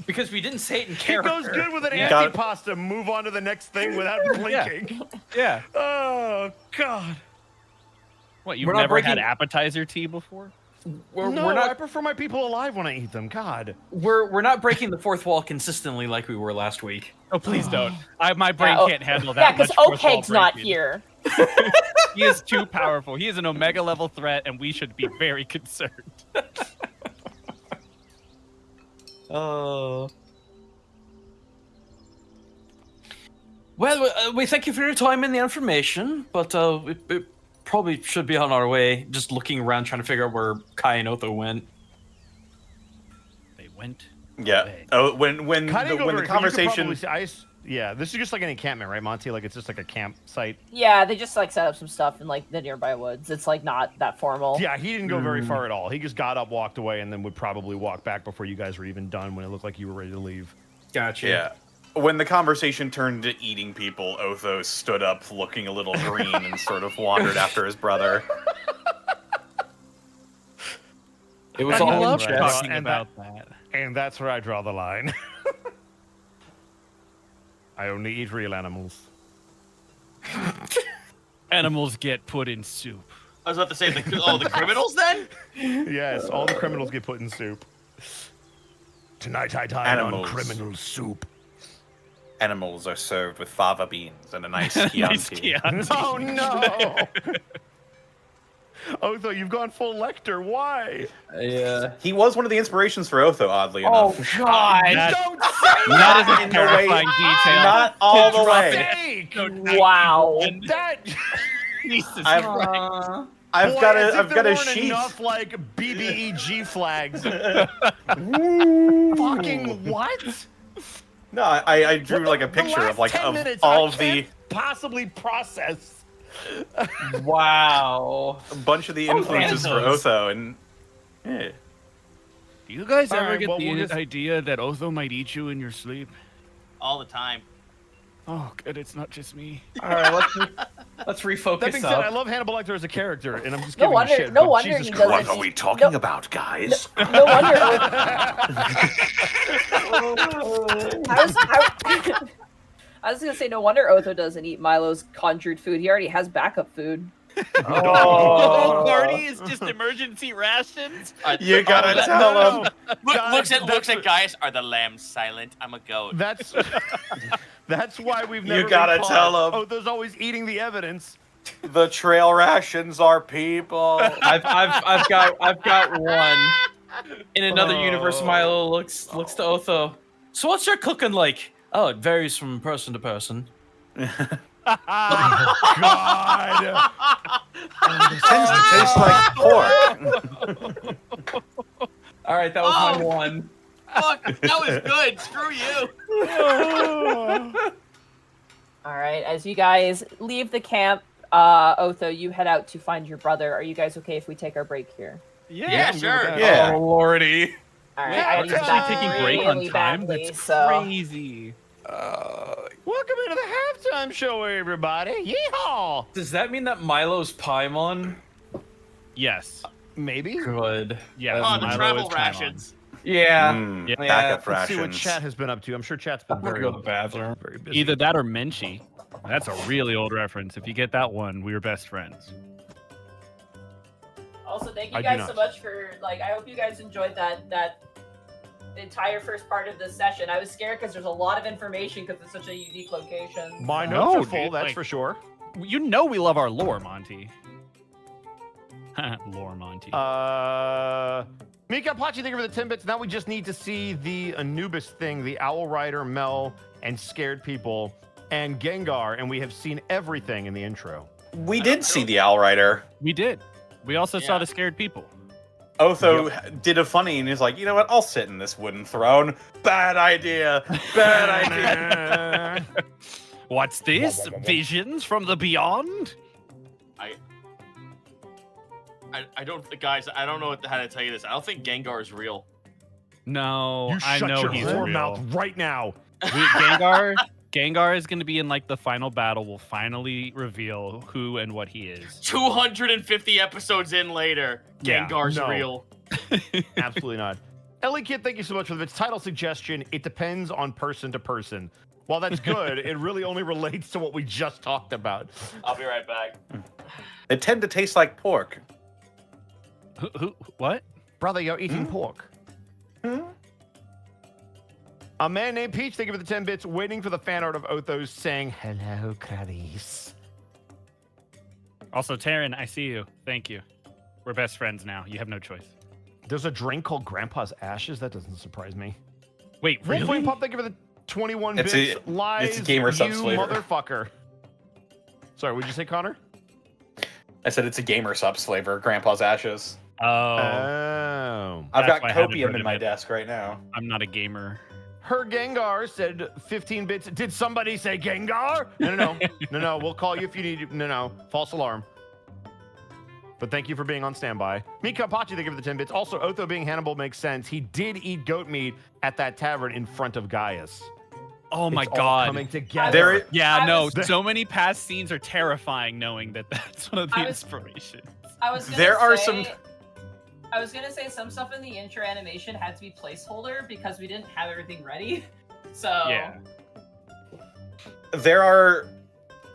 Because we didn't say it in character. He goes good with an antipasta. Move on to the next thing without blinking. Yeah. Oh, God. What, you've never had appetizer tea before? We're not, I prefer my people alive when I eat them. God. We're not breaking the fourth wall consistently like we were last week. Oh, please don't. My brain can't handle that. Yeah, because Okeg's not here. He is too powerful. He is an Omega level threat, and we should be very concerned. Well, we thank you for your time and the information, but we probably should be on our way. Just looking around, trying to figure out where Kai and Otho went. They went. Yeah. Away. Oh, when the conversation. Yeah, this is just like an encampment, right, Monty? Like it's just like a campsite. Yeah, they just like set up some stuff in like the nearby woods. It's like not that formal. Yeah, he didn't go very far at all. He just got up, walked away, and then would probably walk back before you guys were even done when it looked like you were ready to leave. Gotcha. Yeah. When the conversation turned to eating people, Otho stood up looking a little green and sort of wandered after his brother. It was all love talking about that. And that's where I draw the line. I only eat real animals. Animals get put in soup. I was about to say, the criminals then? Yes, all the criminals get put in soup. Tonight I dine on criminal soup. Animals are served with fava beans and a nice Chianti. Oh no! Otho, you've gone full Lecter. Why? Yeah. He was one of the inspirations for Otho, oddly enough. Oh God! Don't say That that! is a terrifying detail. Not all the way. Wow. That. I've Boy, got as if I've there got a weren't sheet. enough like BBEG flags. Fucking what? No, I drew like a The picture last of like 10 of minutes, all I of the can't possibly process. Wow. a bunch of the influences for Otho, and yeah. Do you guys All ever right, get well, the we'll just- idea that Otho might eat you in your sleep? All the time. Oh, good, it's not just me. All right, let's refocus That being said, up. I love Hannibal Lecter as a character, and I'm just No giving wonder- shit. no but wonder Jesus he Christ. doesn't What are we talking about, guys? No wonder. I was gonna say, no wonder Otho doesn't eat Milo's conjured food. He already has backup food. Oh, party is just emergency rations. You gotta tell him. Looks at Gaius. Are the lambs silent? I'm a goat. That's why we've never. You gotta been tell caught. him. Otho's always eating the evidence. The trail rations are people. I've got one. In another universe, Milo looks to Otho. So what's your cooking like? Oh, it varies from person to person. God. Tends to taste like pork. All right, that was my one. Fuck, that was good. Screw you. All right, as you guys leave the camp, Otho, you head out to find your brother. Are you guys okay if we take our break here? Yeah, sure. Yeah. Oh lordy. All right, Yeah, I we're need to actually back taking break on really time. badly, That's so. crazy. Welcome into the halftime show, everybody. Yeehaw! Does that mean that Milo's Paimon? Yes. Maybe. Good. Yeah. Oh, the Milo travel is Paimon. rations. Yeah. Yeah. Backup Let's see what rations. chat has been up to. I'm sure chat's been I'm gonna very, go to the bathroom. very busy. Either that or Menchie. That's a really old reference. If you get that one, we were best friends. Also, thank I you do guys not. so much for I hope you guys enjoyed that entire first part of this session. I was scared because there's a lot of information because it's such a unique location. My No, notes are full, dude, that's like- for sure. You know we love our lore, Monty. Lore, Monty. Mika Pachi, thank you for the 10 bits. Now we just need to see the Anubis thing, the Owl Rider, Mel, and Scared People, and Gengar, and we have seen everything in the intro. We did see the Owl Rider. We did. We also saw Yeah. the scared people. Otho did a funny and he's like, you know what? I'll sit in this wooden throne. Bad idea. Bad idea. What's this? Visions from the beyond? I don't, guys. I don't know how to tell you this. I don't think Gengar is real. No, You I shut know your he's whore real. mouth right now. Gengar is going to be in like the final battle. We'll finally reveal who and what he is. 250 episodes in later, Yeah, Gengar's no. real. Absolutely not. Ellie Kid, thank you so much for the title suggestion. It depends on person to person. While that's good, it really only relates to what we just talked about. I'll be right back. They tend to taste like pork. Who? What? Brother, you're eating pork. A man named Peach, thank you for the 10 bits, waiting for the fan art of Otho saying, hello, Clarice. Also, Taryn, I see you. Thank you. We're best friends now. You have no choice. There's a drink called Grandpa's Ashes? That doesn't surprise me. Wait, Wolfwing really? Pop, thank you for the 21 It's bits. a- Lies, it's a gamer subs you flavor. motherfucker. Sorry, what'd you say, Connor? I said it's a gamer subs flavor, Grandpa's Ashes. Oh, Oh. I've That's got why I haven't copium heard in of my it. desk right now. I'm not a gamer. Her Gengar said 15 bits. Did somebody say Gengar? No. We'll call you if you need. No. False alarm. But thank you for being on standby. Mika Pachi, thank you for the 10 bits. Also, Otho being Hannibal makes sense. He did eat goat meat at that tavern in front of Gaius. Oh my It's all God. coming together. There, Yeah, I no. was- So many past scenes are terrifying knowing that that's one of the I was- inspirations. I was gonna There are say- some- I was gonna say some stuff in the intro animation had to be placeholder because we didn't have everything ready. So Yeah. there are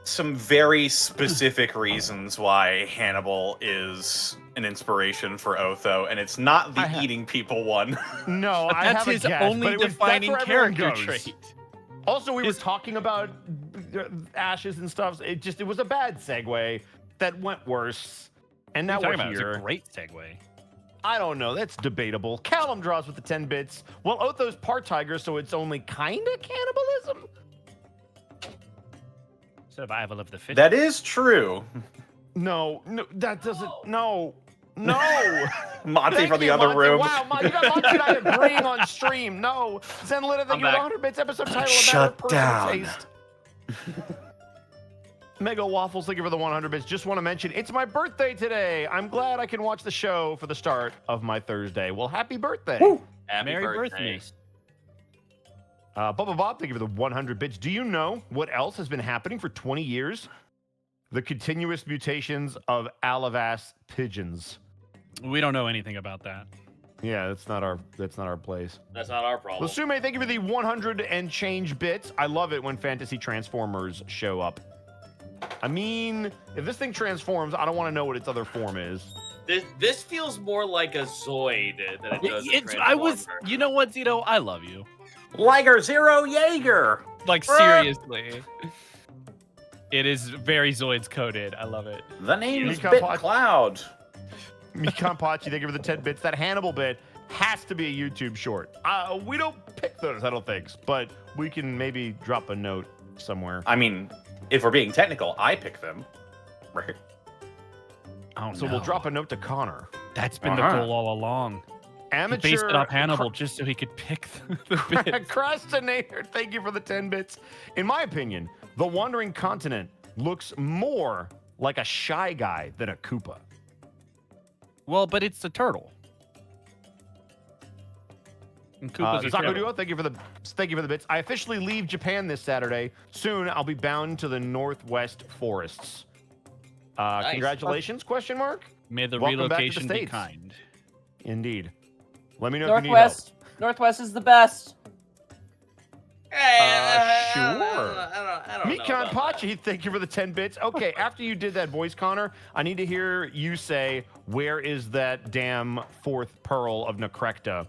some very specific reasons why Hannibal is an inspiration for Otho, and it's not the eating people one. No, But I that's have a his guess, only but that's defining where everyone character goes. trait. Also, we were talking about ashes and stuff. It was a bad segue that went worse, and now What are we're you talking about? here. It's a great segue. I don't know. That's debatable. Callum draws with the 10 bits. Well, Otho's part tiger, so it's only kind of cannibalism. Survival of the fittest. That is true. No, that doesn't. No. Monty Thank from the you, other Monty. room. Wow, you got Monty and I agreeing on stream. No. Zenlita, thank I'm you for back. 100 bits. Episode title Shut about personal down. taste. Mega Waffles, thank you for the 100 bits. Just want to mention, it's my birthday today. I'm glad I can watch the show for the start of my Thursday. Well, happy birthday. Happy Merry birthday. birthday. Bubba Bob, thank you for the 100 bits. Do you know what else has been happening for 20 years? The continuous mutations of Alavas pigeons. We don't know anything about that. Yeah, that's not our place. That's not our problem. Lasume, thank you for the 100 and change bits. I love it when fantasy transformers show up. I mean, if this thing transforms, I don't want to know what its other form is. This feels more like a Zoid than it does. You know what, Zito? I love you. Liger Zero Jaeger. Like, seriously. It is very Zoids coded. I love it. The name's Mika Bit Pod- Cloud. Mikan Pachi, thank you for the 10 bits. That Hannibal bit has to be a YouTube short. We don't pick those, I don't think, but we can maybe drop a note somewhere. I mean, if we're being technical, I pick them. Right. Oh, So we'll drop a note to Connor. That's been the goal all along. Amateur He based it off Hannibal just so he could pick the bits. Procrastinator, thank you for the 10 bits. In my opinion, the Wandering Continent looks more like a Shy Guy than a Koopa. Well, but it's a turtle. And Koopa's a Zako turtle. Duo, thank you for the bits. I officially leave Japan this Saturday. Soon I'll be bound to the Northwest forests. Nice. Congratulations? Question mark. May the Welcome back to the relocation be States. kind. Indeed. Let me know if you need Northwest. Northwest is the best. Sure. I don't know Mikan about that. Pachi, thank you for the 10 bits. Okay, after you did that voice, Connor, I need to hear you say, where is that damn fourth pearl of Necrecta?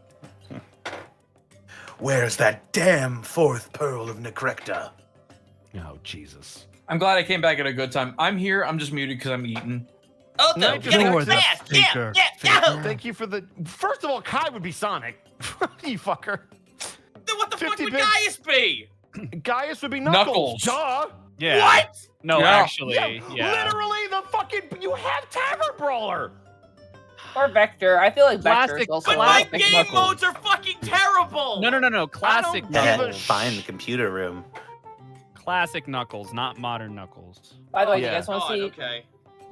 Where's that damn fourth pearl of Necrecta? Oh, Jesus. I'm glad I came back at a good time. I'm here. I'm just muted because I'm eating. Oh, No, no, just get you're it the fast. Yeah, yeah. Thank you for the... First of all, Kai would be Sonic. You fucker. Then what the fuck 50 would bits. Gaius be? Gaius would be Knuckles. Knuckles. Duh. Yeah. What? No, Yeah. actually, yeah. Literally the fucking... You have Tavern Brawler. Or Vector. I feel like Vector Classic- is also But one my of the game Knuckles. modes are fucking terrible. No. Classic give a Knuckles. Find the computer room. Classic Knuckles, not modern Knuckles. By the way, Yeah. you guys want to God, see? okay.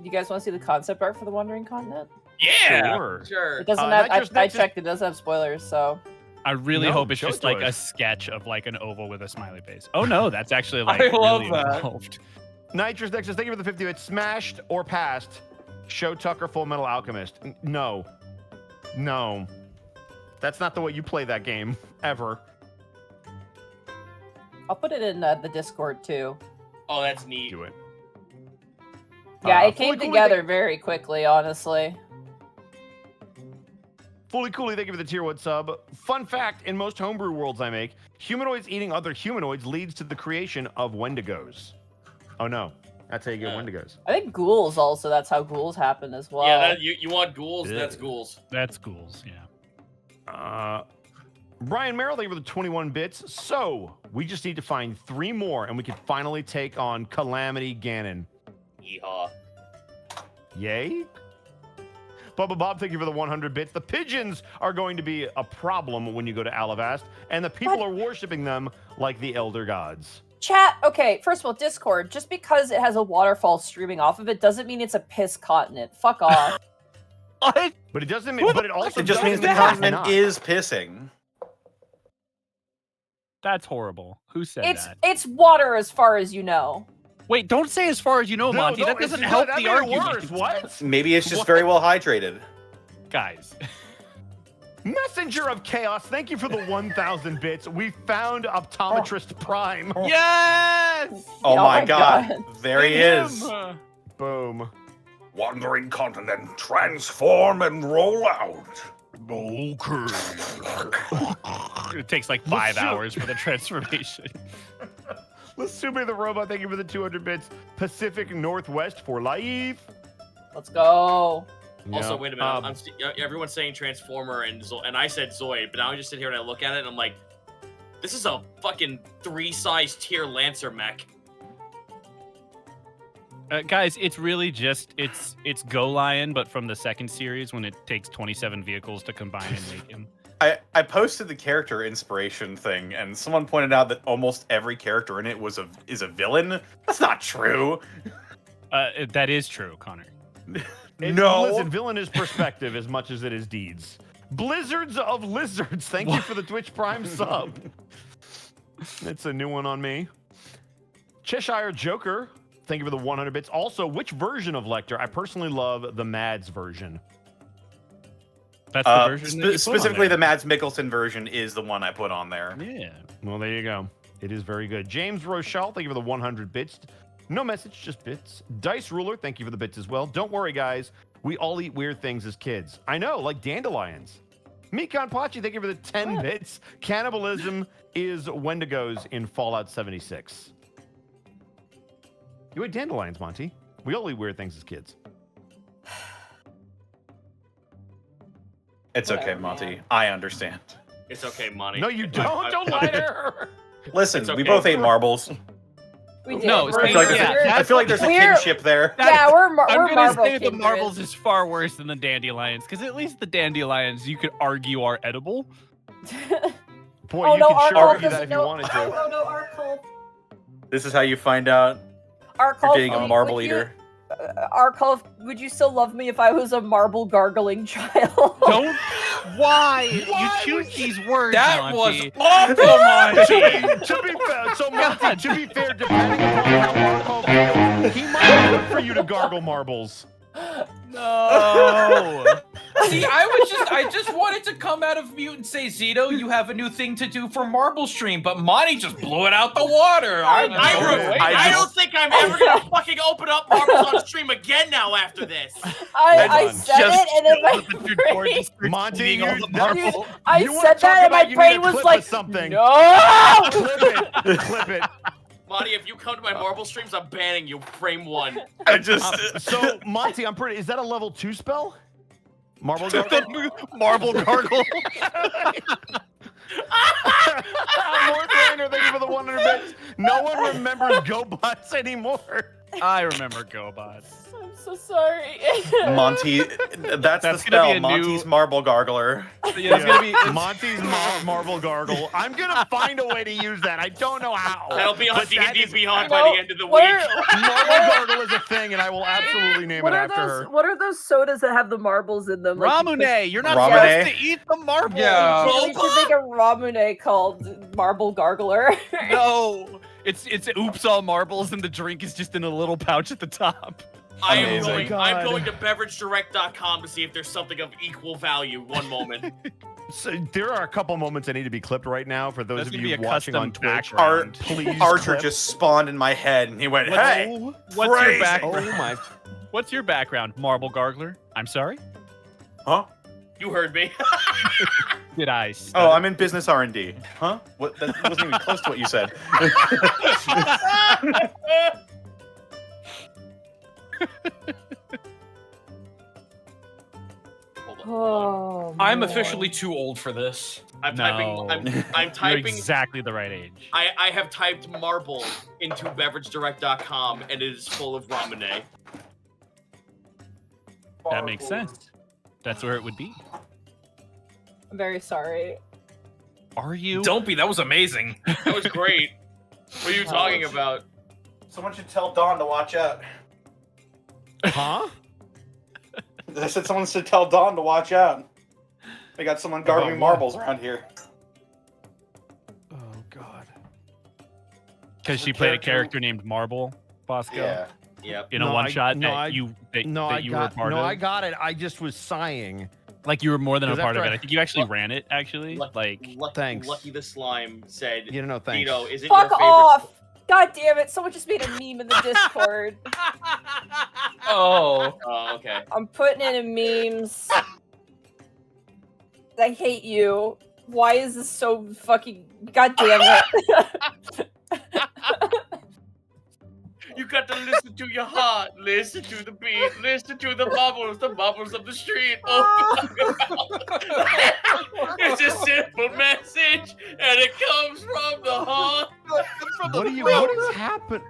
You guys want to see the concept art for the Wandering Continent? Yeah. Sure. It doesn't Nitrous have. I Nexus- checked. It doesn't have spoilers. So I really No, hope it's show just it to like a us. sketch of like an oval with a smiley face. Oh no, that's actually like I love really that. involved. Nitrous Nexus, thank you for the 50 bits. Smashed or passed? Show Tucker Full Metal Alchemist. No. No. That's not the way you play that game, ever. I'll put it in the Discord too. Oh, that's neat. Do it. Yeah, it Fully came Coolly, together very quickly, honestly. Fully Coolly, thank you for the tier 1 sub. Fun fact, in most homebrew worlds I make, humanoids eating other humanoids leads to the creation of Wendigos. Oh no, that's how you get Wendigos. I think ghouls also. That's how ghouls happen as well. Yeah, you want ghouls? Yeah. That's ghouls. That's ghouls, yeah. Brian Merrill, thank you for the 21 bits. So, we just need to find 3 more and we can finally take on Calamity Ganon. Yeehaw. Yay? Bubba Bob, thank you for the 100 bits. The pigeons are going to be a problem when you go to Alavast, and the people are worshiping them like the elder gods. Chat. Okay, first of all, Discord. Just because it has a waterfall streaming off of it doesn't mean it's a piss continent. Fuck off. What? But it doesn't mean. But it also It just doesn't means the mean it's continent not. is pissing. That's horrible. Who said It's that? it's water as far as you know. Wait, don't say as far as you know, No, Monty. no, That doesn't it's- help that the made it argument. worse. What? Maybe it's just What? very well hydrated. Guys. Messenger of Chaos, thank you for the 1,000 bits. We found Optometrist Prime. Yes! Oh, my my god. God. There he is. Boom. Wandering continent, transform and roll out. Okay. It takes like 5 hours for the transformation. Lasume the Robot, thank you for the 200 bits. Pacific Northwest for life. Let's go. Also, Yeah. wait a minute. Everyone's saying Transformer and I said Zoid, but now I just sit here and I look at it and I'm like, this is a fucking 3-size tier Lancer mech. Guys, it's really just it's Go Lion, but from the second series when it takes 27 vehicles to combine and make him. I posted the character inspiration thing, and someone pointed out that almost every character in it is a villain. That's not true. That is true, Connor. No. Listen, villain is perspective as much as it is deeds. Blizzards of Lizards, thank you for the Twitch Prime sub. It's a new one on me. Cheshire Joker, thank you for the 100 bits. Also, which version of Lecter? I personally love the Mads version. That's the version that you put on specifically there. the Mads Mikkelsen version is the one I put on there. Yeah. Well, there you go. It is very good. James Rochelle, thank you for the 100 bits. No message, just bits. Dice Ruler, thank you for the bits as well. Don't worry, guys. We all eat weird things as kids. I know, like dandelions. Mikon Pachi, thank you for the 10 bits. Cannibalism is Wendigos in Fallout 76. You ate dandelions, Monty. We all eat weird things as kids. It's okay, Monty. I understand. It's okay, Monty. No, you don't. Don't lie to her. Listen, It's we okay. both ate marbles. We did. No, We're- I feel like we're- I feel like there's a We're- kinship there. Yeah, we're I'm we're gonna Marvel say the kindred. marbles is far worse than the dandelions, because at least the dandelions you could argue are edible. Boy, Oh, you no, can our sure cult argue that doesn't if you know- wanted to. Oh no, our cult. This is how you find out Our you're cult. being a marble eater. Our cult. Would you still love me if I was a marble gargling child? Don't. Why? Why You choose would these words, That was Monty. awful, Monty. To be fair, so Monty, to be fair, depending upon how Marco feels, he might look for you to gargle marbles. No. See, I just wanted to come out of mute and say, Zito, you have a new thing to do for Marble Stream, but Monty just blew it out the water. I don't think I'm ever gonna fucking open up marbles on stream again now after this. I on. said it, and then my brain. Monty, eating all you- the marbles. I You wanna said talk that, and about my you brain need a was clip like, of something. no. Clip it. Clip it. Monty, if you come to my marble streams, I'm banning you. Frame 1. I just So, Monty, I'm pretty. Is that a level 2 spell? Marble gargle? Marble gargle. More Rainer, thank you for the 100 bits. No one remembers GoBots anymore. I remember GoBots. I'm so sorry. Monty. That's the gonna be spell. a new- Monty's marble gargler. Yeah, it's gonna be. Monty's marble gargle. I'm gonna find a way to use that. I don't know how. That'll be on But that D&D is- Beyond by the end of the What week. are- Marble gargle is a thing, and I will absolutely name What it are after those? her. What are those sodas that have the marbles in them? Like, you Ramune, you're not Ramune? supposed to eat the marbles. Yeah. we should make a Ramune called Marble Gargler. No, it's oops all marbles, and the drink is just in a little pouch at the top. Amazing. I'm going to beveragedirect.com to see if there's something of equal value. One moment. So, there are a couple moments I need to be clipped right now for those That's of gonna be you a watching on custom Twitch. background. Please, Archer clip. just spawned in my head, and he went, "Hey, What's your crazy." background? Oh my! What's your background, Marble Gargler? I'm sorry. Huh? You heard me. Did I? Oh, I'm in business R&D. Huh? What? That wasn't even close to what you said. Oh, I'm man. officially too old for this. I'm No. typing. I'm You're typing. exactly the right age. I have typed marble into beveragedirect.com and it is full of Ramune. That makes sense. That's where it would be. I'm very sorry. Are you? Don't be. That was amazing. That was great. What are you talking about? Someone should tell Dawn to watch out. Huh? I said someone should tell Dawn to watch out. They got someone gargling what? marbles around here. Oh God. Because she played a character named Marble, Bosco. Yeah. Yep. In a No, one shot no, that you that, No, that I you got. were part No, of. I got it. I just was sighing Like you were more than a 'Cause part of after it. I- I think you actually ran it. Actually, Lucky, Thanks. Lucky the slime said, You know, thanks. Dito, is it Fuck your favorite? off! God damn it! Someone just made a meme in the Discord. Oh. Oh, okay. I'm putting it in memes. I hate you. Why is this so fucking? God damn it! You got to listen to your heart, listen to the beat, listen to the bubbles of the street. Oh, it's a simple message, and it comes from the heart. What is happening?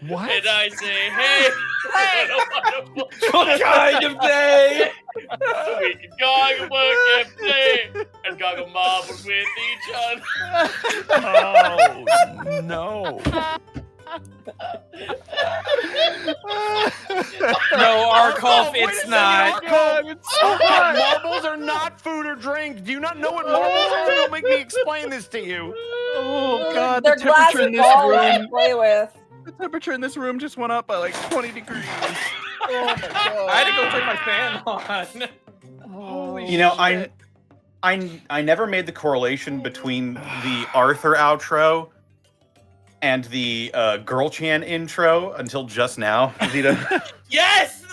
What? And I say, hey, what a What kind of day? we can goggle work and play, and goggle marbles with each other. Oh no! No, Arkoff, Wait a it's second, not. Arkoff, marbles are not food or drink. Do you not know what marbles are? Don't make me explain this to you. oh god, They're the temperature glass in this balls to room. play with. The temperature in this room just went up by like 20 degrees. Oh my god! I had to go turn my fan on. Holy You know, shit. I never made the correlation between the Arthur outro and the Girl Chan intro until just now, Zeta. Yes!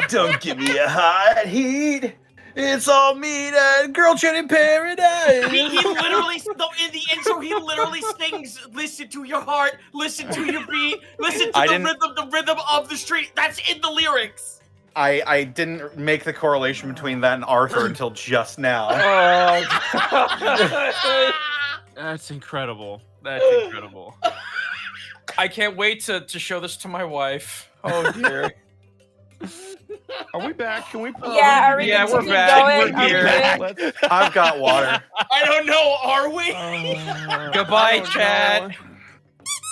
Don't give me a hot heat. It's all me and Girl Chan in paradise. He literally, in the intro, he literally sings, listen to your heart, listen to your beat, listen to the rhythm of the street. That's in the lyrics. I didn't make the correlation between that and Arthur until just now. That's incredible. That's incredible. I can't wait to show this to my wife. Oh dear. Are we back? Can we? Yeah, are we Yeah, good to we're keep back. going? We're Are we here. good? I've got water. I don't know, are we? Goodbye, chat.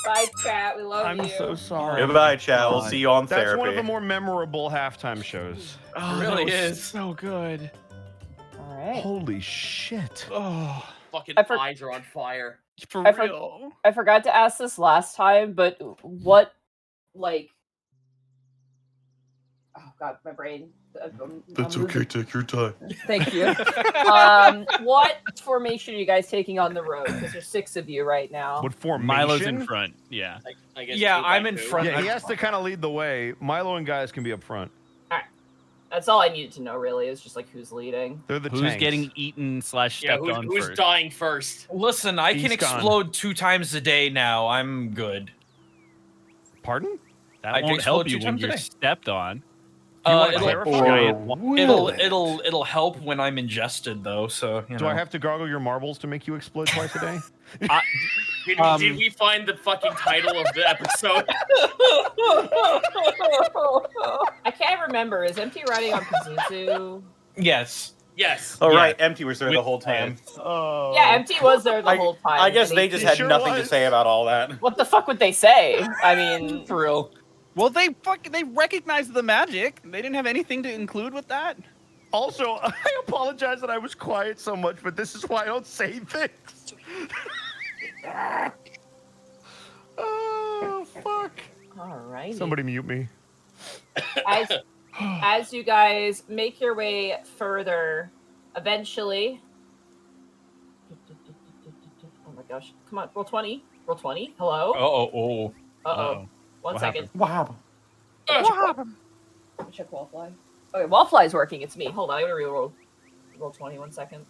Bye, chat. We love you. I'm so sorry. Goodbye, chat. We'll see you on That's therapy. one of the more memorable halftime shows. Oh, It really that was is. so good. All right. Holy shit! Oh, Fucking I for- eyes are on fire. for I for- real. I forgot to ask this last time, but what, like, oh god, my brain. I'm losing- Take your time. Thank you. What formation are you guys taking on the road? Because there's 6 of you right now. What formation? Milo's in front. Yeah. I guess Yeah, two by I'm in two. front. Yeah, he has to kind of lead the way. Milo and guys can be up front. That's all I needed to know, really, is just like who's leading. They're the Who's tanks. getting eaten / Yeah, stepped on who's first? dying first? Listen, I can He's gone. explode 2 times a day now. I'm good. Pardon? That I can won't help explode you 2 when times a you're day. stepped on. Do you want to It'll, clarify? Giant it'll help when I'm ingested though. So you Do know. I have to gargle your marbles to make you explode twice a day? Did we find the fucking title of the episode? I can't remember. Is Empty riding on Pazuzu? Yes. Yes. Oh, Yeah. right. Empty was there the whole time. Oh. Yeah, Empty was there the whole time. I guess and they just He had sure nothing to was. say about all that. What the fuck would they say? I mean, For real. Well, they recognized the magic. They didn't have anything to include with that. Also, I apologize that I was quiet so much, but this is why I don't say things. Oh, fuck. alright. Somebody mute me. As you guys make your way further, eventually. Oh my gosh! Come on, roll 20. Roll 20. Hello. Oh. Uh-oh. One What second. happened? What happened? Let me check Wallfly. Okay, Wallfly's working. It's me. Hold on. I'm gonna roll 20. 1 second.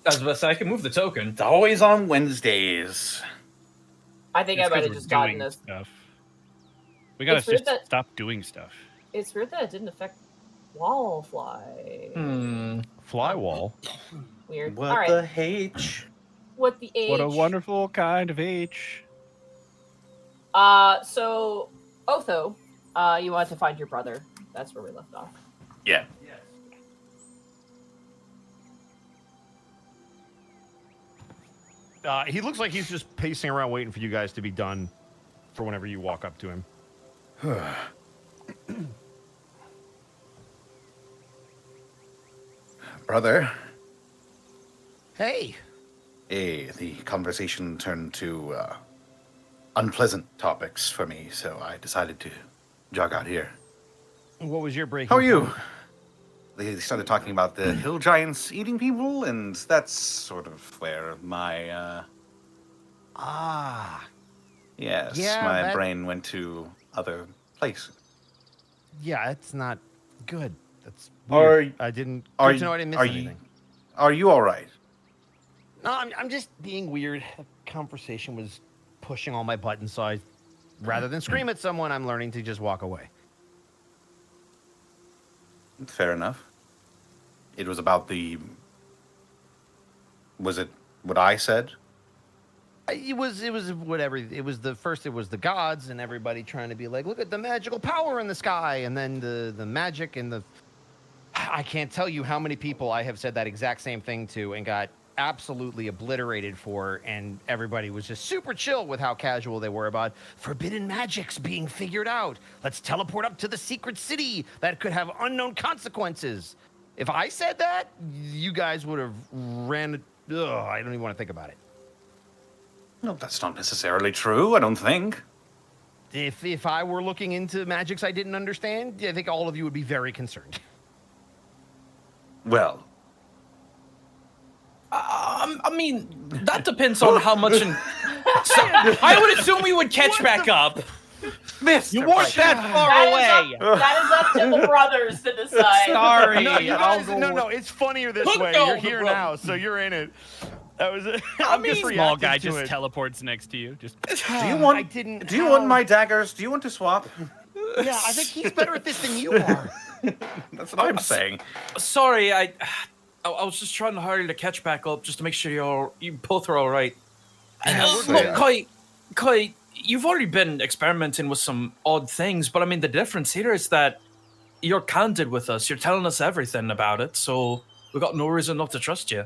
I was about to say I can move the token. It's always on Wednesdays. I think It's I might 'cause have we're just gotten doing this. stuff. We gotta It's weird just that- stop doing stuff. It's weird that it didn't affect Wallfly. Flywall. Weird. What All right. the H? What the age? What a wonderful kind of age. So Otho, you wanted to find your brother. That's where we left off. Yeah. He looks like he's just pacing around waiting for you guys to be done for whenever you walk up to him. Brother, Hey. the conversation turned to unpleasant topics for me, so I decided to jog out here. What was your breaking? How are you? point? They started talking about the hill giants eating people, and that's sort of where my, yes, Yeah, my that- brain went to other places. Yeah, it's not good. That's Are- weird. I didn't. are Good to know I didn't miss are anything. Are you all right? No, I'm just being weird. The conversation was pushing all my buttons, so I, rather than scream at someone, I'm learning to just walk away. Fair enough. It was about the... Was it what I said? It was whatever. It was the gods and everybody trying to be like, look at the magical power in the sky, and then the magic and the. I can't tell you how many people I have said that exact same thing to and got absolutely obliterated for, and everybody was just super chill with how casual they were about forbidden magics being figured out. Let's teleport up to the secret city that could have unknown consequences. If I said that, you guys would have ran. Ugh, I don't even want to think about it. No, that's not necessarily true, I don't think. If I were looking into magics I didn't understand, I think all of you would be very concerned. Well, I mean, that depends on how much. So, I would assume we would catch back up. You weren't that far away. That is up to the brothers to decide. Sorry. No, you guys, no, it's funnier this Look way. over, You're here bro. now, so you're in it. That was it. I mean, small reacting guy to just it. teleports next to you. Just do you want... I didn't. Do you want my daggers? Do you want to swap? Yeah, I think he's better at this than you are. That's what I'm saying. Sorry, I was just trying harder to catch back up just to make sure you both are all right. Look, Kai, you've already been experimenting with some odd things, but I mean, the difference here is that you're candid with us. You're telling us everything about it, so we've got no reason not to trust you.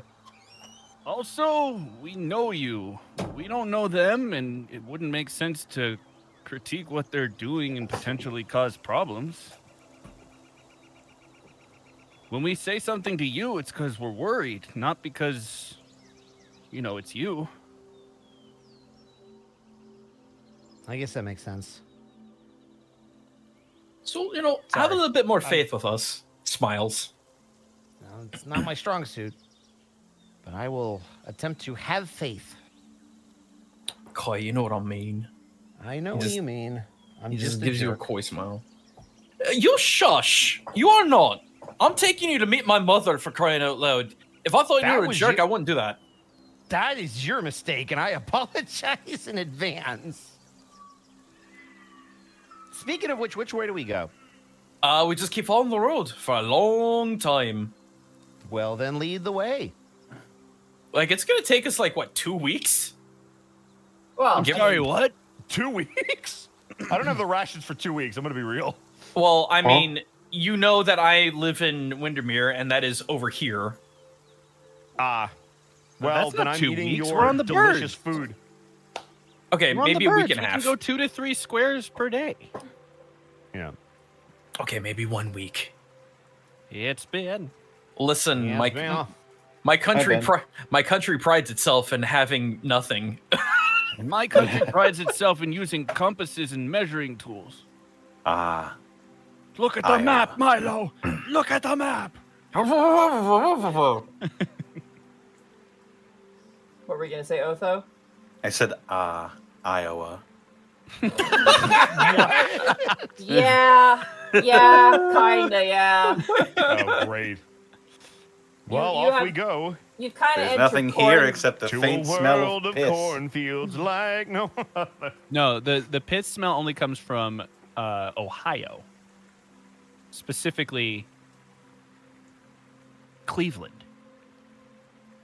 Also, we know you. We don't know them, and it wouldn't make sense to critique what they're doing and potentially cause problems. When we say something to you, it's because we're worried, not because, it's you. I guess that makes sense. So, have a little bit more faith with us. Smiles. No, it's not my strong suit, but I will attempt to have faith. Kai, you know what I mean. I know what you mean. He just just a gives you a jerk. coy smile. You shush! You are not! I'm taking you to meet my mother, for crying out loud. If I thought That you were a was jerk, you- I wouldn't do that. That is your mistake, and I apologize in advance. Speaking of which way do we go? We just keep following the road for a long time. Well, then lead the way. Like, it's gonna take us, 2 weeks? Well, Sorry, what? 2 weeks? I don't have the rations for 2 weeks. I'm gonna be real. Well, I mean, you know that I live in Windermere, and that is over here. Well, that's then not I'm 2 eating weeks. your We're on the delicious food. Okay, We're on the maybe a week birds. and a We half. can go 2 to 3 squares per day. Yeah. Okay, maybe 1 week. It's been. Listen, Yeah, well, my country prides itself in having nothing. My country prides itself in using compasses and measuring tools. Ah. Look at the map, Milo. Look at the map. what were we gonna say, Otho? I said, Iowa. Yeah, kinda, yeah. oh, great. Well, you off have- we go You kind of There's nothing here except the to faint a smell world of of piss. cornfields like no other. No, the piss smell only comes from Ohio. Specifically, Cleveland.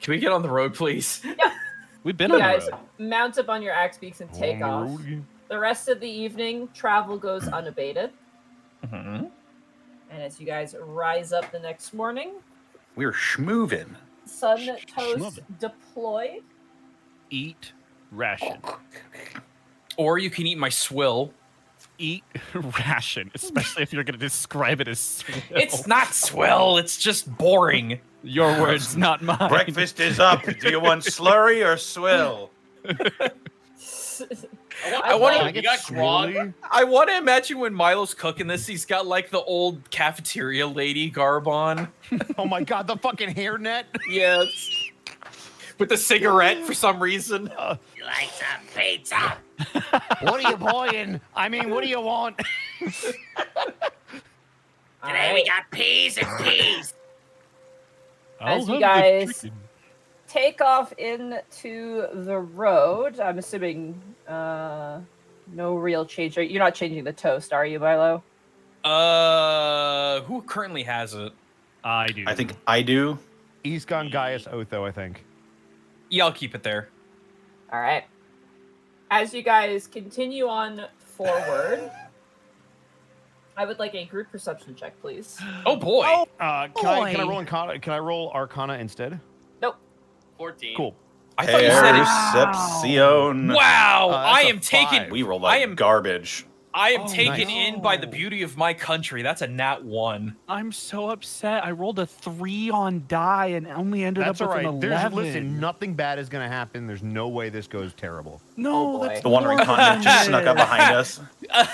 Can we get on the road, please? We've been You on guys the road. mount up on your axe beaks and take On the off. road again. The rest of the evening, travel goes unabated. Mm-hmm. And as you guys rise up the next morning, We're schmoovin'. sun toast schmubbin'. deployed. Eat ration. Or you can eat my swill. Eat ration, especially if you're going to describe it as swill. It's not swill, it's just boring. Your words, not mine. Breakfast is up. Do you want slurry or swill? I want Can I to. get got grog? swirly? I want to imagine when Milo's cooking this, he's got like the old cafeteria lady garb on. Oh my god, the fucking hairnet. Yes. With the cigarette for some reason. You like some pizza? What are you buying? I mean, what do you want? Today we got peas and peas. As you guys take off into the road, I'm assuming no real change. You're not changing the toast, are you, Milo? Who currently has it? I do. I think I do. Iskon Gaius Otho, I think. Yeah, I'll keep it there. All right. As you guys continue on forward, I would like a group perception check, please. Oh boy. Can I roll Arcana? Can I roll Arcana instead? Nope. 14. Cool. I thought you said it. Perception. Wow, That's I a am taken. 5. We roll I like am- garbage. I am taken nice. in by the beauty of my country. That's a nat 1. I'm so upset. I rolled a 3 on die and only ended That's all up with right. an There's 11. listen, nothing bad is gonna happen. There's no way this goes terrible. No, boy. that's The Wandering Continent just snuck up behind us.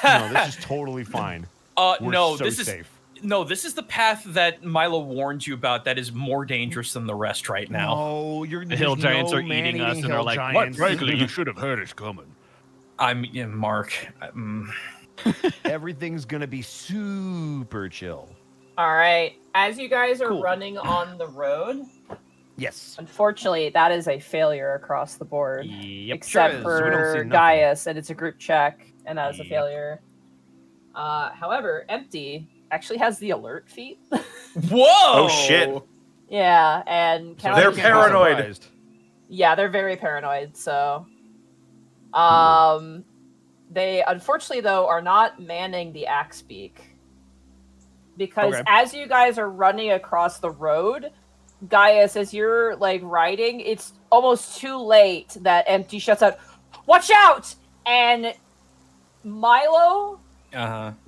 No, this is totally fine. We're No, so this is safe. no, this is the path that Milo warned you about. That is more dangerous than the rest right now. No, The hill giants are eating us and are like, what? Frankly, you should have heard us coming. Mark. Everything's gonna be super chill. All right. As you guys are Cool. running on the road, Yes. unfortunately, that is a failure across the board, Yep. except Sure is. We don't see for nothing. Gaius, and it's a group check, and that is a Yep. failure. However, Empty actually has the alert feat. Whoa! Oh shit. Yeah, and So They're they can't be paranoid. surprised. yeah, they're very paranoid. So, they unfortunately though are not manning the axe beak because Okay. as you guys are running across the road, Gaius, as you're like riding, it's almost too late that Empty shuts out, "Watch out!" And Milo,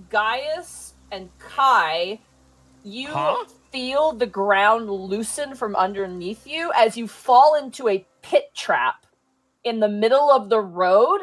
Gaius, and Kai, you feel the ground loosen from underneath you as you fall into a pit trap in the middle of the road.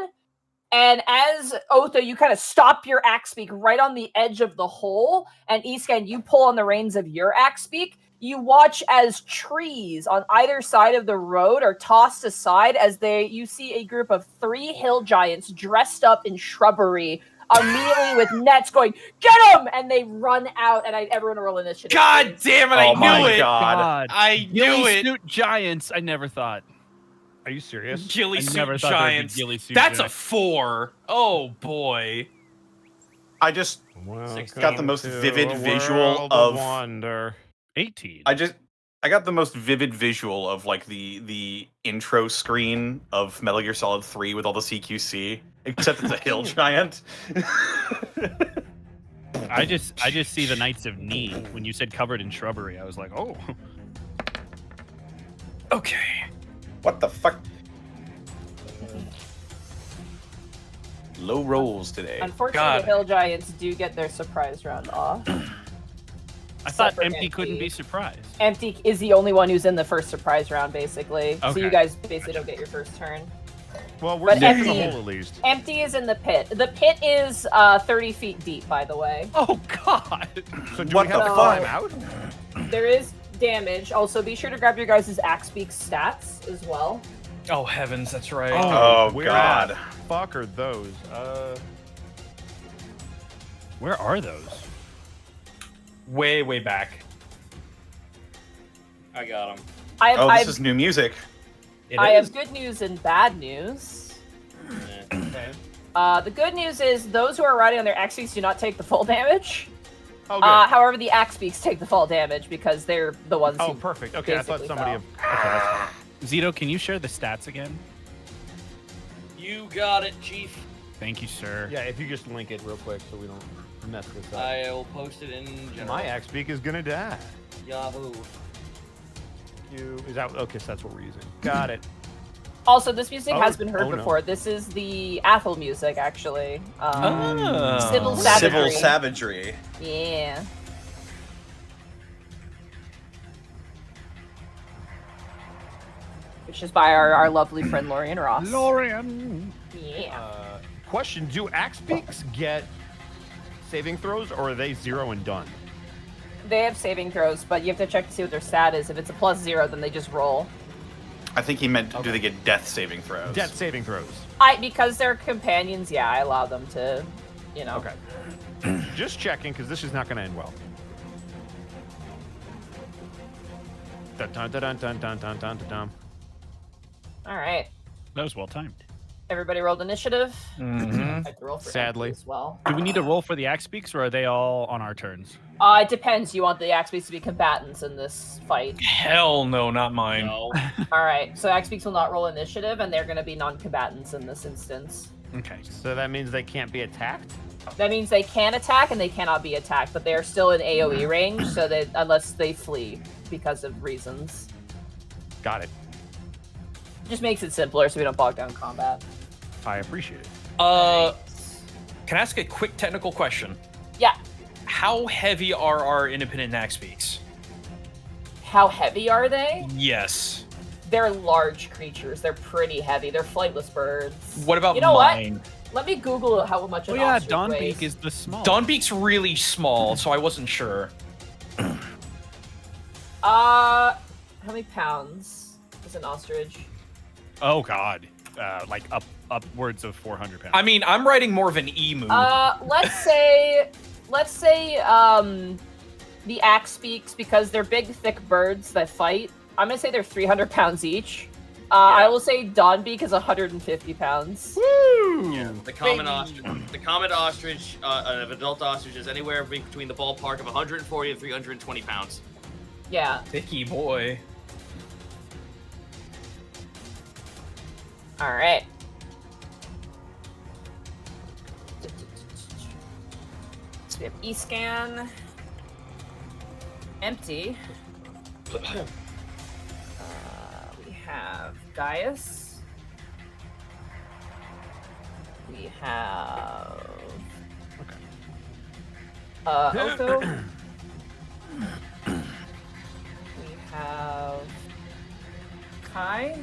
And as Otho, you kind of stop your axe beak right on the edge of the hole, and Iskan, you pull on the reins of your axe beak. You watch as trees on either side of the road are tossed aside as you see a group of 3 hill giants dressed up in shrubbery, immediately with nets going, "Get them!" And they run out, and everyone roll initiative. God damn it! I Oh knew my it. god. I knew Ghillie it. suit giants. I never thought. Are you serious? Ghillie I suit never thought there would be giants. ghillie suit That's a giants. 4. Oh boy. I just got the most vivid To a visual world of wonder. 18. I got the most vivid visual of like the intro screen of Metal Gear Solid 3 with all the CQC, except it's a hill giant. I just see the Knights of Ni. When you said covered in shrubbery, I was like, oh. Okay. What the fuck? Low rolls today. Unfortunately, God. the hill giants do get their surprise round off. I thought for Empty couldn't Empty. be surprised. Empty is the only one who's in the first surprise round, basically. So Okay. you guys basically don't get your first turn. Well, we're But safe in the Empty- hole at least. Empty is in the pit. The pit is 30 feet deep, by the way. Oh God! So do What we have the to fuck? climb out? There is damage. Also, be sure to grab your guys' axe beak stats as well. Oh heavens, that's right. Oh, where God. the fuck are those? Where are those? Way, way back. I got him. I have, Oh, I this have, is new music. I have good news and bad news. The good news is those who are riding on their axe beaks do not take the full damage. Oh, good. However, the axe beaks take the full damage because they're the ones Oh, who perfect. Okay, I thought basically somebody. fell. Okay, that's fine. Zito, can you share the stats again? You got it, Chief. Thank you, sir. Yeah, if you just link it real quick so we don't mess this up. I'll post it in general. My axe beak is gonna die. Yahoo. Is that okay? So that's what we're using. Got it. Also, this music Oh, has been heard oh, no. before. This is the Athel music, actually. Oh. Civil Savagery. Civil savagery. Yeah. Which is by our lovely friend Lorian Ross. Lorian. Yeah. Question: do axe beaks get saving throws, or are they 0 and done? They have saving throws, but you have to check to see what their stat is. If it's a +0, then they just roll. I think he meant, do they get death saving throws? Death saving throws. Because they're companions, yeah, I allow them to, you know. Okay. Just checking, because this is not going to end well. Dun dun dun dun dun dun dun dun. All right. That was well timed. Everybody rolled initiative. Mm-hmm. I have to roll for Sadly. empty as well. Do we need to roll for the axe beaks, or are they all on our turns? It depends. You want the Axebeaks to be combatants in this fight. Hell no, not mine. No. All right, so Axebeaks will not roll initiative, and they're going to be non-combatants in this instance. Okay. So that means they can't be attacked? That means they can attack and they cannot be attacked, but they are still in AoE range, so that unless they flee because of reasons. Got it. Just makes it simpler so we don't bog down combat. I appreciate it. Can I ask a quick technical question? Yeah. How heavy are our independent axe beaks? How heavy are they? Yes. They're large creatures. They're pretty heavy. They're flightless birds. What about You know mine? what? Let me Google how much an Oh yeah, ostrich Dawnbeak weighs. is the small. Dawnbeak's really small, so I wasn't sure. How many pounds is an ostrich? Oh god, like upwards of 400 pounds. I mean, I'm riding more of an emu. Let's say the axe beaks, because they're big, thick birds that fight. I'm gonna say they're 300 pounds each. I will say Dawnbeak is 150 pounds. Woo! Yeah, the common ostrich of adult ostrich is anywhere between the ballpark of 140 and 320 pounds. Yeah. Thicky boy. All right. So we have E-scan. Empty. We have Gaius. We have Otho. We have Kai.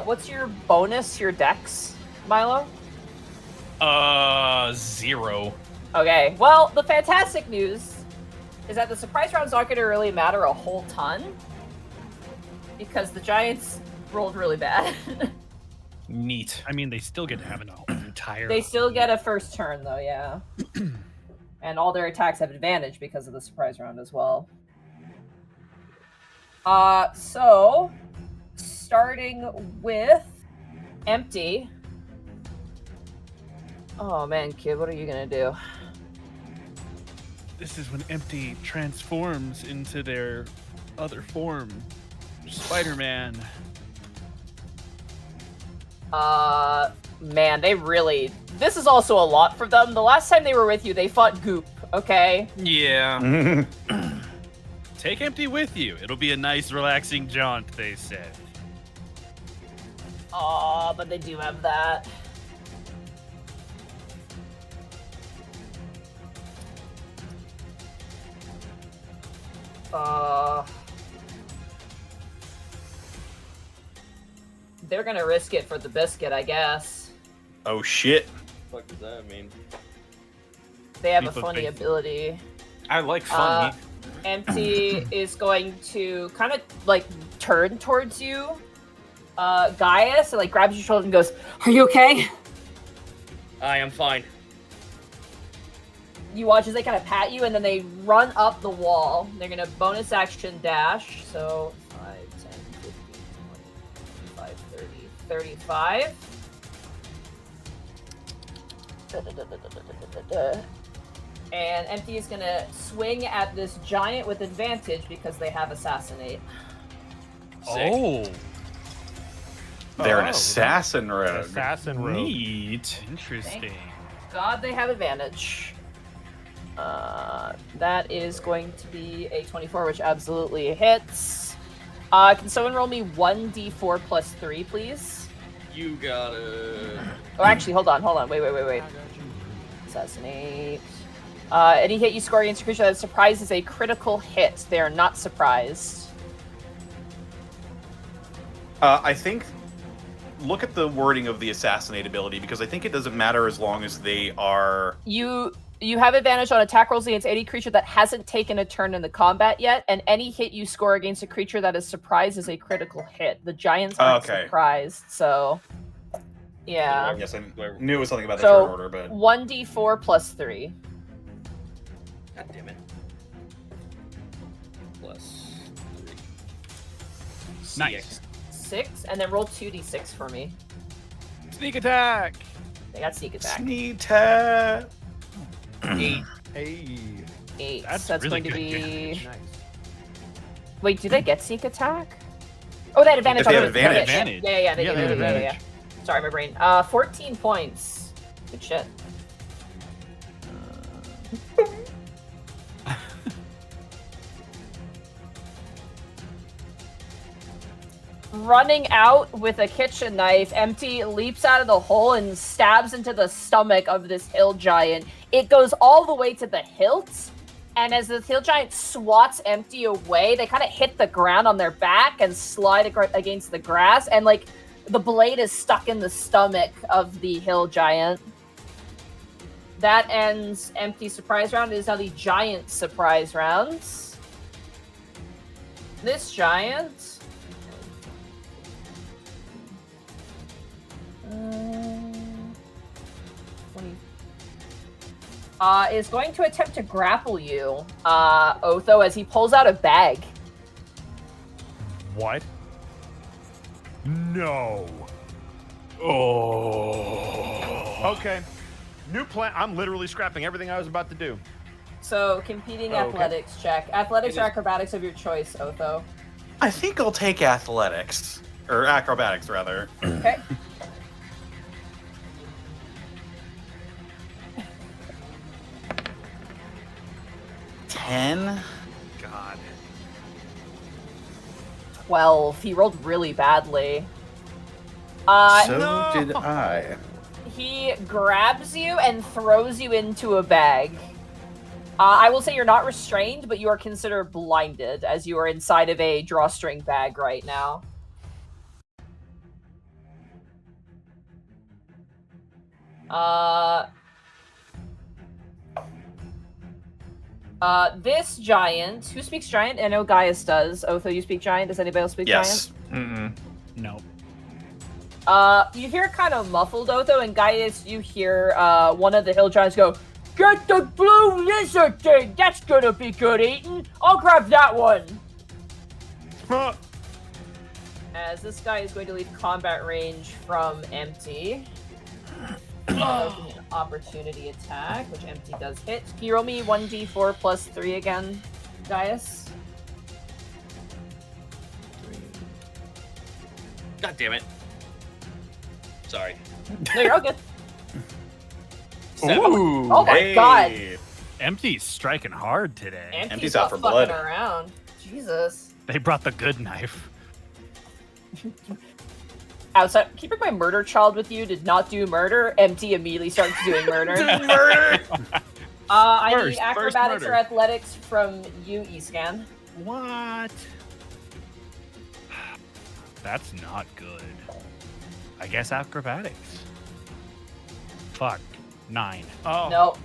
What's your bonus, your dex, Milo? 0. Okay, well, the fantastic news is that the surprise round's not going to really matter a whole ton because the Giants rolled really bad. Neat. I mean, they still get to have an entire. They still get a first turn, though, yeah. And all their attacks have advantage because of the surprise round as well. So, starting with Empty. Oh man, kid, what are you gonna do? This is when Empty transforms into their other form, Spider-Man. Man, they really... This is also a lot for them. The last time they were with you, they fought Goop, okay? Yeah. Take Empty with you. It'll be a nice, relaxing jaunt, they said. Aw, but they do have that. They're gonna risk it for the biscuit, I guess. Oh shit. What the fuck does that mean? They have a People funny think- ability. I like funny. Empty is going to kind of like turn towards you, Gaius, and like grabs your shoulder and goes, "Are you okay?" I am fine. You watch as they kind of pat you, and then they run up the wall. They're gonna bonus action dash, so 5, 10, 15, 20, 25, 30, 35. And Empty is gonna swing at this giant with advantage because they have Assassinate. Sick. Oh, They're an Oh, assassin rogue. Assassin rogue. Neat. interesting. God, they have advantage. That is going to be a 24, which absolutely hits. Can someone roll me 1d4 plus 3, please? You gotta. Oh, actually, hold on. Wait. Assassinate. Any hit you score against a creature that is surprised is a critical hit. They are not surprised. I think look at the wording of the assassinate ability because I think it doesn't matter as long as they are. You have advantage on attack rolls against any creature that hasn't taken a turn in the combat yet, and any hit you score against a creature that is surprised is a critical hit. The giants aren't surprised, so yeah. Yes, I knew it was something about the So turn order, but 1d4 plus 3. God damn it. Plus 3. Nice. 6, and then roll 2d6 for me. Sneak attack. They got sneak attack. sneak attack. 8. Hey. 8. That's That's really going to good be. damage. Nice. Wait, do they get sneak attack? Oh, they had advantage If on they the have advantage. Advantage. Yeah, they Yeah, do. they have Yeah. Sorry, my brain. 14 points. Good shit. Running out with a kitchen knife, Empty leaps out of the hole and stabs into the stomach of this hill giant. It goes all the way to the hilt, and as the hill giant swats Empty away, they kind of hit the ground on their back and slide against the grass, and like the blade is stuck in the stomach of the hill giant. That ends Empty surprise round. It is now the giant surprise rounds. This giant. 20. Is going to attempt to grapple you, Otho, as he pulls out a bag. What? No. Oh. Okay. New plan. I'm literally scrapping everything I was about to do. So, competing Okay. athletics check. Athletics or acrobatics of your choice, Otho. I think I'll take athletics or acrobatics rather. Okay. $10. God. 12. He rolled really badly. So did I. He grabs you and throws you into a bag. I will say you're not restrained, but you are considered blinded as you are inside of a drawstring bag right now. This giant, who speaks giant? I know Gaius does. Otho, you speak giant? Does anybody else speak Yes. No. giant? You hear kind of muffled, Otho, and Gaius, you hear one of the hill giants go, "Get the blue lizard thing! That's gonna be good eating! I'll grab that one!" As this guy is going to leave combat range from Empty. Open an opportunity attack, which Empty does hit. Can you roll me 1d4 plus 3 again, Gaius? God damn it. Sorry. No, you're all good. 7. Ooh. Oh my Hey. god. Empty's striking hard today. Empty's out not for fucking blood. around. Jesus. They brought the good knife. Outside, keeping my murder child with you did not do murder. Empty immediately starts doing murder. Murder. I need First acrobatics murder. or athletics from you, Escan. What? That's not good. I guess acrobatics. Fuck. 9. Oh. No.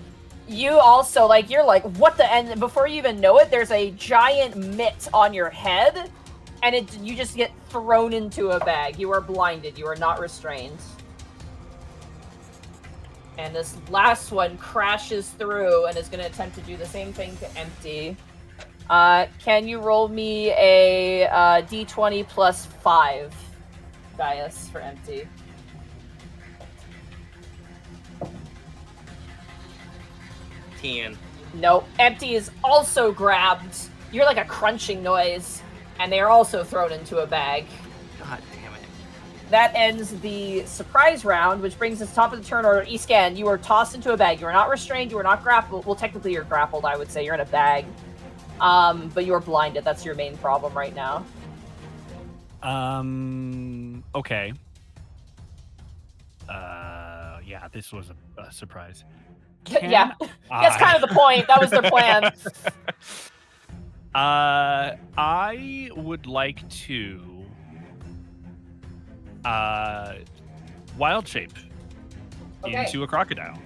You also, like, you're like, what the? And before you even know it, there's a giant mitt on your head, and you just get thrown into a bag. You are blinded. You are not restrained. And this last one crashes through and is going to attempt to do the same thing to Empty. Can you roll me a d20 plus 5, Gaius, for Empty? Nope. Empty is also grabbed. You're like a crunching noise, and they are also thrown into a bag. God damn it. That ends the surprise round, which brings us top of the turn order. Escan, you are tossed into a bag. You are not restrained. You are not grappled. Well, technically you're grappled, I would say. You're in a bag. But you are blinded. That's your main problem right now. Okay. Yeah, this was a surprise. Yeah. That's kind of the point. That was their plan. I would like to wild shape Okay. into a crocodile.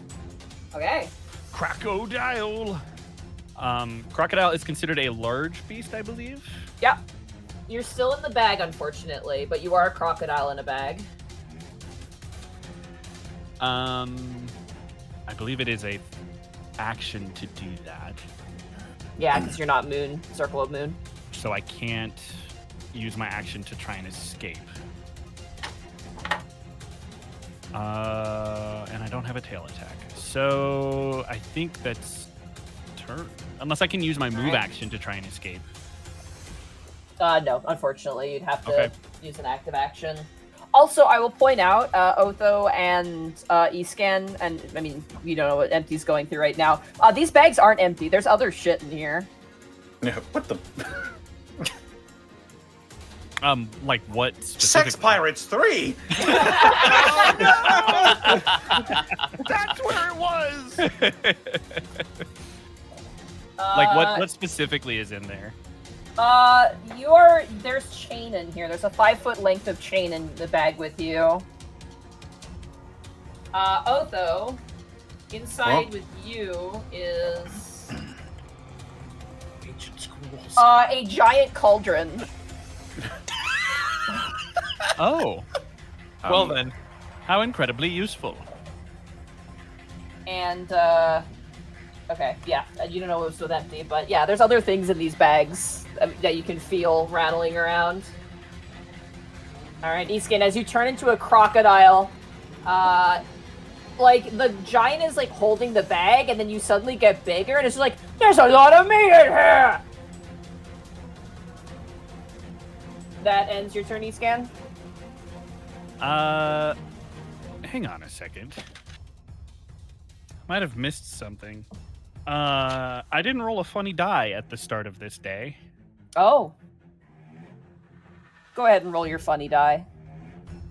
Okay. Crocodile. Crocodile is considered a large beast, I believe. Yep. You're still in the bag, unfortunately, but you are a crocodile in a bag. I believe it is a action to do that, Yeah, because you're not Moon, Circle of Moon. so I can't use my action to try and escape. And I don't have a tail attack, so I think that's turn. Unless I can use my move Alright. action to try and escape. No, unfortunately, you'd have to Okay. use an active action. Also, I will point out, Otho and Escan, and I mean, you don't know what Empty's going through right now. These bags aren't empty. There's other shit in here. Yeah, what the? Like what? Sex Specifically? Pirates 3. That's where it was. Like what specifically is in there? There's chain in here. There's a 5-foot length of chain in the bag with you. Otho, inside with you is Ancient schools. a giant cauldron. Oh, Well then, how incredibly useful. And okay, yeah, you don't know what's with empty, but yeah, there's other things in these bags that you can feel rattling around. All right, Eskin, as you turn into a crocodile, like the giant is like holding the bag, and then you suddenly get bigger, and it's like there's a lot of meat in here. That ends your turn, Escan. Hang on a second. Might have missed something. I didn't roll a funny die at the start of this day. Oh. Go ahead and roll your funny die.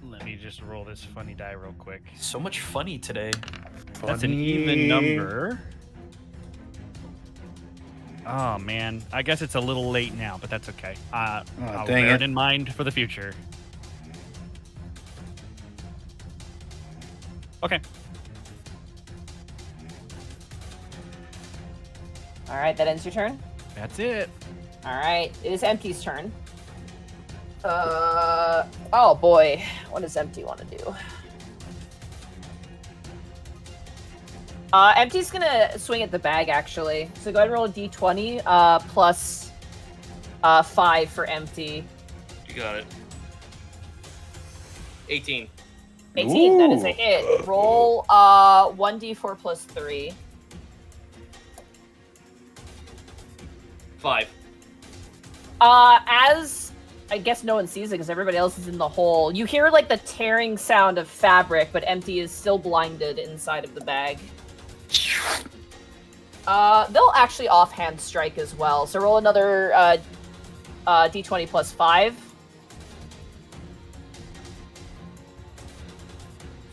Let me just roll this funny die real quick. so much funny today. That's an even number. Oh man, I guess it's a little late now, but that's okay. I'll dang bear it it. in mind for the future. Okay. All right, that ends your turn. That's it. All right, it is Empty's turn. Oh boy, what does Empty want to do? Empty's gonna swing at the bag actually. So go ahead and roll a d20 plus 5 for Empty. You got it. 18. 18. That is a hit. Roll 1d4 plus 3. 5. As I guess no one sees it because everybody else is in the hole. You hear like the tearing sound of fabric, but Empty is still blinded inside of the bag. They'll actually offhand strike as well. So roll another d20 plus 5.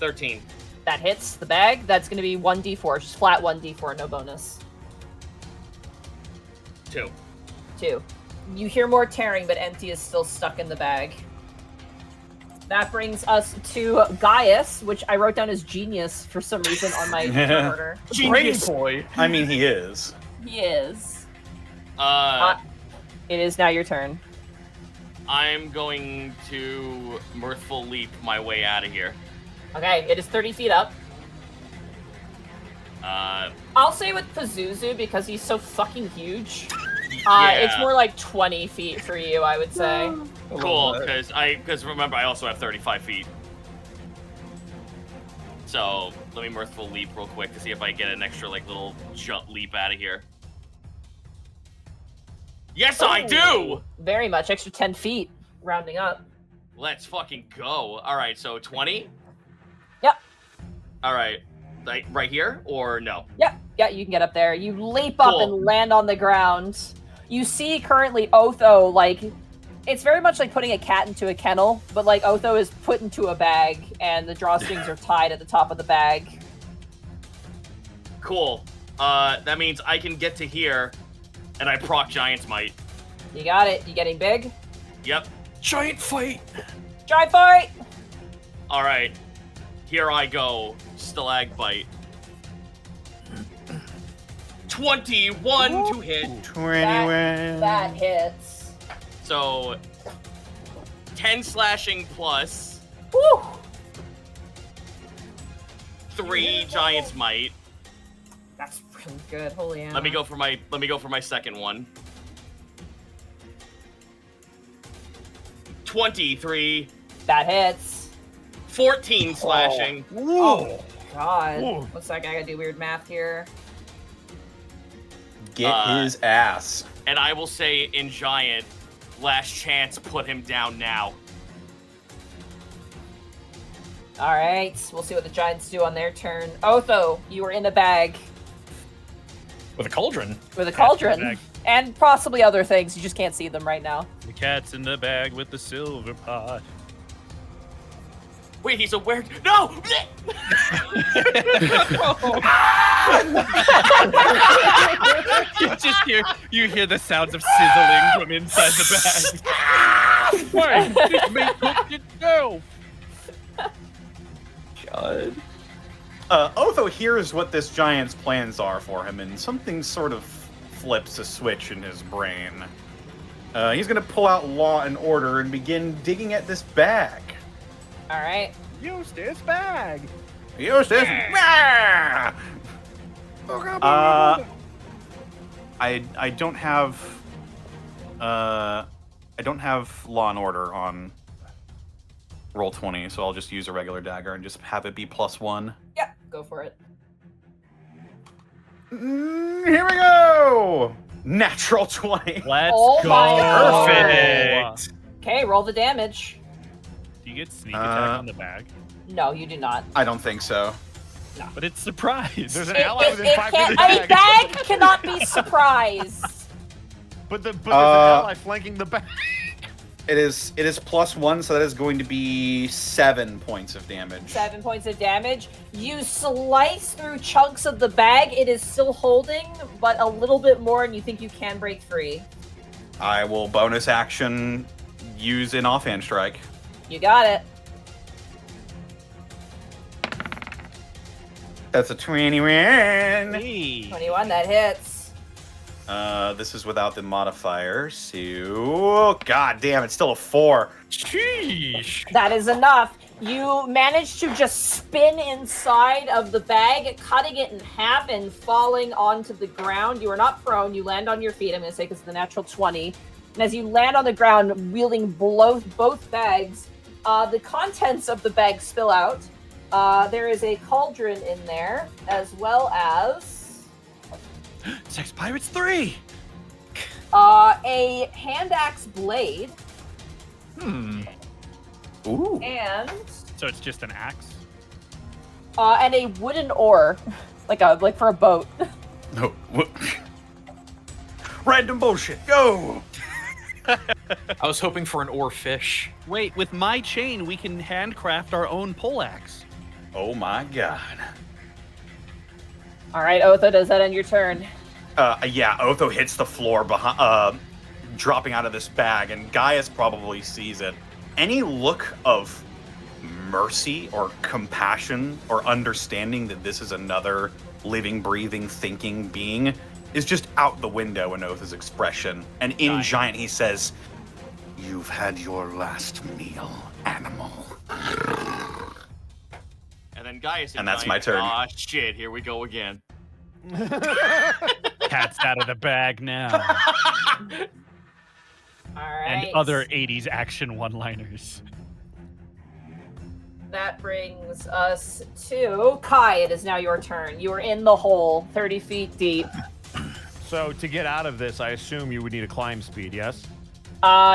13. That hits the bag. That's going to be 1d4, just flat 1d4, no bonus. 2. 2. You hear more tearing, but Empty is still stuck in the bag. That brings us to Gaius, which I wrote down as genius for some reason on my turn order. Genius boy. I mean, he is. He is. It is now your turn. I'm going to mirthful leap my way out of here. Okay, it is 30 feet up. Uh, I'll say with Pazuzu, because he's so fucking huge, Yeah. it's more like 20 feet for you, I would say. cool, because remember, I also have 35 feet. So let me mirthful leap real quick to see if I get an extra like little jump leap out of here. Yes, I do. Very much, extra 10 feet, rounding up. Let's fucking go. All right, so 20. Yep. All right, like right here or no? Yep. Yeah, you can get up there. You leap up Cool. and land on the ground. You see currently Otho, like, it's very much like putting a cat into a kennel, but like Otho is put into a bag and the drawstrings are tied at the top of the bag. Cool. That means I can get to here, and I proc Giant's Might. You got it. You getting big? Yep. Giant fight. Giant fight! All right, here I go. Stalagbite. 21 to hit. 21. That hits. So 10 slashing plus Woo! 3 Giant's Might. That's really good. Holy hell. Let me go for my second one. 23, That hits. 14 slashing. Oh, God. Whoa. Looks like I gotta do weird math here. Get his ass. And I will say in Giant, last chance, put him down now. All right, we'll see what the Giants do on their turn. Otho, you are in a bag With a cauldron. with a Cat's in the cauldron bag. and possibly other things. You just can't see them right now. The cat's in the bag with the silver pot. Wait, he's a were. No! you hear the sounds of sizzling from inside the bag. Wait, this meat cooked itself. God. Otho hears what this giant's plans are for him, and something sort of flips a switch in his brain. He's gonna pull out Law and Order and begin digging at this bag. All right. Use this bag. Use this. I don't have Law and Order on roll 20, so I'll just use a regular dagger and just have it be +1. Yeah, go for it. Here we go. Natural 20. Let's Oh go. my God. Perfect. Okay, roll the damage. Do you get sneak attack on the bag? No, you do not. I don't think so. But it's surprise. There's an ally within 5 feet of the A bag. bag cannot be surprised. But there's an ally flanking the bag. It is +1, so that is going to be 7 points of damage. 7 points of damage. You slice through chunks of the bag. It is still holding, but a little bit more, and you think you can break free. I will bonus action use an offhand strike. You got it. That's a 21. Hey. 21, that hits. This is without the modifier, so god damn, it's still a 4. Sheesh. That is enough. You manage to just spin inside of the bag, cutting it in half and falling onto the ground. You are not prone. You land on your feet, I'm going to say, because of the natural 20. And as you land on the ground, wielding both bags, the contents of the bag spill out. There is a cauldron in there, as well as Sex Pirates 3. a hand axe blade Ooh. and So it's just an axe. and a wooden oar, like for a boat. No. Random bullshit. Go. I was hoping for an oar fish. Wait, with my chain, we can handcraft our own poleaxe. Oh my god. All right, Otho, does that end your turn? Yeah, Otho hits the floor behind, dropping out of this bag, and Gaius probably sees it. Any look of mercy or compassion or understanding that this is another living, breathing, thinking being is just out the window in Otho's expression. And in Dying. Giant, he says, "You've had your last meal, animal." And then Gaius And that's my turn. Ah, shit, here we go again. Cat's out of the bag now. All right. And other 80s action one-liners. That brings us to Kai. It is now your turn. You are in the hole, 30 feet deep. So to get out of this, I assume you would need a climb speed, yes?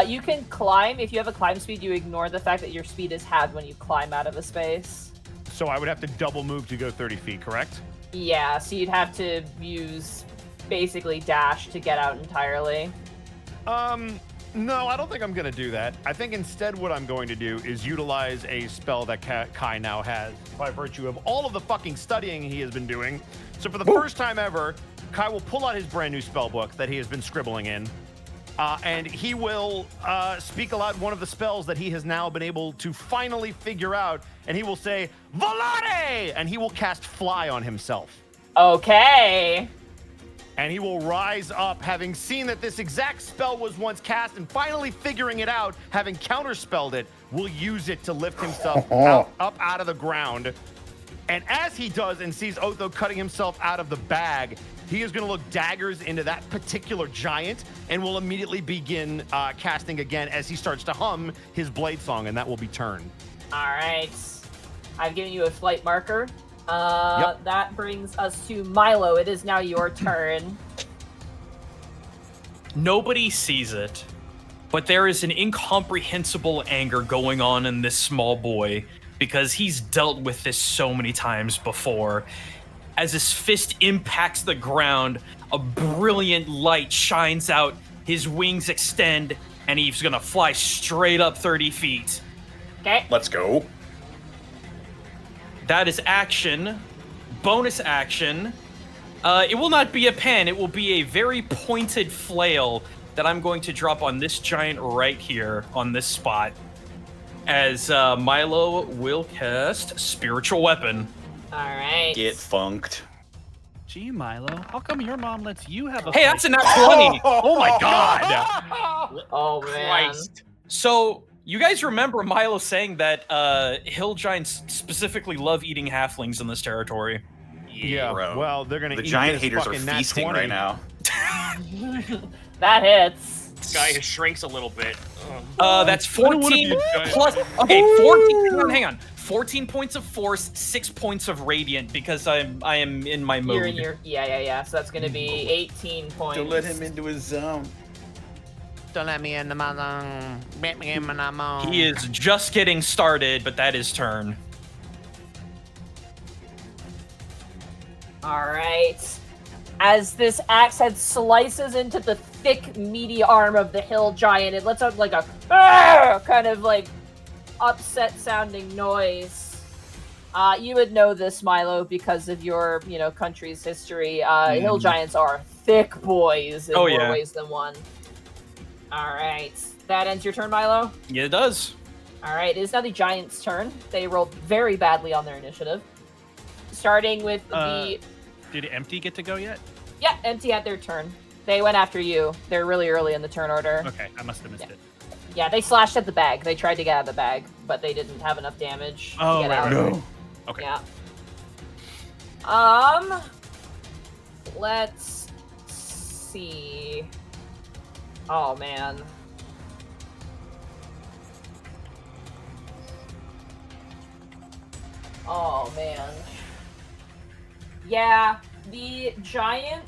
You can climb. If you have a climb speed, you ignore the fact that your speed is halved when you climb out of a space. So I would have to double move to go 30 feet, correct? Yeah, so you'd have to use basically dash to get out entirely. No, I don't think I'm going to do that. I think instead what I'm going to do is utilize a spell that Kai now has by virtue of all of the fucking studying he has been doing. So for the first time ever, Kai will pull out his brand new spell book that he has been scribbling in. And he will speak aloud one of the spells that he has now been able to finally figure out, and he will say, Volare! And he will cast Fly on himself. Okay. And he will rise up, having seen that this exact spell was once cast, and finally figuring it out, having counterspelled it, will use it to lift himself up out of the ground. And as he does and sees Otho cutting himself out of the bag, he is going to look daggers into that particular giant and will immediately begin casting again as he starts to hum his blade song, and that will be turn. All right. I've given you a flight marker. That brings us to Milo. It is now your turn. Nobody sees it, but there is an incomprehensible anger going on in this small boy because he's dealt with this so many times before. As his fist impacts the ground, a brilliant light shines out, his wings extend, and he's gonna fly straight up 30 feet. Okay. Let's go. That is action. Bonus action. It will not be a pen, it will be a very pointed flail that I'm going to drop on this giant right here on this spot. As Milo will cast Spiritual Weapon. All right. Get funked. Gee, Milo, how come your mom lets you have a Hey, fight? that's a nat 20! Oh my god! Oh, man. Christ. So, you guys remember Milo saying that hill giants specifically love eating halflings in this territory? Yeah, bro. well, they're going to The eat giant this haters are fucking nat feasting 20. right now. That hits. This guy shrinks a little bit. That's I don't wanna 14 be a giant. plus... Okay, 14... Hang on. 14 points of force, 6 points of radiant, because I am in my mode. You're in your... Yeah. So that's going to be 18 points. Don't let him into his zone. Don't let me in the mother. Let me in my mouth. He is just getting started, but that is turn. All right. As this axe head slices into the thick, meaty arm of the hill giant, it lets out like a kind of like upset-sounding noise. You would know this, Milo, because of your, country's history. Hill giants are thick boys in more ways than one. All right. That ends your turn, Milo? Yeah, it does. All right. It is now the giant's turn. They rolled very badly on their initiative. Starting with the... Did Empty get to go yet? Yeah, Empty had their turn. They went after you. They're really early in the turn order. Okay, I must have missed it. Yeah, they slashed at the bag. They tried to get out of the bag, but they didn't have enough damage to get out. No. Okay. Yeah. Let's see. Oh, man. Oh, man. Yeah, the giant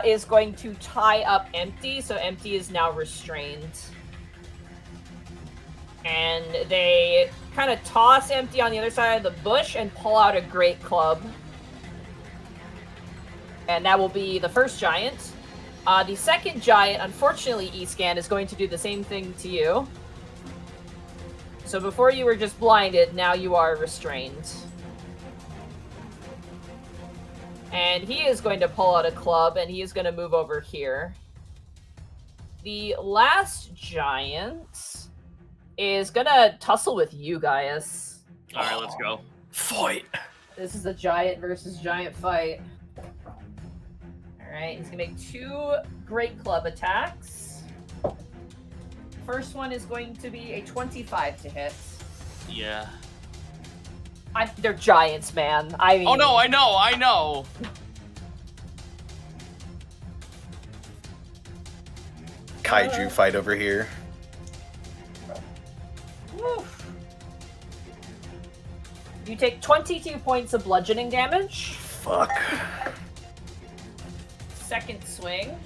is going to tie up Empty, so Empty is now restrained. And they kind of toss Empty on the other side of the bush and pull out a great club. And that will be the first giant. The second giant, unfortunately, Escan, is going to do the same thing to you. So before you were just blinded, now you are restrained. And he is going to pull out a club, and he is going to move over here. The last giant is going to tussle with you, Gaius. All right, let's go. Fight. This is a giant versus giant fight. Alright, he's going to make 2 great club attacks. First one is going to be a 25 to hit. Yeah. They're giants, man. I mean... Oh, no, I know. Kaiju fight over here. Woof. You take 22 points of bludgeoning damage. Fuck. Second swing.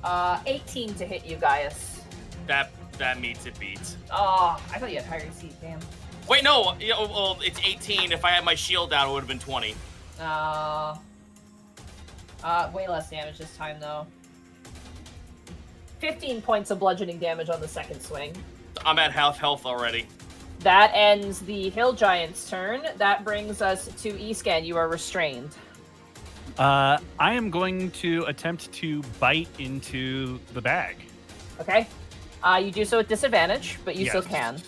18 to hit you, Gaius. That meets it beats. Oh, I thought you had higher AC, damn. Wait, no. Well, it's 18. If I had my shield down, it would have been 20. Way less damage this time, though. 15 points of bludgeoning damage on the second swing. I'm at half health already. That ends the hill giant's turn. That brings us to Escan. You are restrained. I am going to attempt to bite into the bag. Okay. You do so at disadvantage, but you still Yes.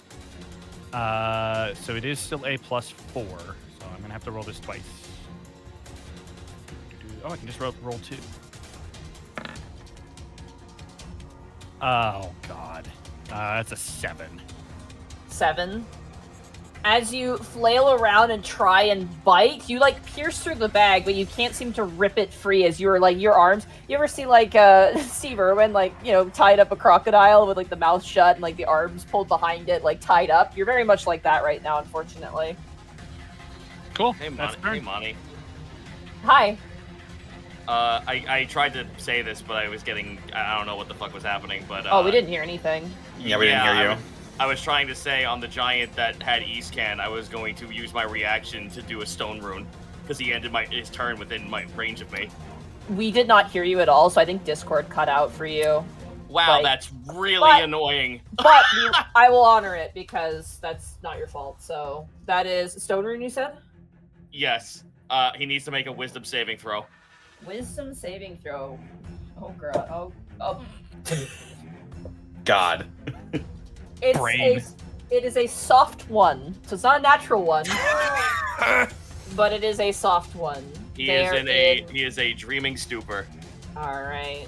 can. So it is still a +4. So I'm gonna have to roll this twice. Oh, I can just roll 2. Oh God, that's a 7. 7. As you flail around and try and bite, you like pierce through the bag, but you can't seem to rip it free as you're like your arms. You ever see like Steve Irwin like, you know, tied up a crocodile with like the mouth shut and like the arms pulled behind it, like tied up? You're very much like that right now, unfortunately. Cool. Hey, That's Monty. turn. Hey, Monty. Hi. I tried to say this, but I was getting... I don't know what the fuck was happening, but... Oh, we didn't hear anything. Yeah, we didn't hear you. I was trying to say on the giant that had Eastcan, I was going to use my reaction to do a stone rune, because he ended his turn within my range of me. We did not hear you at all, so I think Discord cut out for you. Wow, Like, that's really annoying. But I will honor it because that's not your fault. So that is Stone Rune, you said? Yes. He needs to make a wisdom saving throw. Wisdom saving throw. Oh, girl. Oh. God. It is a soft one. So it's not a natural one. But it is a soft one. He is a dreaming stupor. Alright.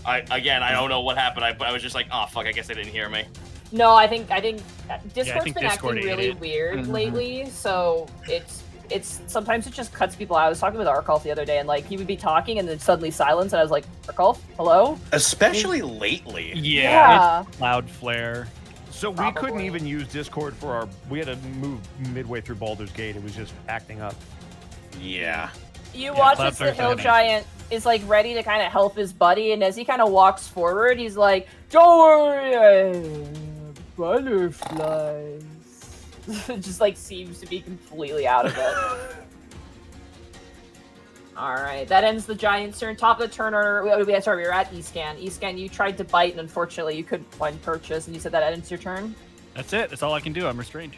I don't know what happened. I was just like, oh fuck, I guess they didn't hear me. No, I think Discord's think been Discord acting ate really it. weird lately, so it's sometimes it just cuts people out. I was talking with Arkolf the other day, and like he would be talking, and then suddenly silence, and I was like, Arkolf, hello? Especially lately. Yeah. It's Cloudflare. So we couldn't even use Discord for our... We had to move midway through Baldur's Gate. It was just acting up. Yeah. You watch as the Cloudflare's hill happening. giant is like ready to kind of help his buddy, and as he kind of walks forward, he's like, "Don't worry, butterflies." Just like seems to be completely out of it. All right, that ends the giant's turn. Top of the turn order. We were at Escan. Escan, you tried to bite, and unfortunately, you couldn't find purchase, and you said that ends your turn. That's it. That's all I can do. I'm restrained.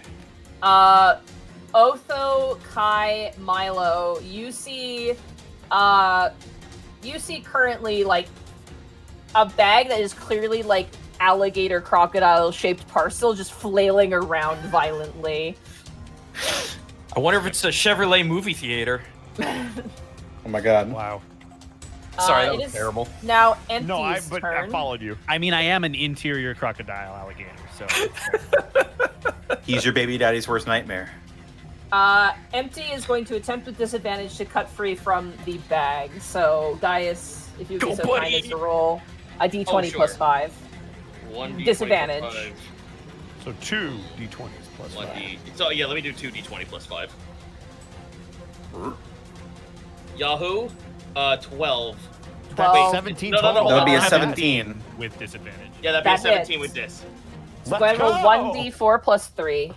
Otho, Kai, Milo, you see currently like a bag that is clearly like alligator crocodile shaped parcel just flailing around violently. I wonder if it's a Chevrolet movie theater. Oh my god. Wow. Sorry, that it was is terrible. Now Empty's No, I turn. followed you. I mean, I am an interior crocodile alligator, so. He's your baby daddy's worst nightmare. Empty is going to attempt with disadvantage to cut free from the bag. So Gaius, if you'd be so kind as to roll a d20 plus 5. 1d20 Disadvantage. plus 5. So 2 d20s plus 5. 1d. So yeah, let me do 2d20 plus 5. Yahoo, 12. That's 17 No, total. hold That would on, be a I have 17. With disadvantage. Yeah, that'd be a That 17 hits. with this. So go ahead and roll 1d4 plus 3.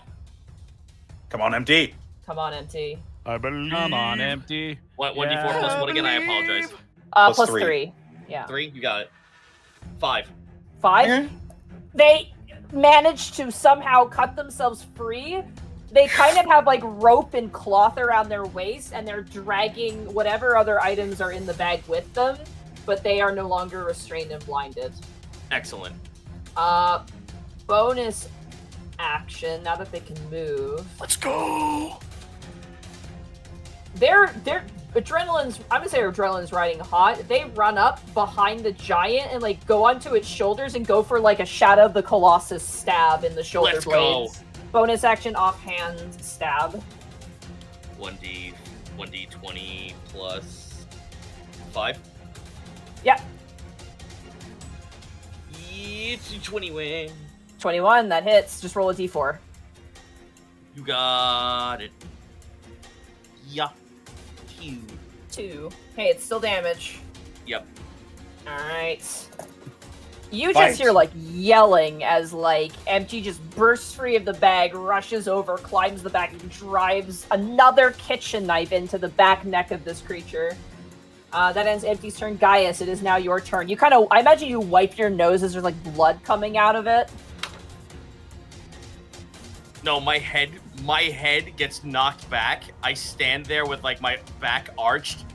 Come on, MD. Come on, Empty. I believe. Come on, empty. What? 1d4 plus what again? I apologize. Plus Plus three. 3. Yeah. 3, you got it. 5. 5. They managed to somehow cut themselves free. They kind of have like rope and cloth around their waist, and they're dragging whatever other items are in the bag with them, but they are no longer restrained and blinded. Excellent. Bonus action, now that they can move. Let's go. Their adrenaline's, I'm gonna say adrenaline's riding hot. They run up behind the giant and like go onto its shoulders and go for like a Shadow of the Colossus stab in the shoulder Let's go. blades. Bonus action offhand stab. 1d20 plus 5. Yep. It's 20 21, that hits. Just roll a d4. You got it. Yeah. 2. Hey, it's still damage. Yep. Alright. You Fight. just hear like yelling as like Empty just bursts free of the bag, rushes over, climbs the back, and drives another kitchen knife into the back neck of this creature. That ends Empty's turn. Gaius, it is now your turn. You kind of, I imagine you wipe your nose as there's like blood coming out of it. No, my head my head gets knocked back. I stand there with like my back arched.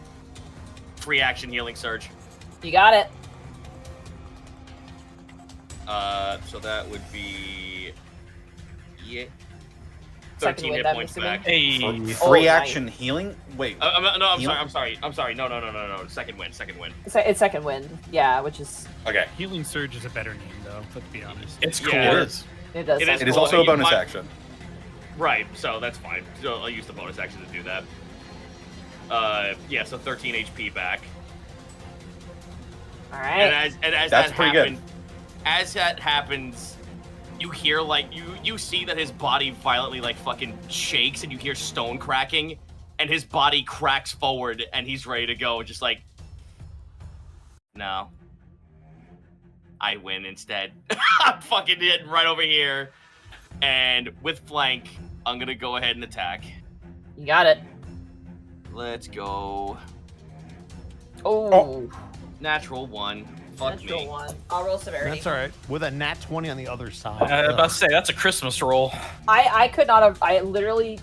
Free action healing surge. You got it. So that would be 13 Second wind, hit I'm points assuming. back. Hey. Free Oh, action healing? Wait. I'm Heal? sorry. No. Second wind. It's second wind. Yeah, which is Okay. Healing Surge is a better name, though. Let's be honest. It's cool. Yeah. It is. it does. It sound It is cool. also a You bonus might- action. Right, so that's fine. So I'll use the bonus action to do that. So 13 HP back. All And right. as That's that pretty good. happens, as that happens, you hear like you see that his body violently like fucking shakes, and you hear stone cracking, and his body cracks forward, and he's ready to go. Just like, no, I win instead. I'm fucking hitting right over here, and with flank, I'm gonna go ahead and attack. You got it. Let's go. Oh, Natural 1. Fuck natural me. 1. I'll roll severity. That's all right. With a nat 20 on the other side. I was about to say, that's a Christmas roll. I could not have. I literally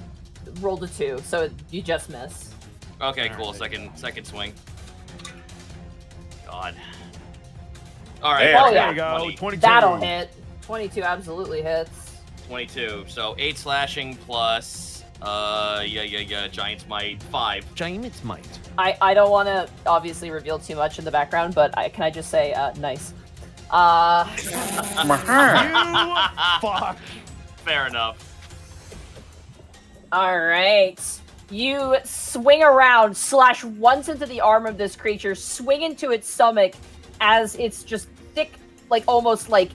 rolled a 2, so you just miss. Okay, All cool. right. Second swing. God. All right. There. Oh, There yeah. you go. 20. 22. That'll hit. 22 absolutely hits. 22. So 8 slashing plus Giant's Might 5. Giant's Might. I don't want to obviously reveal too much in the background, but can I just say nice? You fuck. Fair enough. All right. You swing around, slash once into the arm of this creature, swing into its stomach as it's just thick, like almost like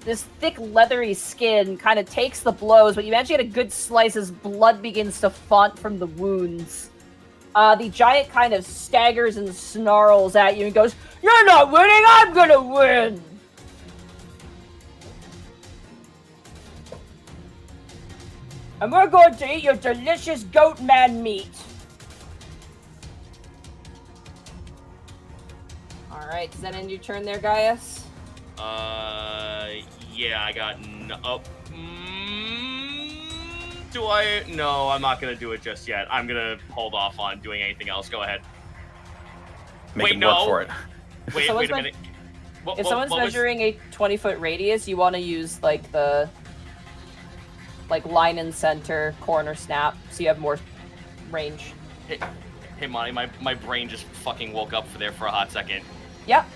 this thick leathery skin kind of takes the blows, but you manage to get a good slice as blood begins to font from the wounds. The giant kind of staggers and snarls at you and goes, "You're not winning, I'm gonna win!" And we're going to eat your delicious goat man meat. Alright, does that end your turn there, Gaius? Yeah, I got do I? No, I'm not gonna do it just yet. I'm gonna hold off on doing anything else. Go ahead. Make Wait, him no. work for it. Wait someone's a minute. If someone's measuring a 20-foot radius, you want to use like the line and center corner snap, so you have more range. Hey, Monty, my brain just fucking woke up for a hot second. Yep.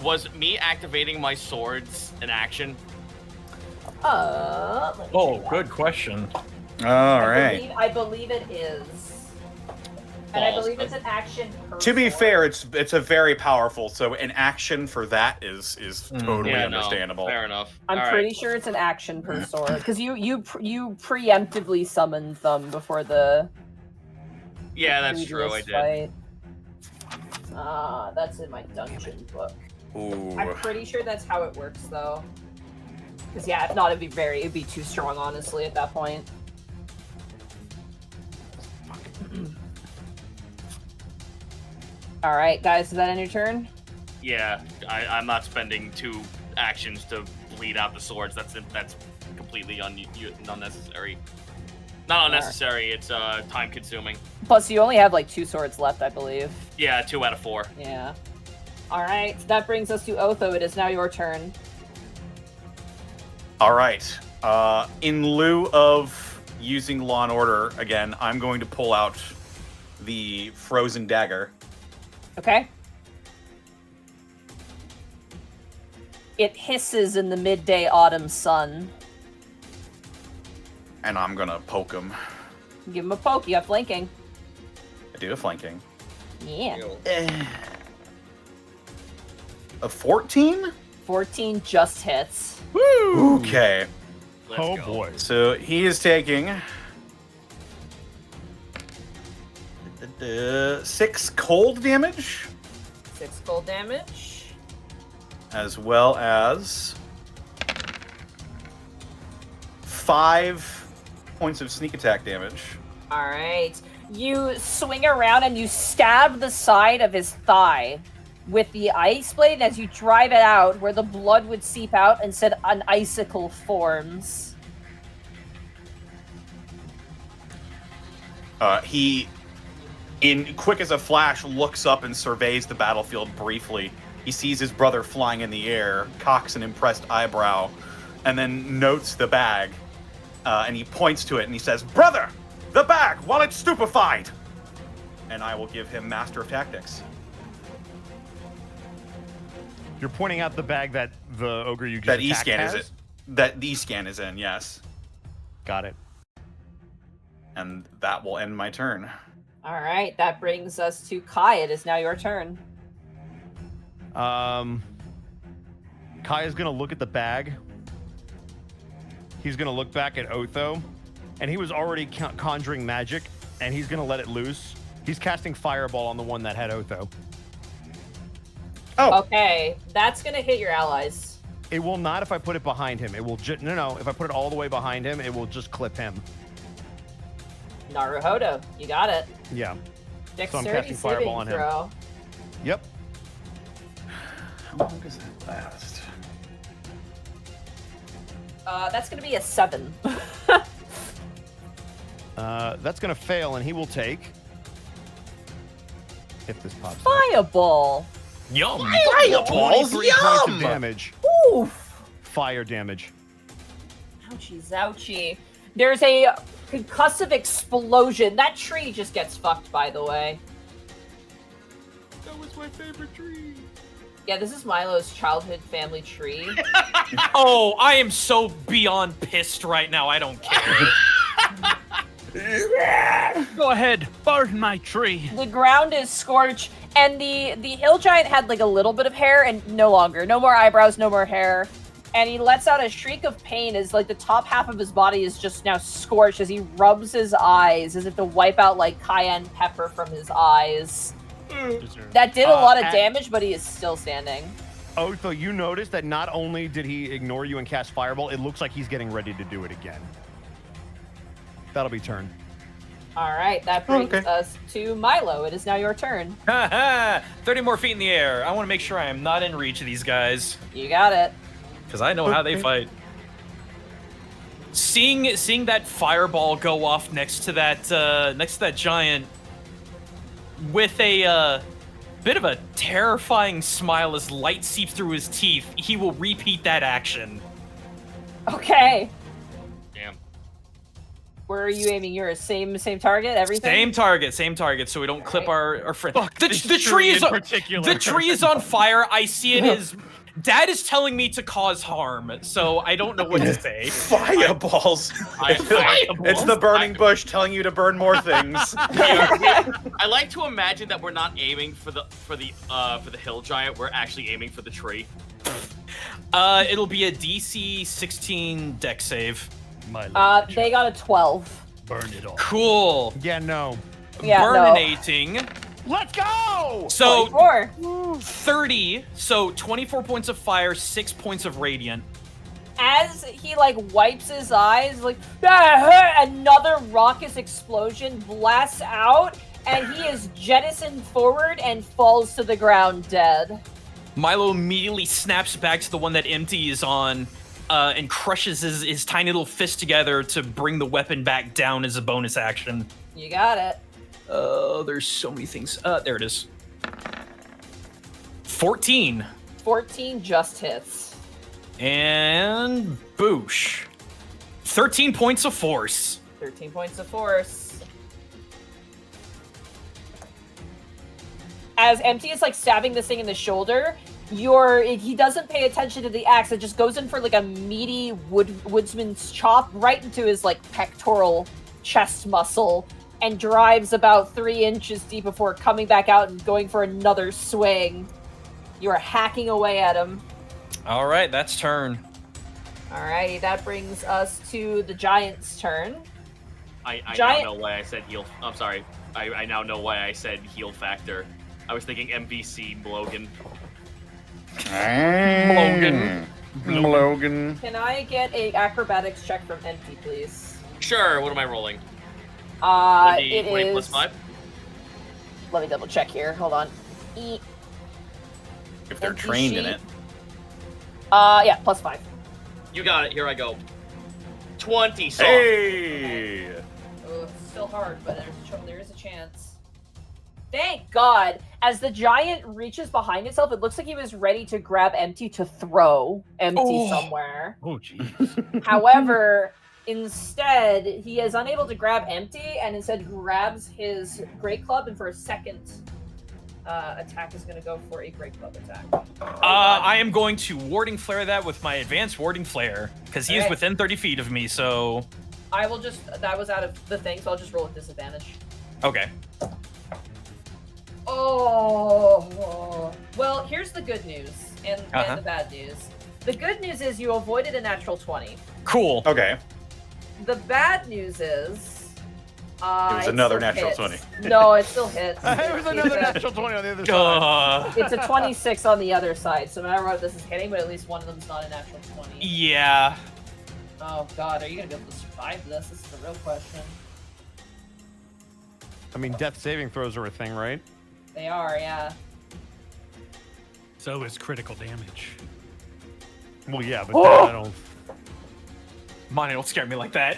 Was me activating my swords an action? Let me Oh, do that. good question. All right. I believe it is. And I Balls. believe it's an action per To be sword. fair, it's a very powerful. So an action for that is totally Yeah, understandable. No, fair enough. I'm All pretty right. sure it's an action per sword because you preemptively summoned them before the Yeah, that's true. I previous did. fight. That's in my dungeon book. Ooh. I'm pretty sure that's how it works though. Because yeah, if not, it'd be too strong, honestly, at that point. All right, guys, is that end your turn? Yeah, I'm not spending 2 actions to bleed out the swords. That's completely unnecessary. Not unnecessary. It's time consuming. Plus, you only have like 2 swords left, I believe. Yeah, 2 out of 4. Yeah. All right, that brings us to Otho. It is now your turn. All right. In lieu of using Law and Order again, I'm going to pull out the Frozen Dagger. Okay. It hisses in the midday autumn sun. And I'm gonna poke him. Give him a poke. You have flanking. I do a flanking. Yeah. A 14? 14 just hits. Okay. Let's Oh go. boy. So he is taking 6 cold damage, 6 cold damage. as well as 5 points of sneak attack damage. All right. You swing around and you stab the side of his thigh with the ice blade. And as you drive it out, where the blood would seep out, instead an icicle forms. He, in quick as a flash, looks up and surveys the battlefield briefly. He sees his brother flying in the air, cocks an impressed eyebrow, and then notes the bag. And he points to it and he says, "Brother, the bag, while it's stupefied!" And I will give him Master of Tactics. You're pointing out the bag that the ogre you just That attacked E-scan has? is it. That E-scan is in, yes. Got it. And that will end my turn. All right, that brings us to Kai. It is now your turn. Kai is gonna look at the bag. He's gonna look back at Otho, and he was already conjuring magic, and he's gonna let it loose. He's casting Fireball on the one that had Otho. Oh. Okay, that's gonna hit your allies. It will not if I put it behind him. It will no. If I put it all the way behind him, it will just clip him. Naruhodo, you got it. Yeah. Dexterity casting Fireball saving on him. throw. Yep. How long does that last? That's gonna be a 7. That's gonna fail, and he will take. If this pops. up, Fireball. Yum. Fireballs, 23 points of yum! damage. Oof. Fire damage. Ouchie, ouchie. There's a concussive explosion. That tree just gets fucked, by the way. That was my favorite tree. Yeah, this is Milo's childhood family tree. Oh, I am so beyond pissed right now. I don't care. Go ahead, burn my tree. The ground is scorched, and the hill giant had like a little bit of hair, and no longer. No more eyebrows, no more hair. And he lets out a shriek of pain as like the top half of his body is just now scorched as he rubs his eyes as if to wipe out like cayenne pepper from his eyes. That did a lot of damage, but he is still standing. Otho, you notice that not only did he ignore you and cast Fireball, it looks like he's getting ready to do it again. That'll be turn. All right, that brings us to Milo. It is now your turn. 30 more feet in the air. I want to make sure I am not in reach of these guys. You got it. Because I know how they fight. Seeing that fireball go off next to that giant with a bit of a terrifying smile as light seeps through his teeth, he will repeat that action. Okay. Damn. Where are you aiming? You're same target, everything? Same target, so we don't clip our friend. Fuck The this tree is in on, particular. the tree is on fire. I see it as Dad is telling me to cause harm, so I don't know what to say. Fireballs! It's the burning bush telling you to burn more things. I like to imagine that we're not aiming for the hill giant. We're actually aiming for the tree. It'll be a DC 16 dex save. They got a 12. Burn it all. Cool. Yeah, no. Yeah, Burninating. Let's go! So 24. 30. So 24 points of fire, 6 points of radiant. As he like wipes his eyes, like another raucous explosion blasts out, and he is jettisoned forward and falls to the ground dead. Milo immediately snaps back to the one that Empty is on, and crushes his tiny little fist together to bring the weapon back down as a bonus action. You got it. There's so many things. There it is. 14. 14 just hits. And boosh. 13 points of force. 13 points of force. As Empty is like stabbing this thing in the shoulder, he doesn't pay attention to the axe. It just goes in for like a meaty woodsman's chop right into his like pectoral chest muscle and drives about 3 inches deep before coming back out and going for another swing. You are hacking away at him. All right, that's turn. Alrighty, that brings us to the giant's turn. I Giant- now know why I said heal. I'm sorry. I now know why I said heal factor. I was thinking MVC Logan. Logan. Can I get a acrobatics check from Empty, please? Sure. What am I rolling? It 20 is. plus 5. Let me double check here. Hold on. If they're Empty trained in sheet. it. Yeah, plus 5. You got it. Here I go. 20 soft. Hey! Ugh. it's still hard, but there is a chance. Thank God! As the giant reaches behind itself, it looks like he was ready to grab Empty to throw Empty somewhere. Oh, jeez. However, instead, he is unable to grab Empty, and instead grabs his Great Club, and for a second attack is going to go for a Great Club attack. I am going to Warding Flare that with my advanced Warding Flare, because he is Alright. within 30 feet of me, so... I will just... That was out of the thing, so I'll just roll with disadvantage. Okay. Oh, well, here's the good news and the bad news. The good news is you avoided a natural 20. Cool. Okay. The bad news is It was another natural 20. No, it still hits. It was another natural 20 on the other side. It's a 26 on the other side, so no matter what this is hitting, but at least one of them's not a natural 20. Yeah. Oh god, are you gonna be able to survive this? This is the real question. I mean, death saving throws are a thing, right? They are, yeah. So is critical damage. Well, yeah, but I don't. Monty, don't scare me like that.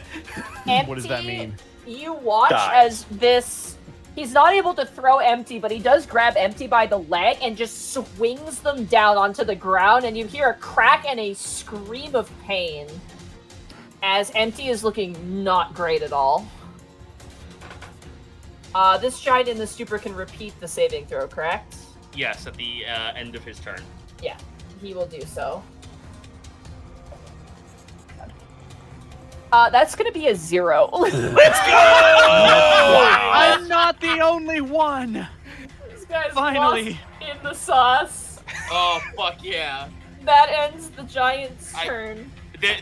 What does that mean? You watch Die. as this... He's not able to throw Empty, but he does grab Empty by the leg and just swings them down onto the ground, and you hear a crack and a scream of pain as Empty is looking not great at all. This giant in the stupor can repeat the saving throw, correct? Yes, at the end of his turn. Yeah, he will do so. That's gonna be a 0. Let's go! I'm not the only one. This guy's Finally. lost in the sauce. Oh, fuck yeah. That ends the giant's turn.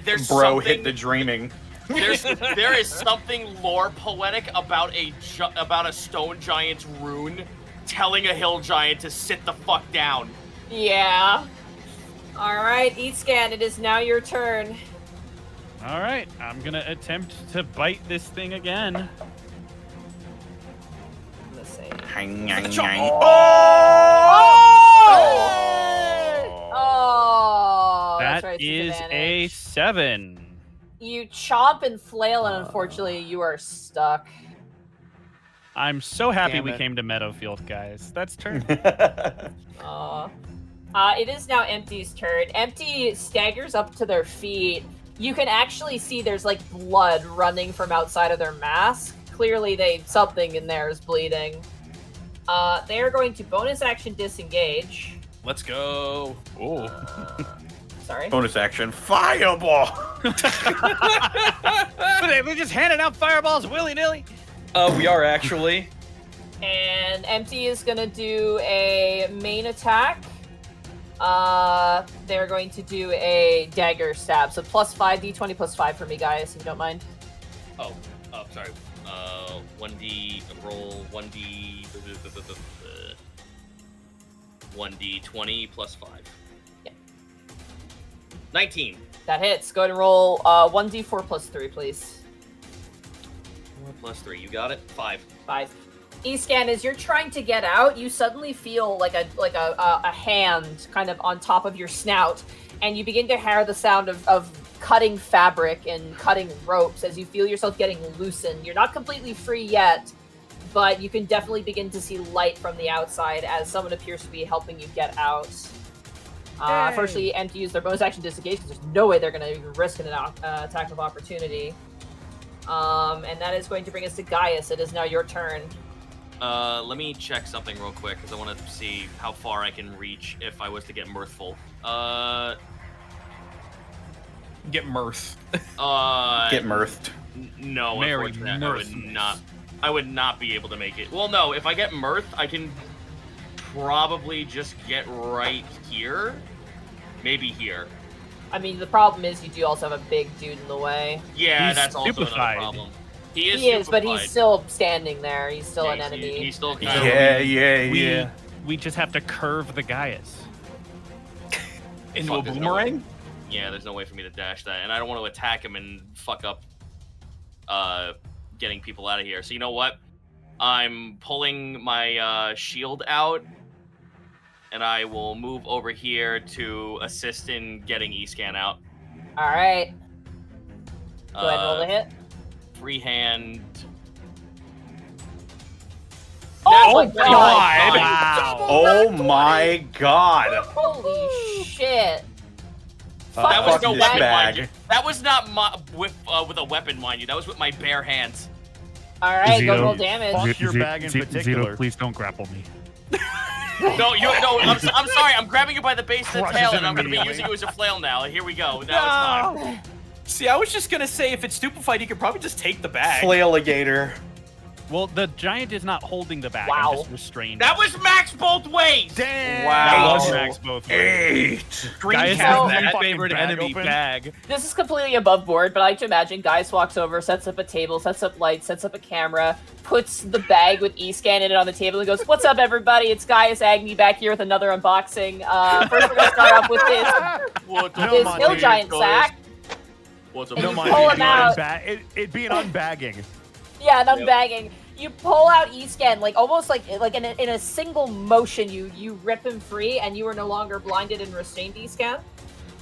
There's Bro something, hit the dreaming. there is something lore poetic about a stone giant's rune telling a hill giant to sit the fuck down. Yeah. Alright, Eat Scan, it is now your turn. All right, I'm gonna attempt to bite this thing again. Let's see. Oh! That's That right, it's is a disadvantage. 7. You chomp and flail, and unfortunately, you are stuck. I'm so happy Damn we it. came to Meadowfield, guys. That's turn. It is now Empty's turn. Empty staggers up to their feet. You can actually see there's like blood running from outside of their mask. Clearly, something in there is bleeding. They are going to bonus action disengage. Let's go. Oh. Sorry. Bonus action, fireball. We're just handing out fireballs willy-nilly. We are actually. And Empty is going to do a main attack. They're going to do a dagger stab. So +5 d20 +5 for me, guys, if you don't mind. Oh, sorry. 1d roll 1d 1d20 +5. Yeah. 19. That hits. Go ahead and roll 1d4 +3, please. 4 + 3. You got it. 5. 5. E-Scan, as you're trying to get out, you suddenly feel like a hand kind of on top of your snout, and you begin to hear the sound of cutting fabric and cutting ropes as you feel yourself getting loosened. You're not completely free yet, but you can definitely begin to see light from the outside as someone appears to be helping you get out. Firstly, Empty use their bonus action disengage because there's no way they're going to risk an attack of opportunity. And that is going to bring us to Gaius. It is now your turn. Let me check something real quick because I want to see how far I can reach if I was to get mirthful. Get mirth. Get mirthed. No, Mary unfortunately, I would not be able to make it. Well, no, if I get mirth, I can probably just get right here. Maybe here. I mean, the problem is you do also have a big dude in the way. Yeah, He's that's also stupefied. another problem. He is, But stupefied. he's still standing there. He's still an Yeah, enemy. He's still kind of Yeah. We just have to curve the Gaius. Into a Fuck, there's no way. boomerang? Yeah, there's no way for me to dash that, and I don't want to attack him and fuck up getting people out of here. So you know what? I'm pulling my shield out, and I will move over here to assist in getting E-Scan out. All right. Go ahead and roll the hit. Free hand Oh my God. Wow. Oh my god. Holy shit! That was fuck no this weapon, bag. mind you. That was not with a weapon, mind you. That was with my bare hands. All right, go Zito. roll damage. Fuck your bag in particular. Zito, please don't grapple me. No, I'm sorry. I'm grabbing you by the base of the Crushes tail, him and I'm going to be immediately. using you as a flail now. Here we go. Now it's time. See, I was just gonna say if it's stupefied, he could probably just take the bag. Flailigator. Well, the giant is not holding the bag. Wow. I'm just restrained. That was max both ways. Damn. That Wow. was max both ways. 8. Guys So- have that Fucking favorite bag enemy open. bag. This is completely above board, but I like to imagine Gaius walks over, sets up a table, sets up lights, sets up a camera, puts the bag with E-scan in it on the table, and goes, "What's up, everybody? It's Gaius Agni back here with another unboxing. First, we're gonna start off with this What the No, this Monty, hill giant guys. sack. What's up? And No, you mind pull you, him out. it'd be an unbagging. Yeah, and unbagging. You pull out E-scan, like almost like in a single motion. You rip him free, and you are no longer blinded and restrained. E-scan.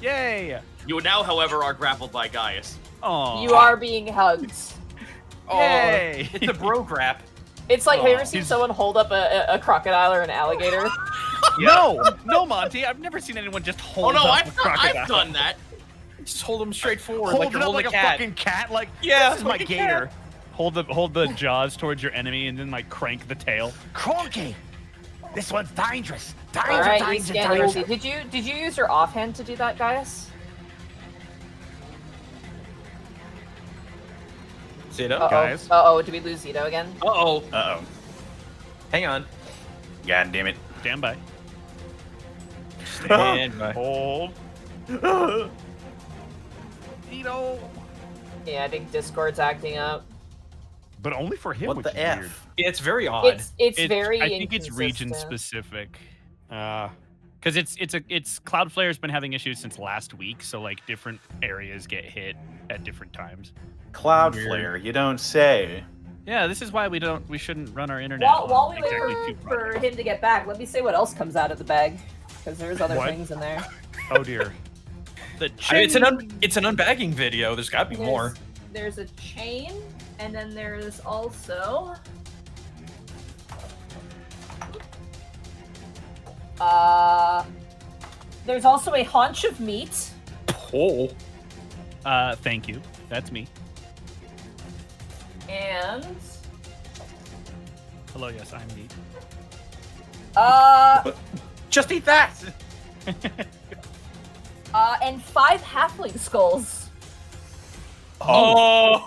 Yay. You now, however, are grappled by Gaius. Oh. You are being hugged. Oh, Yay. it's a bro grab. It's like, have you ever Oh. seen someone hold up a crocodile or an alligator? No, Monty. I've never seen anyone just Oh hold no, up I've a crocodile. done that. Just hold him straight forward, Hold like it you're up holding like a a cat. fucking cat. Like, Yeah, this is my like a gator. Hold the jaws towards your enemy and then like crank the tail. Cronky! This one's dangerous. All Dangerous, right, dangerous, E-scan. dangerous. Did you use your offhand to do that, Gaius? Zito? Guys. Uh-oh, did we lose Zito again? Uh-oh. Uh-oh. Hang on. God damn it. Stand by. Stand by. Hold. Yeah, I think Discord's acting up. But only for him, What which the is F? weird. Yeah, it's very odd. It's very I think it's region inconsistent. specific. Because it's Cloudflare's been having issues since last week, so like different areas get hit at different times. Cloudflare, you don't say. Yeah, this is why we shouldn't run our internet. While on we wait exactly two for products. him to get back, let me say what else comes out of the bag. Because there's other What? things in there. Oh dear. The I mean, it's an unbagging video. There's gotta be more. There's a chain, and then there's also there's also a haunch of meat. Oh. Thank you. That's me. And Hello, yes, I'm me. Just eat that! And 5 halfling skulls. Oh.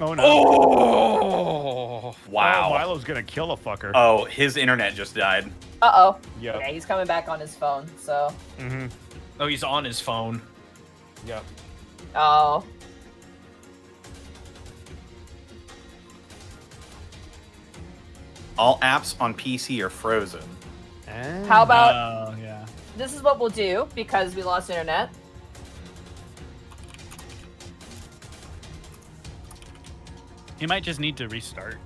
Oh no. Oh. Wow. Oh, Milo's gonna kill a fucker. Oh, his internet just died. Uh-oh. Yep. Okay, he's coming back on his phone, so. Mm-hmm. Oh, he's on his phone. Yep. Oh. All apps on PC are frozen. How about Oh, yeah. this is what we'll do because we lost internet. He might just need to restart.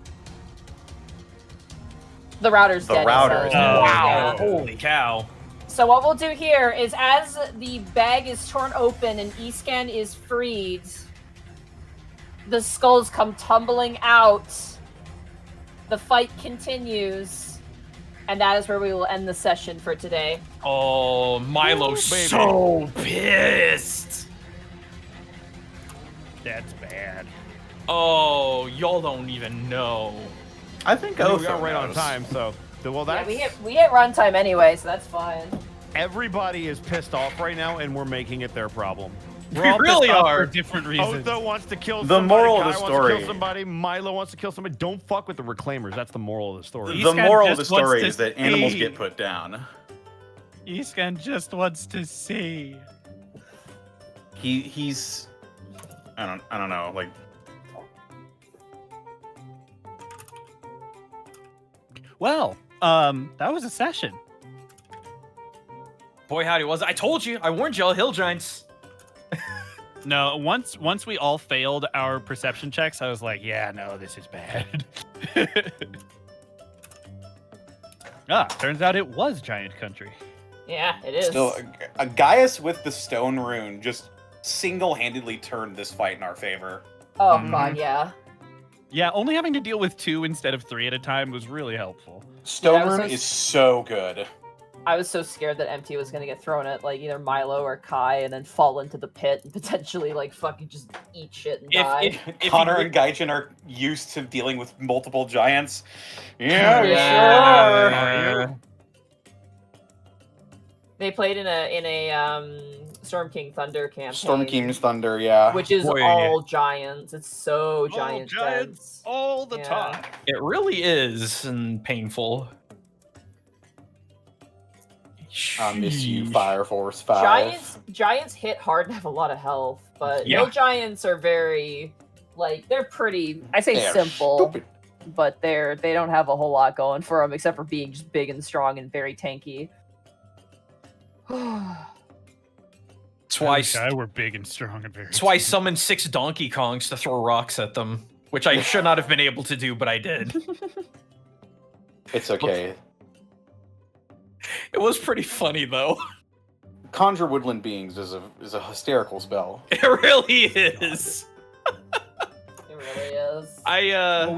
The router's The dead. router is so- dead. Yeah. Holy cow. So what we'll do here is as the bag is torn open and E-scan is freed, the skulls come tumbling out. The fight continues. And that is where we will end the session for today. Oh, Milo's baby. so pissed. That's bad. Oh, y'all don't even know. I think I mean, Otho we got right on knows. time, so well Yeah, that's we hit runtime anyway, so that's fine. everybody is pissed off right now, and we're making it their problem. We're all really pissed off are. for different reasons. Otho wants to kill The somebody. moral of Kai the wants to story- kill somebody. Milo wants to kill somebody. Don't fuck with the reclaimers. That's the moral of the story. He's The got moral of the just wants story to is that animals see. get put down. E-scan just wants to see. He's I don't know, like Well, that was a session. Boy, howdy was it. I told you. I warned y'all, hill giants. No, once we all failed our perception checks, I was like, yeah, no, this is bad. Turns out it was giant country. Yeah, it is. still a Gaius with the stone rune just single-handedly turned this fight in our favor. Oh Mhm. god, yeah. Yeah, only having to deal with 2 instead of 3 at a time was really helpful. Stone is so good. I was so scared that MT was gonna get thrown at like either Milo or Kai and then fall into the pit and potentially like fucking just eat shit and die. If Connor and Gaijin are used to dealing with multiple giants. Yeah, we Yeah. sure. They played in a Storm King Thunder campaign. Storm King's Thunder, yeah. Which is all giants. It's so giant giants dense. all the time. It really is and painful. I miss you, Fire Force 5. Giants hit hard and have a lot of health, but Yeah. no giants are very they're pretty. I say They're simple, stupid. but they don't have a whole lot going for them except for being just big and strong and very tanky. That's why. I were big and strong and very. That's why I summoned 6 Donkey Kongs to throw rocks at them, which I should not have been able to do, but I did. It's okay. It was pretty funny though. Conjure Woodland Beings is a hysterical spell. It really is. It really is. Well,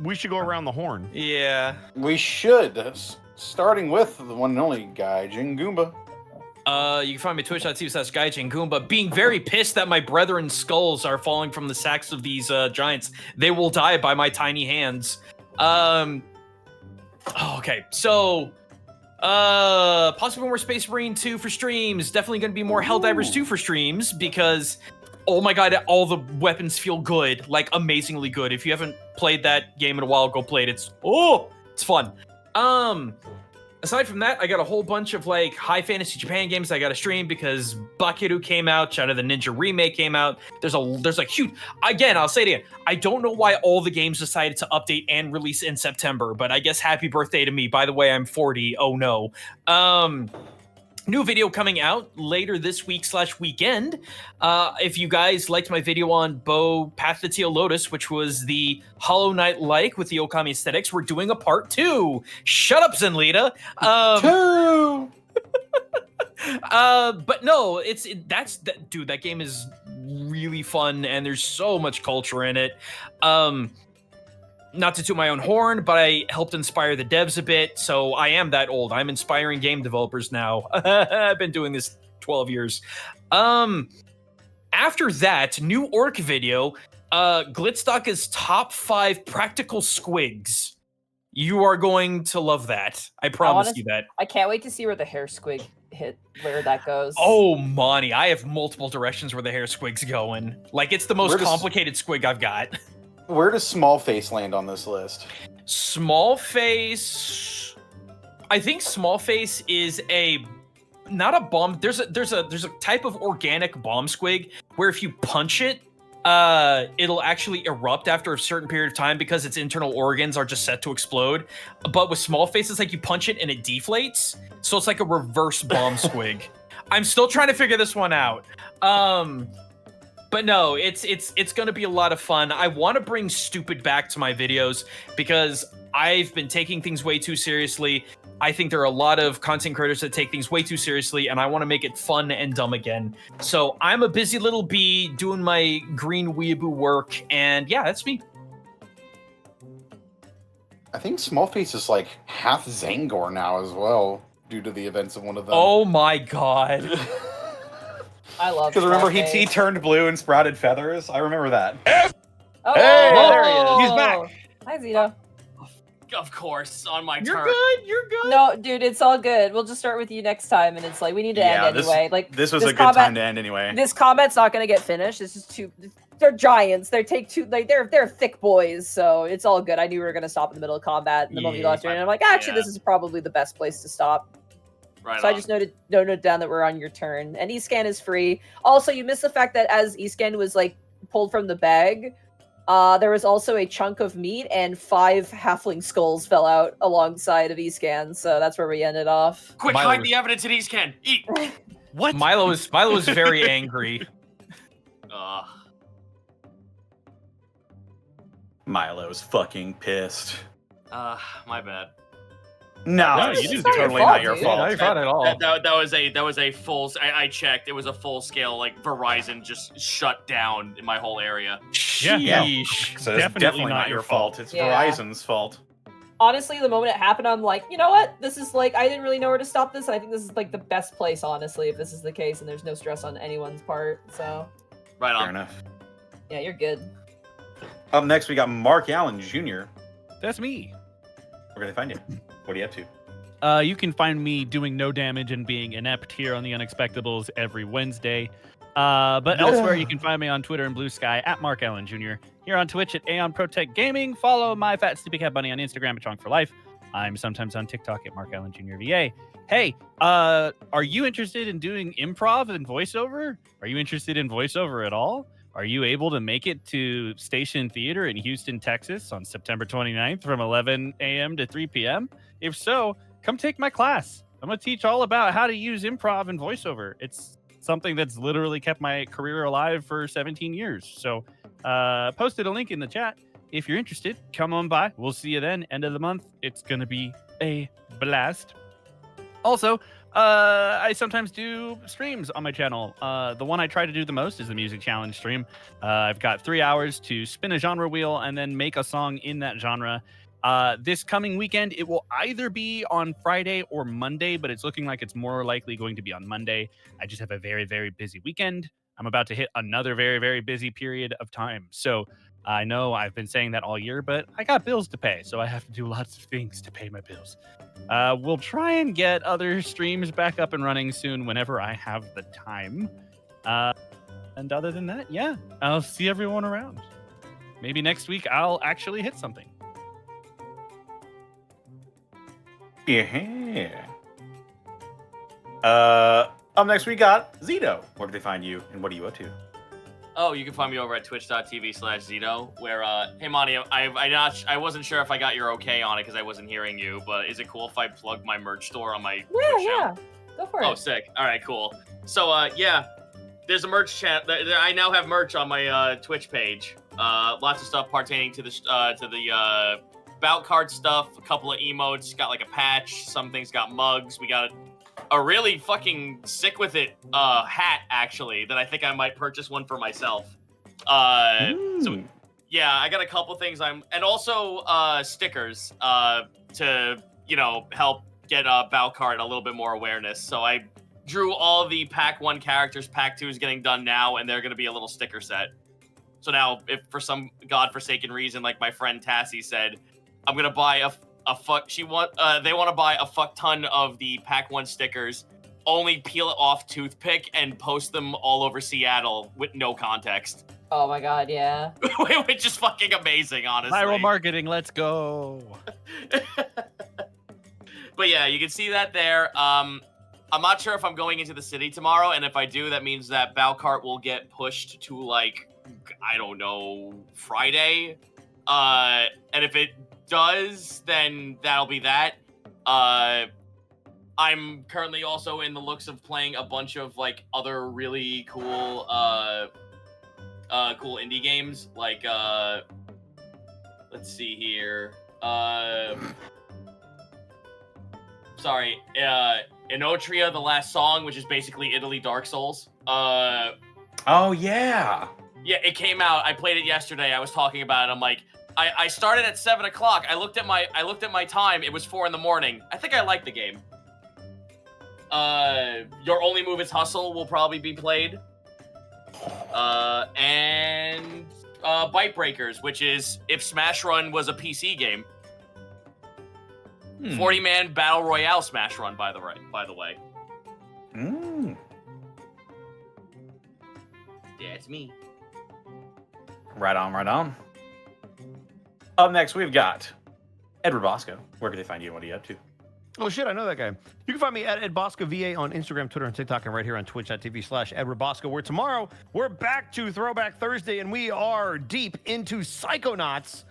we should go around the horn. Yeah. We should, starting with the one and only Gaijin Goomba. You can find me twitch.tv/Gaijin Goomba. Being very pissed that my brethren's skulls are falling from the sacks of these giants. They will die by my tiny hands. Okay, so possibly more Space Marine 2 for streams. Definitely going to be more Helldivers 2 for streams because, oh my god, all the weapons feel good, like amazingly good. If you haven't played that game in a while, go play it. It's fun. Aside from that, I got a whole bunch of like high fantasy Japan games I got to stream because Bakiru came out, Shadow of the Ninja remake came out. There's like huge. Again, I'll say it again. I don't know why all the games decided to update and release in September, but I guess happy birthday to me. By the way, I'm 40. Oh no. New video coming out later this week/weekend. If you guys liked my video on Bow Path to Teal Lotus, which was the Hollow Knight-like with the Okami aesthetics, we're doing a part 2. Shut up, Zenlita. 2! But no, dude, that game is really fun and there's so much culture in it. Not to toot my own horn, but I helped inspire the devs a bit, so I am that old. I'm inspiring game developers now. I've been doing this 12 years. After that, new orc video, Glitstock top 5 practical squigs. You are going to love that. I promise you that. I can't wait to see where the hair squig where that goes. Oh, Monty, I have multiple directions where the hair squig's going. Like, it's the most complicated squig I've got. Where does Small Face land on this list? Small Face, I think Small Face is not a bomb. There's a type of organic bomb squig where if you punch it, it'll actually erupt after a certain period of time because its internal organs are just set to explode. But with Small Face, it's like you punch it and it deflates, so it's like a reverse bomb squig. I'm still trying to figure this one out. But no, it's going to be a lot of fun. I want to bring stupid back to my videos because I've been taking things way too seriously. I think there are a lot of content creators that take things way too seriously, and I want to make it fun and dumb again. So I'm a busy little bee doing my green weeaboo work, and yeah, that's me. I think Small Face is like half Zangor now as well, due to the events of one of them. Oh my god. I love. Because remember he turned blue and sprouted feathers. I remember that. Oh, hey, there he is. He's back. Hi, Zito. Of course, on my You're turn. good. You're good. No, dude, it's all good. We'll just start with you next time, and it's like we need to end anyway. Like this was a good time to end anyway. This combat's not gonna get finished. It's just too. They're giants. They take too. Like they're thick boys, so it's all good. I knew we were gonna stop in the middle of combat, and the moment you lost your, and I'm like, actually, this is probably the best place to stop. Right so on. I just noted down that we're on your turn, and Escan is free. Also, you missed the fact that as Escan was like pulled from the bag, there was also a chunk of meat, and 5 halfling skulls fell out alongside of Escan. So that's where we ended off. Quick, hide the evidence in Eastcan. Eat. What? Milo is very angry. Milo's fucking pissed. My bad. No, No, it's you didn't do it. totally It's not not your your fault, fault. Not your fault at all. That was a full. I checked. It was a full scale. Like Verizon just shut down in my whole area. Yeah. Sheesh. So it's definitely not your fault. It's Yeah. Verizon's fault. Honestly, the moment it happened, I'm like, you know what? This is like, I didn't really know where to stop this. And I think this is like the best place, honestly, if this is the case and there's no stress on anyone's part. So, Right Fair on. enough. yeah, you're good. Up next, we got Mark Allen Jr. That's me. We're gonna find you. What are you up to? You can find me doing no damage and being inept here on the Unexpectables every Wednesday. But elsewhere, you can find me on Twitter and Blue Sky at Mark Allen Jr. Here on Twitch at Aeon Protect Gaming. Follow my fat sleepy cat bunny on Instagram at Chonk for Life. I'm sometimes on TikTok at Mark Allen Jr. VA. Hey, are you interested in doing improv and voiceover? Are you interested in voiceover at all? Are you able to make it to Station Theater in Houston, Texas on September 29th from 11 a.m. to 3 p.m.? If so, come take my class. I'm going to teach all about how to use improv and voiceover. It's something that's literally kept my career alive for 17 years. So posted a link in the chat. If you're interested, come on by. We'll see you then. End of the month. It's going to be a blast. Also, I sometimes do streams on my channel. The one I try to do the most is the music challenge stream. I've got 3 hours to spin a genre wheel and then make a song in that genre. This coming weekend, it will either be on Friday or Monday, but it's looking like it's more likely going to be on Monday. I just have a very, very busy weekend. I'm about to hit another very, very busy period of time. So I know I've been saying that all year, but I got bills to pay, so I have to do lots of things to pay my bills. We'll try and get other streams back up and running soon whenever I have the time. And other than that, yeah, I'll see everyone around. Maybe next week I'll actually hit something. Yeah. Up next, we got Zito. Where can they find you, and what are you up to? Oh, you can find me over at twitch.tv/Zito, where, hey, Monty, I wasn't sure if I got your okay on it because I wasn't hearing you, but is it cool if I plug my merch store on my Twitch channel? Yeah. Go for it. Oh, sick. All right, cool. So, yeah, there's a merch channel. I now have merch on my Twitch page. Lots of stuff pertaining to the bout card stuff, a couple of emotes, got like a patch, some things got mugs. We got a really fucking sick with it hat, actually, that I think I might purchase one for myself. So yeah, I got a couple things and also stickers to, help get bout card a little bit more awareness. So I drew all the Pack 1 characters. Pack 2 is getting done now, and they're going to be a little sticker set. So now, if for some godforsaken reason, like my friend Tassie said, I'm gonna buy they want to buy a fuck ton of the Pack 1 stickers, only peel it off toothpick and post them all over Seattle with no context. Oh my god, yeah. Which is fucking amazing, honestly. Viral marketing, let's go. But yeah, you can see that there. I'm not sure if I'm going into the city tomorrow, and if I do, that means that Balcart will get pushed to, like, I don't know, Friday. And if it does, then that'll be that. I'm currently also in the looks of playing a bunch of, like, other really cool cool indie games, like let's see here, Inotria, The Last Song, which is basically Italy Dark Souls. Oh yeah, it came out. I played it yesterday. I was talking about it. I'm like, I started at 7 o'clock. I looked at my time. It was 4 in the morning. I think I like the game. Your Only Move is Hustle will probably be played. And Bite Breakers, which is if Smash Run was a PC game. 40-man Battle Royale Smash Run, by the way. Yeah, it's me. Right on. Up next, we've got Edward Bosco. Where can they find you and what are you up to? Oh shit, I know that guy. You can find me at Ed Bosco VA on Instagram, Twitter, and TikTok, and right here on twitch.tv/Edward Bosco, where tomorrow we're back to Throwback Thursday, and we are deep into Psychonauts.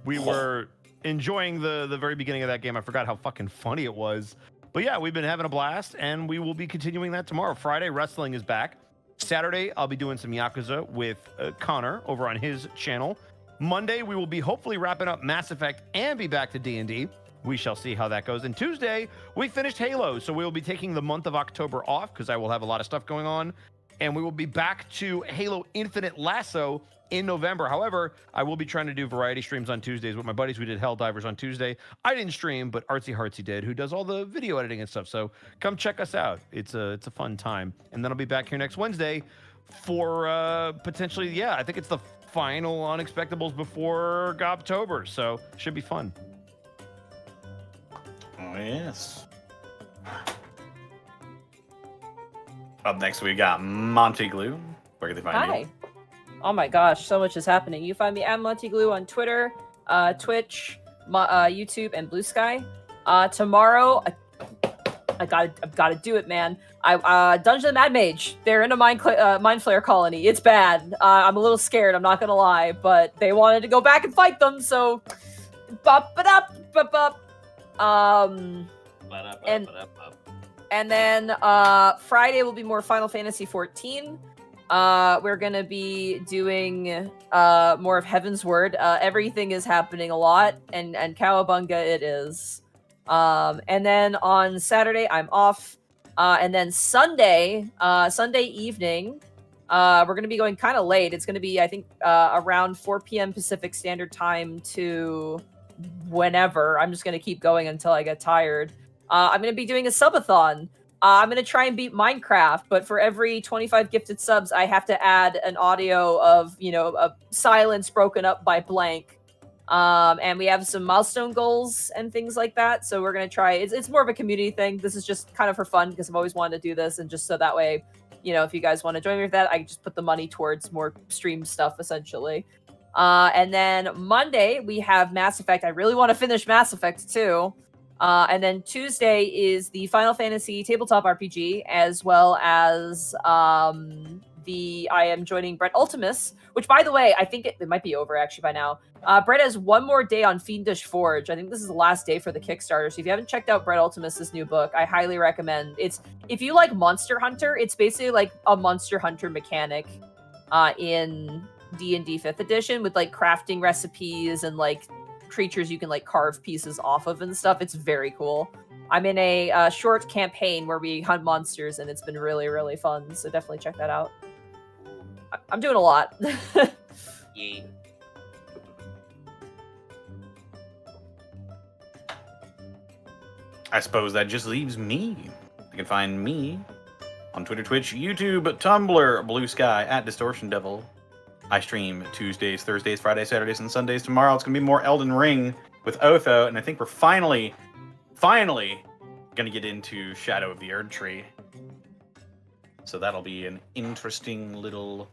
We were enjoying the very beginning of that game. I forgot how fucking funny it was. But yeah, we've been having a blast, and we will be continuing that tomorrow. Friday, wrestling is back. Saturday, I'll be doing some Yakuza with Connor over on his channel. Monday, we will be hopefully wrapping up Mass Effect and be back to D&D. we shall see how that goes. And Tuesday, we finished Halo, so we will be taking the month of October off because I will have a lot of stuff going on. And we will be back to Halo Infinite Lasso in November. However, I will be trying to do variety streams on Tuesdays with my buddies. We did Helldivers on Tuesday. I didn't stream, but Artsy Heartsy did, who does all the video editing and stuff. So come check us out. It's a fun time. And then I'll be back here next Wednesday for potentially, yeah, I think it's the final Unexpectables before Gobtober. So should be fun. Oh, yes. Up next, we got Monty Glue. Where can they find Hi. you? Oh my gosh, so much is happening. You find me at Montyglue on Twitter, Twitch, YouTube, and Blue Sky. Tomorrow, I've gotta do it, man. Dungeon of the Mad Mage. They're in a mind flayer colony. It's bad. I'm a little scared. I'm not gonna lie, but they wanted to go back and fight them, so. And then Friday will be more Final Fantasy 14. We're gonna be doing more of Heaven's Word. Everything is happening a lot, and Cowabunga it is. And then on Saturday I'm off, and then Sunday evening, we're gonna be going kind of late. It's gonna be I think around 4 p.m. Pacific Standard Time to whenever. I'm just gonna keep going until I get tired. I'm gonna be doing a subathon. I'm going to try and beat Minecraft, but for every 25 gifted subs, I have to add an audio of, a silence broken up by blank. And we have some milestone goals and things like that. So we're going to try. It's more of a community thing. This is just kind of for fun because I've always wanted to do this. And just so that way, if you guys want to join me with that, I can just put the money towards more stream stuff, essentially. And then Monday, we have Mass Effect. I really want to finish Mass Effect, too. And then Tuesday is the Final Fantasy tabletop RPG, as well as I am joining Brett Ultimus, which, by the way, I think it might be over actually by now. Brett has one more day on Fiendish Forge. I think this is the last day for the Kickstarter. So if you haven't checked out Brett Ultimus's new book, I highly recommend. If you like Monster Hunter, it's basically like a Monster Hunter mechanic in D&D 5th edition with like crafting recipes and like creatures you can like carve pieces off of and stuff. It's very cool. I'm in a short campaign where we hunt monsters and it's been really, really fun. So definitely check that out. I'm doing a lot. Yeah. I suppose that just leaves me. You can find me on Twitter, Twitch, YouTube, Tumblr, Blue Sky, at Distortion Devil. I stream Tuesdays, Thursdays, Fridays, Saturdays, and Sundays. Tomorrow it's going to be more Elden Ring with Otho, and I think we're finally going to get into Shadow of the Erd Tree. So that'll be an interesting little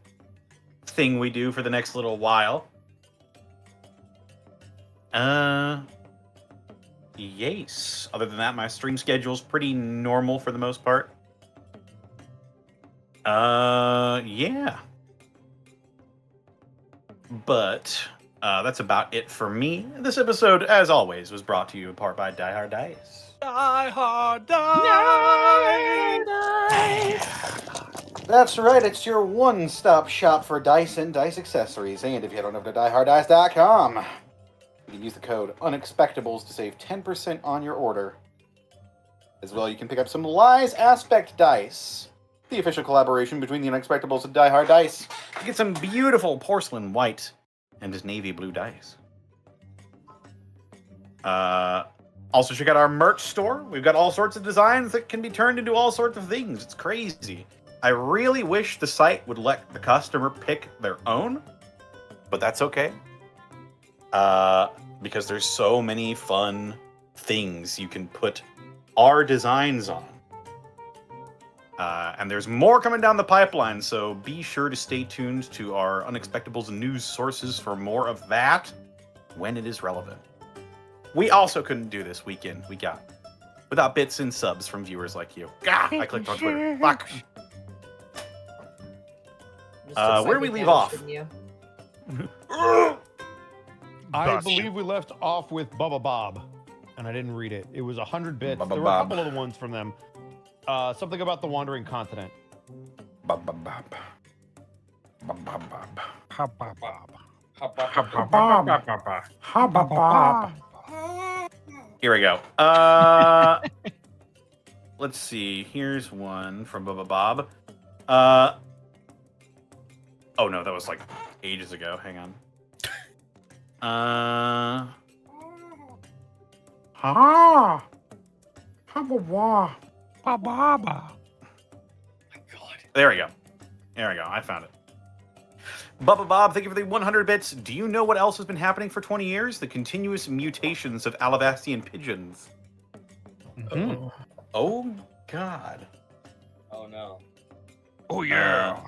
thing we do for the next little while. Yes. Other than that, my stream schedule's pretty normal for the most part. Yeah. But that's about it for me. This episode, as always, was brought to you in part by Die Hard Dice. Die Hard Dice! That's right, it's your one-stop shop for dice and dice accessories. And if you head on over to dieharddice.com, you can use the code Unexpectables to save 10% on your order. As well, you can pick up some Lies Aspect Dice, the official collaboration between the Unexpectables and Die Hard Dice. You get some beautiful porcelain white and navy blue dice. Also, check out our merch store. We've got all sorts of designs that can be turned into all sorts of things. It's crazy. I really wish the site would let the customer pick their own, but that's okay. Because there's so many fun things you can put our designs on. And there's more coming down the pipeline, so be sure to stay tuned to our Unexpectables news sources for more of that when it is relevant. We also couldn't do this weekend without bits and subs from viewers like you. Gah! I clicked on Twitter. Fuck. Where do we leave off? I believe we left off with Bubba Bob, and I didn't read it. It was 100 bits. Bubba There were a Bob. couple other ones from them. Something about the Wandering Continent. Bob, Bob, Bob. Bob, Bob, Bob. Bob, Bob, Bob. Bob, Bob, Bob. Here we go. Let's see. Here's one from Bubba Bob. Oh no, that was like ages ago. Hang on. There we go. There we go. I found it. Bubba Bob, thank you for the 100 bits. Do you know what else has been happening for 20 years? The continuous mutations of Alabastian pigeons. Mhm. Oh, God. Oh no. Oh yeah.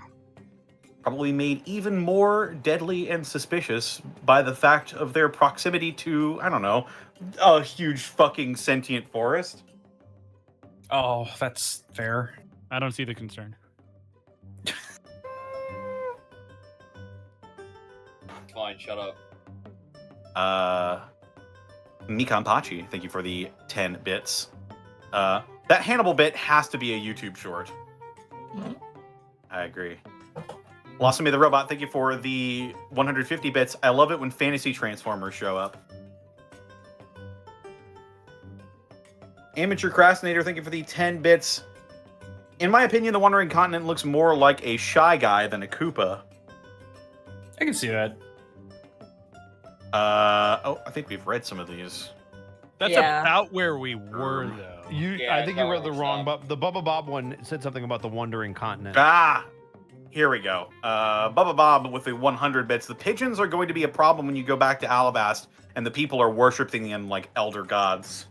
Probably made even more deadly and suspicious by the fact of their proximity to, I don't know, a huge fucking sentient forest. Oh, that's fair. I don't see the concern. Fine, shut up. Mikan Pachi, thank you for the 10 bits. That Hannibal bit has to be a YouTube short. I agree. Blossomy the Robot, thank you for the 150 bits. I love it when fantasy transformers show up. Amateur Crastinator, thank you for the 10 bits. In my opinion, the Wandering Continent looks more like a Shy Guy than a Koopa. I can see that. Oh, I think we've read some of these. That's Yeah. about where we were, though. I think you read the wrong, but the Bubba Bob one said something about the Wandering Continent. Ah, here we go. Bubba Bob with the 100 bits. The pigeons are going to be a problem when you go back to Alabast, and the people are worshiping them like elder gods.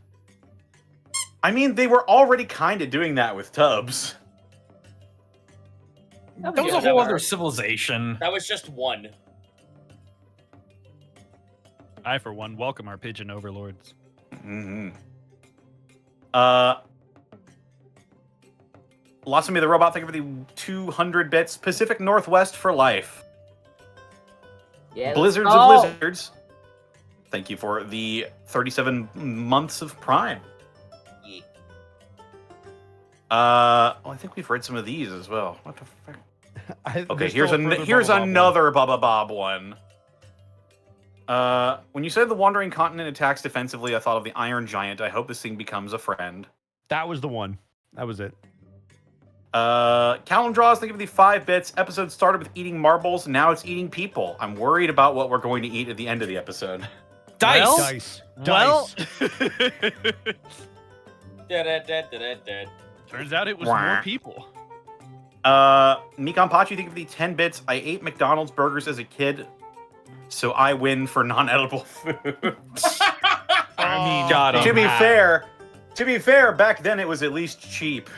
I mean, they were already kind of doing that with Tubbs. That was a whole other civilization. That was just one. I, for one, welcome our pigeon overlords. Mm-hmm. Blossomy the Robot, thank you for the 200 bits. Pacific Northwest for life. Yeah, Blizzards let's of go. Blizzards. Thank you for the 37 months of Prime. Yeah. I think we've read some of these as well. What the fuck? Okay, There's here's still a further here's Bubba Bob one. another Bubba Bob one. When you said the Wandering Continent attacks defensively, I thought of the Iron Giant. I hope this thing becomes a friend. That was the one. That was it. Callum Draws, thank you for the 5 bits. Episode started with eating marbles, now it's eating people. I'm worried about what we're going to eat at the end of the episode. Dice. Well, Dice. Well, Da-da-da-da-da-da. turns out it was more people. Mikan Pachi, thank you for the 10 bits. I ate McDonald's burgers as a kid, so I win for non-edible food. I mean, Got him. To be fair, back then it was at least cheap.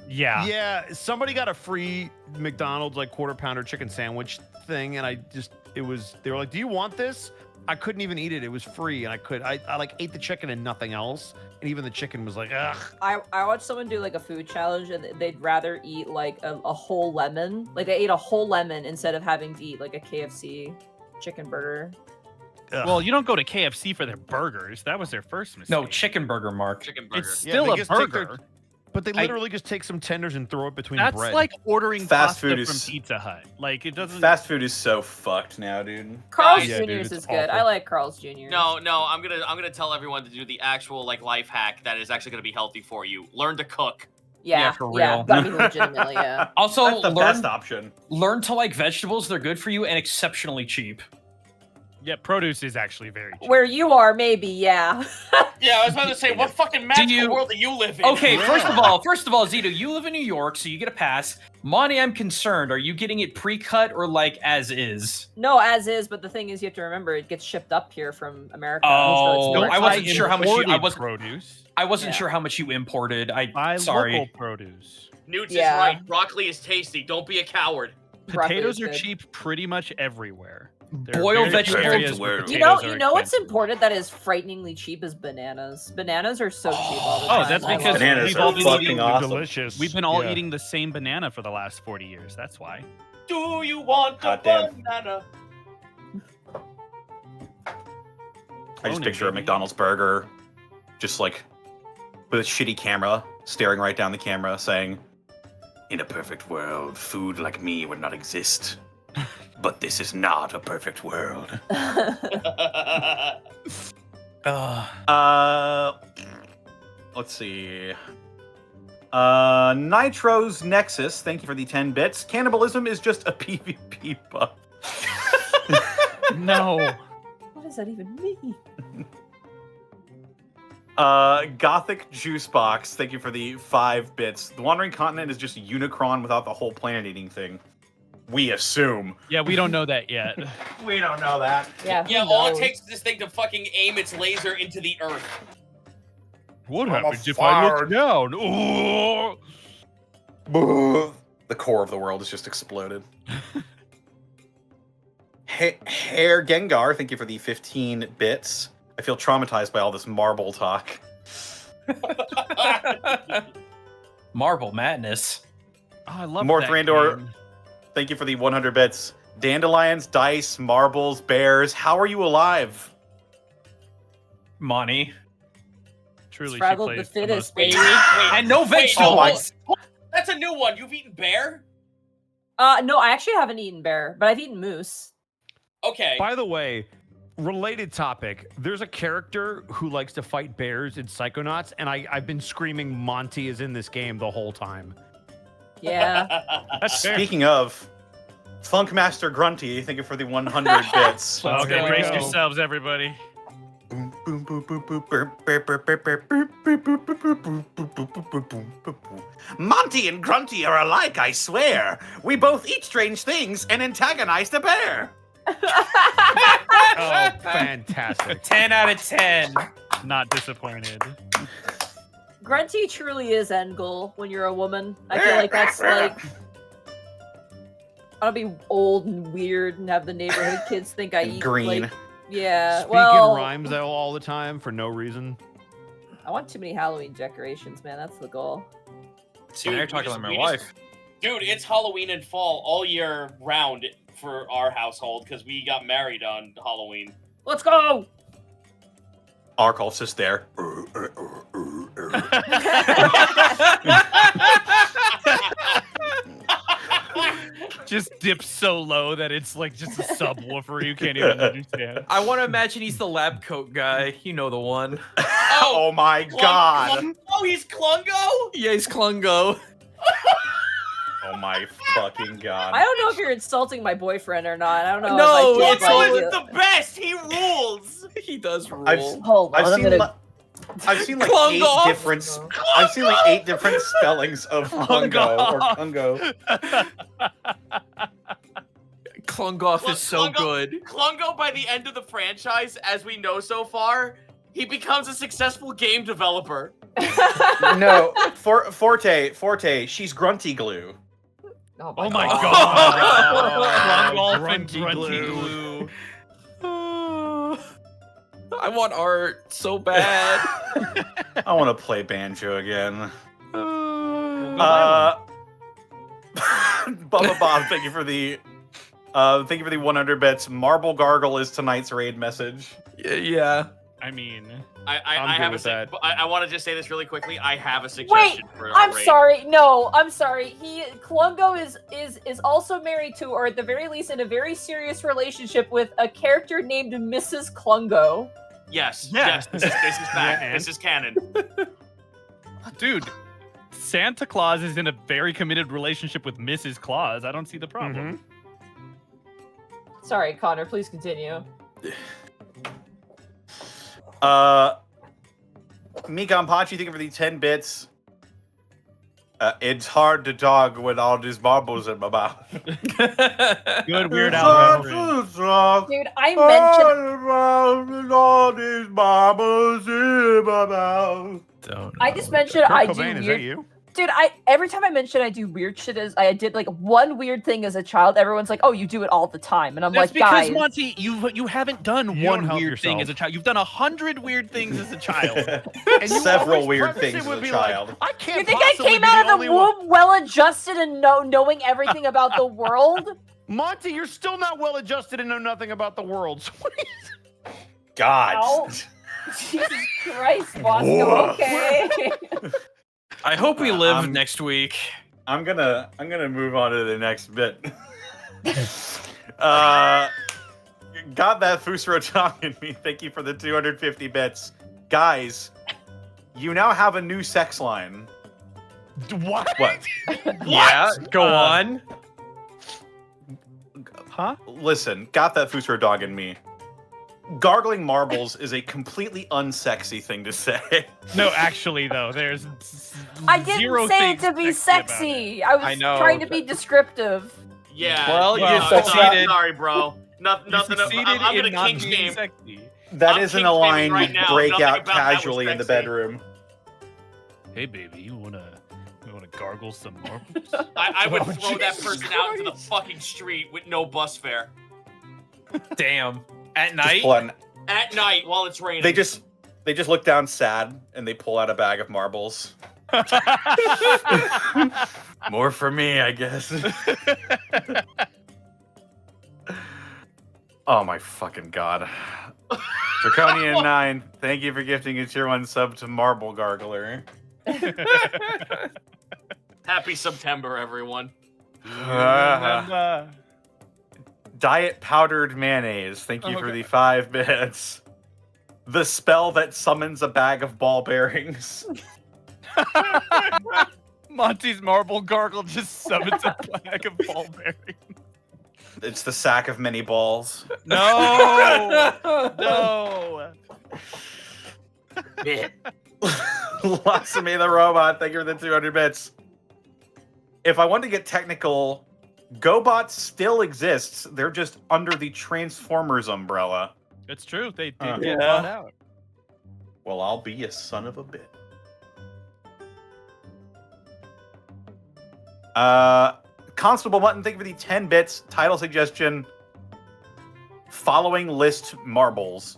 yeah. Yeah, somebody got a free McDonald's like quarter pounder chicken sandwich thing, and they were like, "Do you want this?" I couldn't even eat it. It was free, and I like ate the chicken and nothing else, and even the chicken was like, ugh. I watched someone do like a food challenge and they'd rather eat like a whole lemon. Like they ate a whole lemon instead of having to eat like a KFC chicken burger. Ugh. Well, you don't go to KFC for their burgers. That was their first mistake. No, chicken burger, Mark. Chicken burger. It's Yeah, still they a just take their- burger. But they literally just take some tenders and throw it between That's bread. like ordering Fast pasta food from is- Pizza Hut. Like it doesn't. Fast food is so fucked now, dude. Carl's Yeah, dude, Jr.'s it's is good. I awful. like Carl's Jr. No, I'm gonna tell everyone to do the actual like life hack that is actually gonna be healthy for you. Learn to cook. Yeah, for yeah, real. I mean legitimately, yeah. Also, That's the best learn option. to like vegetables. They're good for you and exceptionally cheap. Yeah, produce is actually very cheap. Where you are, maybe, yeah. Yeah, I was about to say, what fucking magical world do you live in? Okay, first of all, Zito, you live in New York, so you get a pass. Monty, I'm concerned. Are you getting it pre-cut or like as is? No, as is, but the thing is, you have to remember it gets shipped up here from America. Oh, so it's I wasn't sure how much you. Produce. I wasn't Yeah. sure how much you imported. Buy Sorry. local produce. Newt Yeah. is right. Broccoli is tasty. Don't be a coward. Potatoes are good. cheap pretty much everywhere. There are Boiled very few vegetables. areas where You know, potatoes are you know what's expensive. important that is frighteningly cheap is bananas. Bananas are so cheap all the Oh, time. that's I because love Bananas we've are all been fucking eating awesome. delicious. We've been all Yeah. eating the same banana for the last 40 years. That's why. Do you want a Goddamn. banana? I just Cloning, picture a baby. McDonald's burger, just like with a shitty camera, staring right down the camera, saying, "In a perfect world, food like me would not exist. But this is not a perfect world." Let's see. Nitro's Nexus, thank you for the 10 bits. Cannibalism is just a PvP buff. No. What does that even mean? Gothic Juicebox, thank you for the 5 bits. The Wandering Continent is just Unicron without the whole planet-eating thing. We assume. Yeah, we don't know that yet. We don't know that. Yeah. Yeah, all it takes is this thing to fucking aim its laser into the earth. What I'm happens a if I look fart. down? Oh! The core of the world has just exploded. Hair Gengar, thank you for the 15 bits. I feel traumatized by all this marble talk. Marble madness. Oh, I love Morth that Randor, game. thank you for the 100 bits. Dandelions, dice, marbles, bears. How are you alive? Money. Truly, she Struggled the plays fittest, Wait, baby. And no wait, vegetables. That's a new one. You've eaten bear? No, I actually haven't eaten bear, but I've eaten moose. Okay. By the way, related topic. There's a character who likes to fight bears in Psychonauts, and I've been screaming Monty is in this game the whole time. Yeah. That's fair. Speaking of, Funkmaster Grunty, thank you for the 100 bits. Okay, There we brace go. yourselves, everybody. Boom, boom, boom, boom, boom, burp, burp, burp, burp, burp, burp, burp, burp, burp, burp, boom, boom, boom, boom, boom, boom, boom, boom. Monty and Grunty are alike, I swear. We both eat strange things and antagonize the bear. Oh, fantastic. 10 out of 10. Not disappointed. Grunty truly is end goal when you're a woman. I feel like that's like I'll be old and weird and have the neighborhood kids think I eat Green. Like, yeah. Speak well, in rhymes all the time for no reason. I want too many Halloween decorations, man. That's the goal. See, now you're talking like my we wife. Dude, it's Halloween and fall all year round for our household because we got married on Halloween. Let's go. Arkol's just there. Just dips so low that it's like just a subwoofer you can't even understand. I want to imagine he's the lab coat guy. You know the one. Oh my god. Oh, he's Klungo? Yeah, he's Klungo. Oh my fucking god. I don't know if you're insulting my boyfriend or not. I don't know. No, if I it's feel always like Klungo's the best. He rules. He does rule. Hold on, I'm gonna. I've seen like Klungo. 8 different. I've seen like 8 different spellings of Klungo or Klungo. Klungoff is so Klungo- good. Klungo, by the end of the franchise, as we know so far, he becomes a successful game developer. No, Forte, she's Grunty Glue. Oh Oh my god. god. Klungolf and Grunty Grunty glue. glue. I want art so bad. I want to play banjo again. Well, Bubba Bob, thank you for the 100 bits. Marble Gargle is tonight's raid message. Yeah. I mean, I good have with a that. I want to just say this really quickly. I have a Wait, suggestion for our I'm raid. sorry. No, I'm sorry. Klungo is also married to, or at the very least, in a very serious relationship with a character named Mrs. Klungo. Yes, Yeah. yes, this is fact. Yeah, This is canon. dude, Santa Claus is in a very committed relationship with Mrs. Claus. I don't see the problem. Sorry, Connor. Please continue. Mika Pachi, thank you for the 10 bits. It's hard to talk with all these marbles in my mouth. Good Weird It's Al hard reference. to talk Dude, I mentioned. with all these marbles in my mouth. Don't. I just mentioned Kurt I do Cobain, is that weird. you? Dude, every time I mention I do weird shit, as I did like one weird thing as a child, everyone's like, "Oh, you do it all the time," and I'm That's like, because "Guys, Monty, you haven't done You one don't help weird thing yourself. as a child. You've done 100 weird things as a child. And you Several always weird preface it things as with a be like, child. I can't you think I possibly came be out of the only one- womb well-adjusted and knowing everything about the world?" Monty, you're still not well adjusted and know nothing about the world. So what is- God. Ow. Jesus Christ, Bosco. Okay. I hope we live I'm- next week. I'm gonna move on to the next bit. Got that Fusro Chong in me. Thank you for the 250 bits. Guys, you now have a new sex line. What? What? Yeah, go on. Huh? Listen, got that Fusro dog in me. Gargling marbles is a completely unsexy thing to say. No, actually, though, there's I didn't zero say it things to be about it. sexy. I was I know. trying to be descriptive. Yeah. Well, you sorry, sorry, bro. Nothing. You succeeded I'm in gonna not King's being game. sexy. That I'm isn't King's a line gaming right you now. break Nothing out about that was casually in the sexy. bedroom. Hey, baby, you wanna gargle some marbles? I would Oh, throw that Jesus person out into the fucking street with no bus fare Damn. At Just night? pull out at night while it's raining. they just look down sad and they pull out a bag of marbles. More for me, I guess. Oh my fucking god. Draconian 9, thank you for gifting a tier 1 sub to Marble Gargler. Happy September, everyone. Diet powdered mayonnaise, thank you Oh, for God. the 5 bits. The spell that summons a bag of ball bearings. Monty's marble gargle just summons a bag of ball bearings. It's the sack of many balls. No! No! Lasame the robot, thank you for the 200 bits. If I want to get technical, GoBot still exists. They're just under the Transformers umbrella. It's true. They did Yeah. get bought out. Well, I'll be a son of a bitch. Constable Button, thank you for the 10 bits. Title suggestion: following list marbles.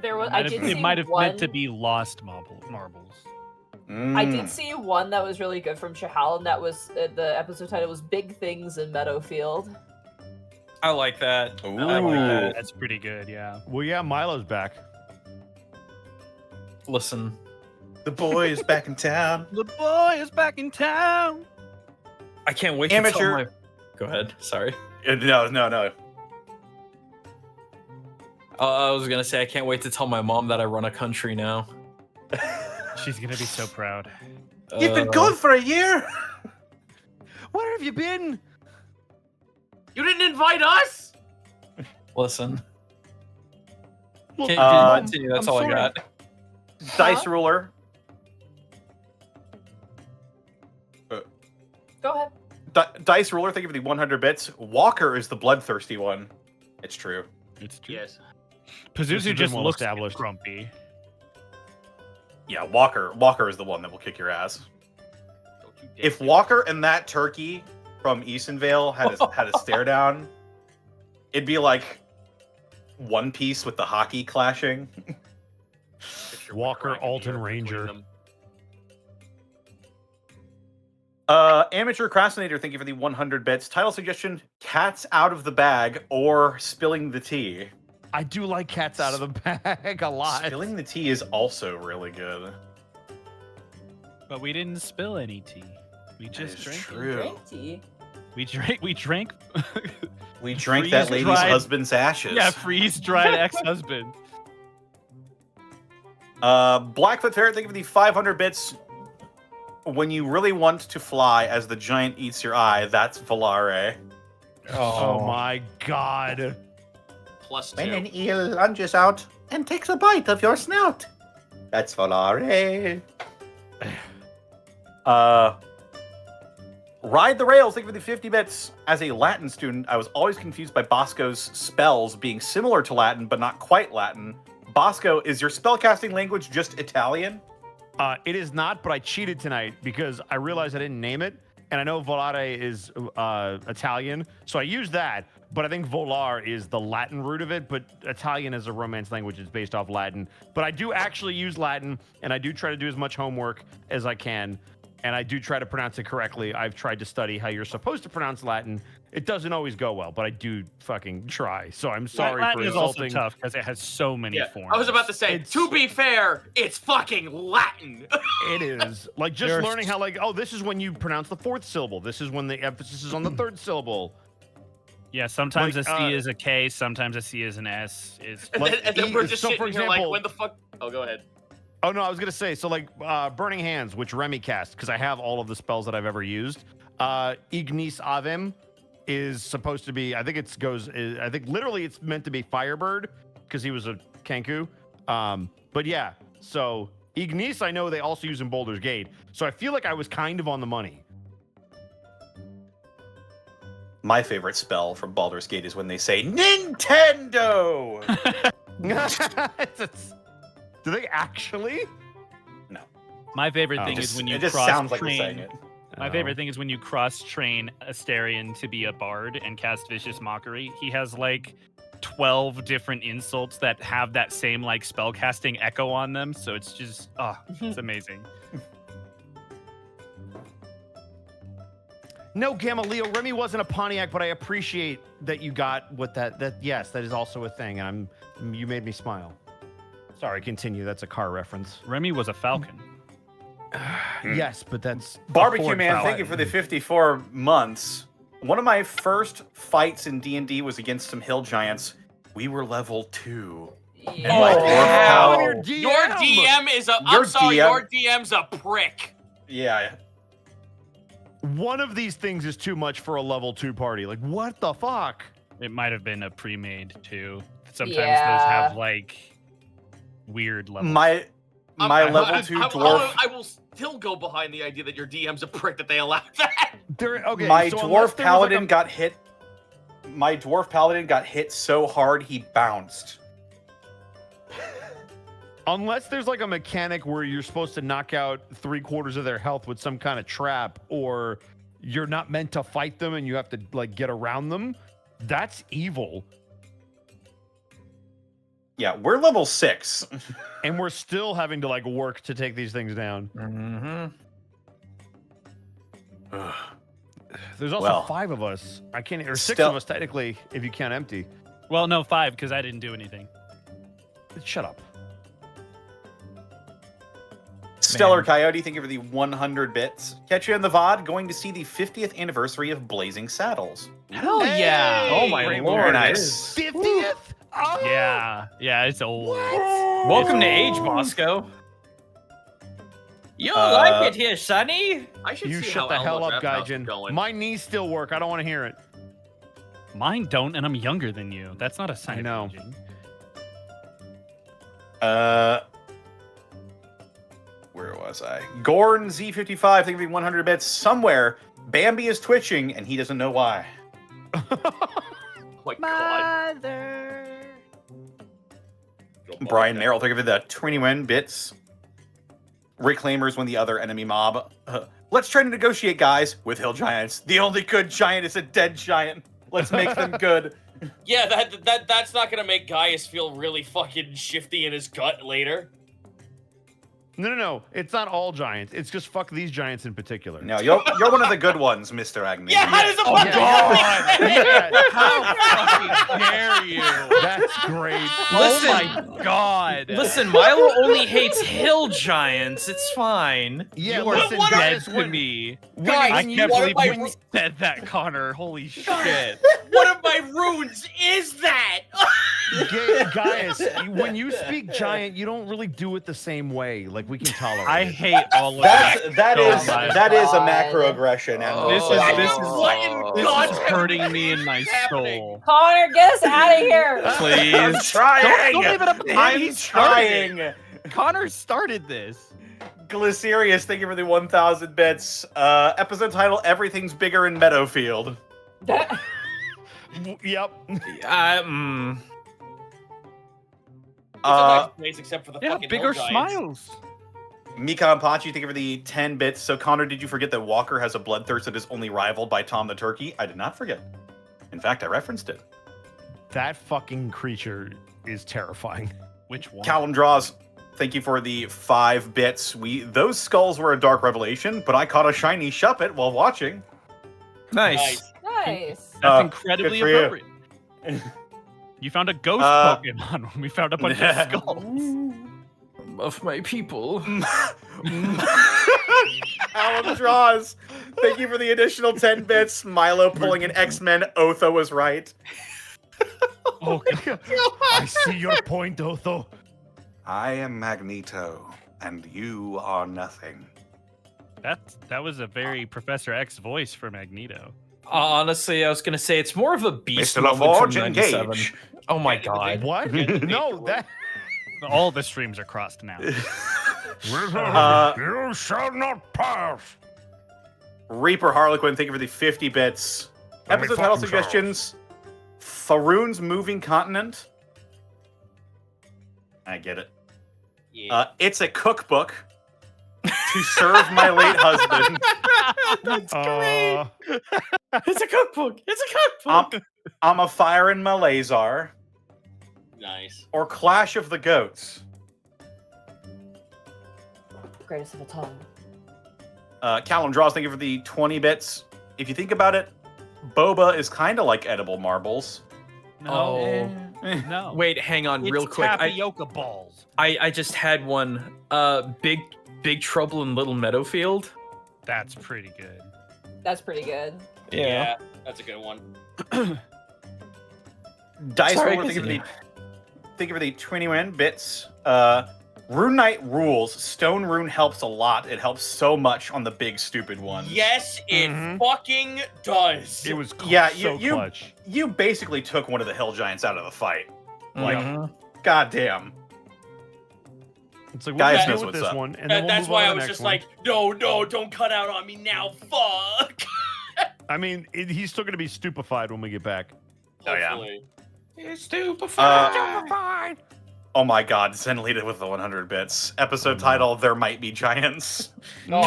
There was. I did see It might have one. meant to be lost marbles. I did see one that was really good from Shahal, and that was the episode title was "Big Things in Meadowfield." I like that. Ooh. I like that. That's pretty good, yeah. Well, yeah, Milo's back. Listen. The boy is back in town. The boy is back in town. I can't wait to Amateur. tell my... Go ahead. Sorry. No. I was going to say, I can't wait to tell my mom that I run a country now. She's gonna be so proud. You've been gone for a year. Where have you been? You didn't invite us? Listen. Well, Continue, that's I'm all sorry. I got. Dice ruler. Go ahead. Dice ruler, thank you for the 100 bits. Walker is the bloodthirsty one. It's true. It's true. Yes. This has Pazuzu been just well looks established. grumpy. Yeah, Walker is the one that will kick your ass. Don't you dare If say Walker and that turkey from Eastonvale had a stare down, it'd be like One Piece with the hockey clashing. Picture Walker, Rick Rack in the Alton, air between Ranger. them. Amateur Procrastinator, thank you for the 100 bits. Title suggestion: Cats Out of the Bag or Spilling the Tea. I do like cats out of the bag a lot. Spilling the Tea is also really good. But we didn't spill any tea. We just is drank it. true. Drink tea. We drank We drank that lady's freeze-dried- husband's ashes. Yeah, freeze-dried ex-husband. Blackfoot Ferret, thank you for the 500 bits. When you really want to fly as the giant eats your eye, that's Volare. Oh my god. +2. When an eel lunges out and takes a bite of your snout. That's Volare. Ride the Rails, thank you for the 50 bits. As a Latin student, I was always confused by Bosco's spells being similar to Latin, but not quite Latin. Bosco, is your spellcasting language just Italian? It is not, but I cheated tonight because I realized I didn't name it, and I know volare is Italian, so I used that. But I think volar is the Latin root of it, but Italian as a Romance language is based off Latin. But I do actually use Latin, and I do try to do as much homework as I can, and I do try to pronounce it correctly. I've tried to study how you're supposed to pronounce Latin. It doesn't always go well, but I do fucking try. So I'm sorry Latin for is also insulting. tough because it has so many Yeah, forms. I was about to say, It's- to be fair, it's fucking Latin. It is like just There's- learning how like, oh, this is when you pronounce the fourth syllable. This is when the emphasis is on the third syllable. Yeah, sometimes Like, a C is a K, sometimes a C is an S. Is And then we're just so, sitting for here like, example- when the fuck? Oh, go ahead. Oh no, I was gonna say, so like Burning Hands, which Remy cast, because I have all of the spells that I've ever used. Ignis Avim is supposed to be, I think literally it's meant to be Firebird, because he was a Kenku. But yeah, so Ignis I know they also use in Baldur's Gate. So I feel like I was kind of on the money. My favorite spell from Baldur's Gate is when they say Nintendo. Do they actually? No. My favorite thing is when you it just cross sounds like they're train. saying it. My favorite thing is when you cross train Asterion to be a bard and cast Vicious Mockery. He has like 12 different insults that have that same like spellcasting echo on them. So it's just it's amazing. No, Gamaliel, Remy wasn't a Pontiac, but I appreciate that you got what that yes, that is also a thing, and you made me smile. Sorry, continue. That's a car reference. Remy was a falcon. Yes, but that's Barbecue Ford Man, Falcon. thank you for the 54 months. One of my first fights in D&D was against some hill giants. We were level 2. And my dwarf pal- Your DM is a. Your I'm sorry, DM your DM's a prick. Yeah. One of these things is too much for a level 2 party. Like, what the fuck? It might have been a pre-made too. Sometimes Yeah. those have like weird levels. My level 2 dwarf. I will still go behind the idea that your DM's a prick that they allowed that. Okay, my so dwarf unless there was, paladin like, got hit. My dwarf paladin got hit so hard he bounced. Unless there's like a mechanic where you're supposed to knock out 3/4 of their health with some kind of trap, or you're not meant to fight them and you have to like get around them, that's evil. Yeah, we're level 6. And we're still having to like work to take these things down. There's also Well, 5 of us. I can't, or 6 still- of us technically, if you count empty. Well, no, 5 because I didn't do anything. Shut up. Stellar Coyote, thank you for the 100 bits. Catch you in the VOD, going to see the 50th anniversary of Blazing Saddles. Hell yeah! Oh my lord, very nice. 50th? Oh. Yeah, it's old. Welcome to Age, Bosco. You Uh, like it here, Sonny? I should You see shut how the hell Alamo up, Draft House is Gaijin. going. My knees still work. I don't want to hear it. Mine don't, and I'm younger than you. That's not a sign I know. of aging. Where was I? Gorn Z55, thank you for the 100 bits. Somewhere, Bambi is twitching, and he doesn't know why. Oh my god. Mother. Brian Merrill, thank you for the 21 bits. Reclaimers when the other enemy mob. Let's try to negotiate, guys, with hill giants. The only good giant is a dead giant. Let's make them good. Yeah, that's not gonna make Gaius feel really fucking shifty in his gut later. No. It's not all giants. It's just fuck these giants in particular. No, you're one of the good ones, Mr. Agnew. Yeah, how does the fuck How fucking dare you? That's great. Listen, Oh my god. listen, Milo only hates hill giants. It's fine. Yeah, you are listen, what- dead guys, to when- me. Guys, I can't what believe of you my said that, Connor. Holy shit. one of my runes is that? Gaius, when you speak giant, you don't really do it the same way. Like we can tolerate. I it. hate all of that. That so is much. that is a macroaggression. And This is What in this God's is heaven hurting me in my is happening? soul. Connor, get us out of here. I'm Please. trying. Don't leave it up to him. I'm He started trying. Connor started this. Glycerius, thank you for the 1,000 bits. Episode title: Everything's Bigger in Meadowfield. Yep. It's a Uh, nice place except for the Yeah, fucking bigger hill giants. smiles. Mika and Pachi, thank you for the 10 bits. So, Connor, did you forget that Walker has a bloodthirst that is only rivaled by Tom the Turkey? I did not forget. In fact, I referenced it. That fucking creature is terrifying. Which one? Callum Draws, thank you for the 5 bits. Those skulls were a dark revelation, but I caught a shiny Shuppet while watching. Nice. Nice. That's Uh, incredibly good for you. appropriate. You found a ghost Pokemon when we found a bunch of skulls. Of my people. Alan draws. Thank you for the additional 10 bits. Milo pulling an X-Men. Otho was right. Okay. I see your point, Otho. I am Magneto, and you are nothing. That was a very Professor X voice for Magneto. Honestly, I was gonna say it's more of a beast Mr. moment from LaForge, 97. engage. Oh my god. What? No, that. All the streams are crossed now. You shall not pass. Reaper Harlequin, thank you for the 50 bits. Episode title suggestions. Faroon's Moving Continent. I get it. Yeah. It's a cookbook to serve my late husband. That's great. It's a cookbook. It's a cookbook. I'm a Fire in Malazar. Nice. Or Clash of the Goats. Greatest of all time. Callum Draws, thank you for the 20 bits. If you think about it, boba is kind of like edible marbles. No. No. Wait, hang on, real It's quick. tapioca balls. I just had one. Big Trouble in Little Meadowfield. That's pretty good. That's pretty good. Yeah, that's a good one. Dice Sorry, Roller, continue. thank you for the 21 bits. Rune Knight rules. Stone Rune helps a lot. It helps so much on the big stupid ones. Yes, it fucking does. It was Yeah, so clutch. you basically took one of the Hill Giants out of the fight. Like, Mhm. goddamn. It's like, Guys we'll knows deal with what's this up. one, and then we'll That's move why on I to the was next just one. like, no, don't cut out on me now. Fuck. I mean, he's still going to be stupefied when we get back. Oh, yeah. Hopefully. It's stupefied. Stupefied! Oh my god, Zenlita with the 100 bits. Episode title, There Might Be Giants. Oh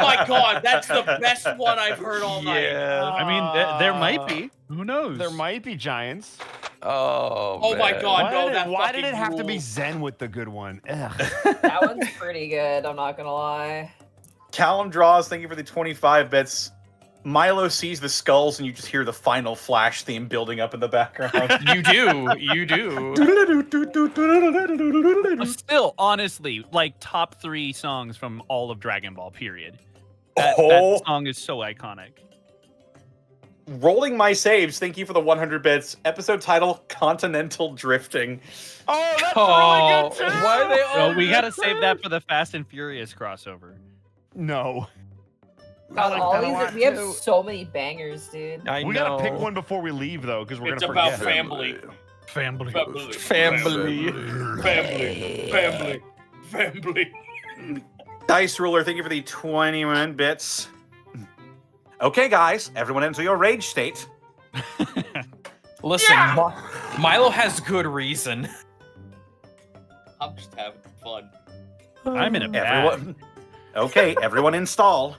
my god, that's the best one I've heard all night. I mean, there might be. Who knows? There might be giants. Oh my god, Why did it have to be rules. Zen with the good one? Ugh. That one's pretty good, I'm not gonna lie. Callum Draws, thank you for the 25 bits. Milo sees the skulls and you just hear the final Flash theme building up in the background. You do. But still, honestly, like top 3 songs from all of Dragon Ball, period. That song is so iconic. Rolling my saves, thank you for the 100 bits. Episode title, Continental Drifting. Oh, that's Oh, really good too. why are they all? No, we gotta save that for the Fast and Furious crossover. No. God, all these, we have so many bangers, dude. I We know. gotta pick one before we leave, though, because we're It's gonna about forget. family. Family. Family. Dice Ruler, thank you for the 21 bits. Okay, guys, everyone enter your rage state. Listen, Milo has good reason. I'm just having fun. I'm in a bad. Everyone. Okay, everyone install.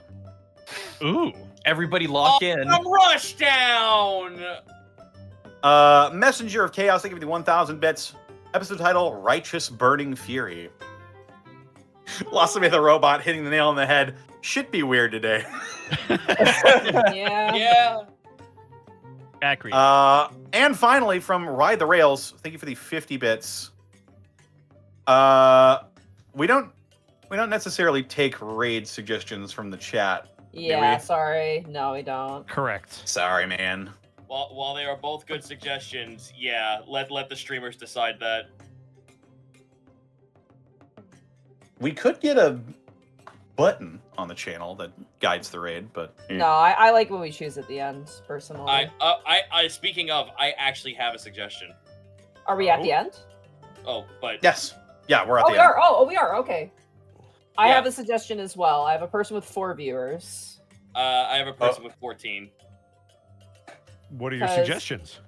Ooh. Everybody lock in. I'm rushed down. Messenger of Chaos, thank you for the 1,000 bits. Episode title, Righteous Burning Fury. Lotsamy the robot hitting the nail on the head. Should be weird today. Yeah. Yeah. Accurate. And finally, from Ride the Rails, thank you for the 50 bits. We don't necessarily take raid suggestions from the chat. Yeah, sorry. No, we don't. Correct. Sorry, man. While they are both good suggestions, yeah, let the streamers decide that. We could get a button on the channel that guides the raid, but No, I like when we choose at the end, personally. I speaking of, I actually have a suggestion. Are we at the end? Oh, but yes, yeah, we're at Oh, the we end. are. Oh, we are. Okay. I Yeah. have a suggestion as well. I have a person with 4 viewers. I have a person with 14. What are your 'Cause- suggestions?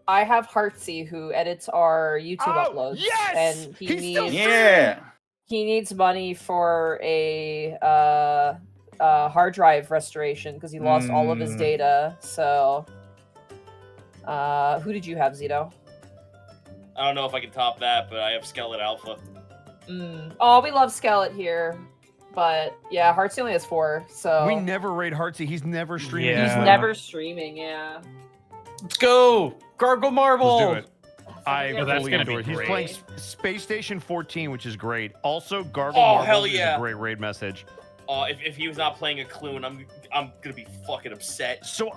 I have Heartsy who edits our YouTube Oh, uploads. yes! And He's still Yeah. he needs money for a hard drive restoration because he lost all of his data. So, who did you have, Zito? I don't know if I can top that, but I have Skeleton Alpha. Oh, we love Skelet here, but yeah, Heartsy only has 4. So We never raid Heartsy. He's never streaming. Yeah. he's never streaming. Yeah. Let's go. Gargle Marble. Let's do it. I Yeah, that's fully gonna adore be it. He's great. playing Space Station 14, which is great. Also, Gargle Oh, Marbles hell is yeah. a great raid message. If he was not playing a Clune, I'm gonna be fucking upset. So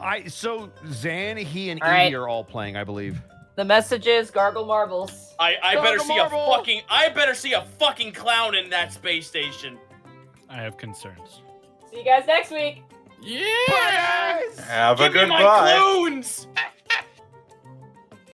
Zan, he, and All right. Edie are all playing, I believe. The message is gargle marbles. I better Gargle see Marble! I better see a fucking clown in that space station. I have concerns. See you guys next week. Yeah. Have a Give me good my bye. Clunes!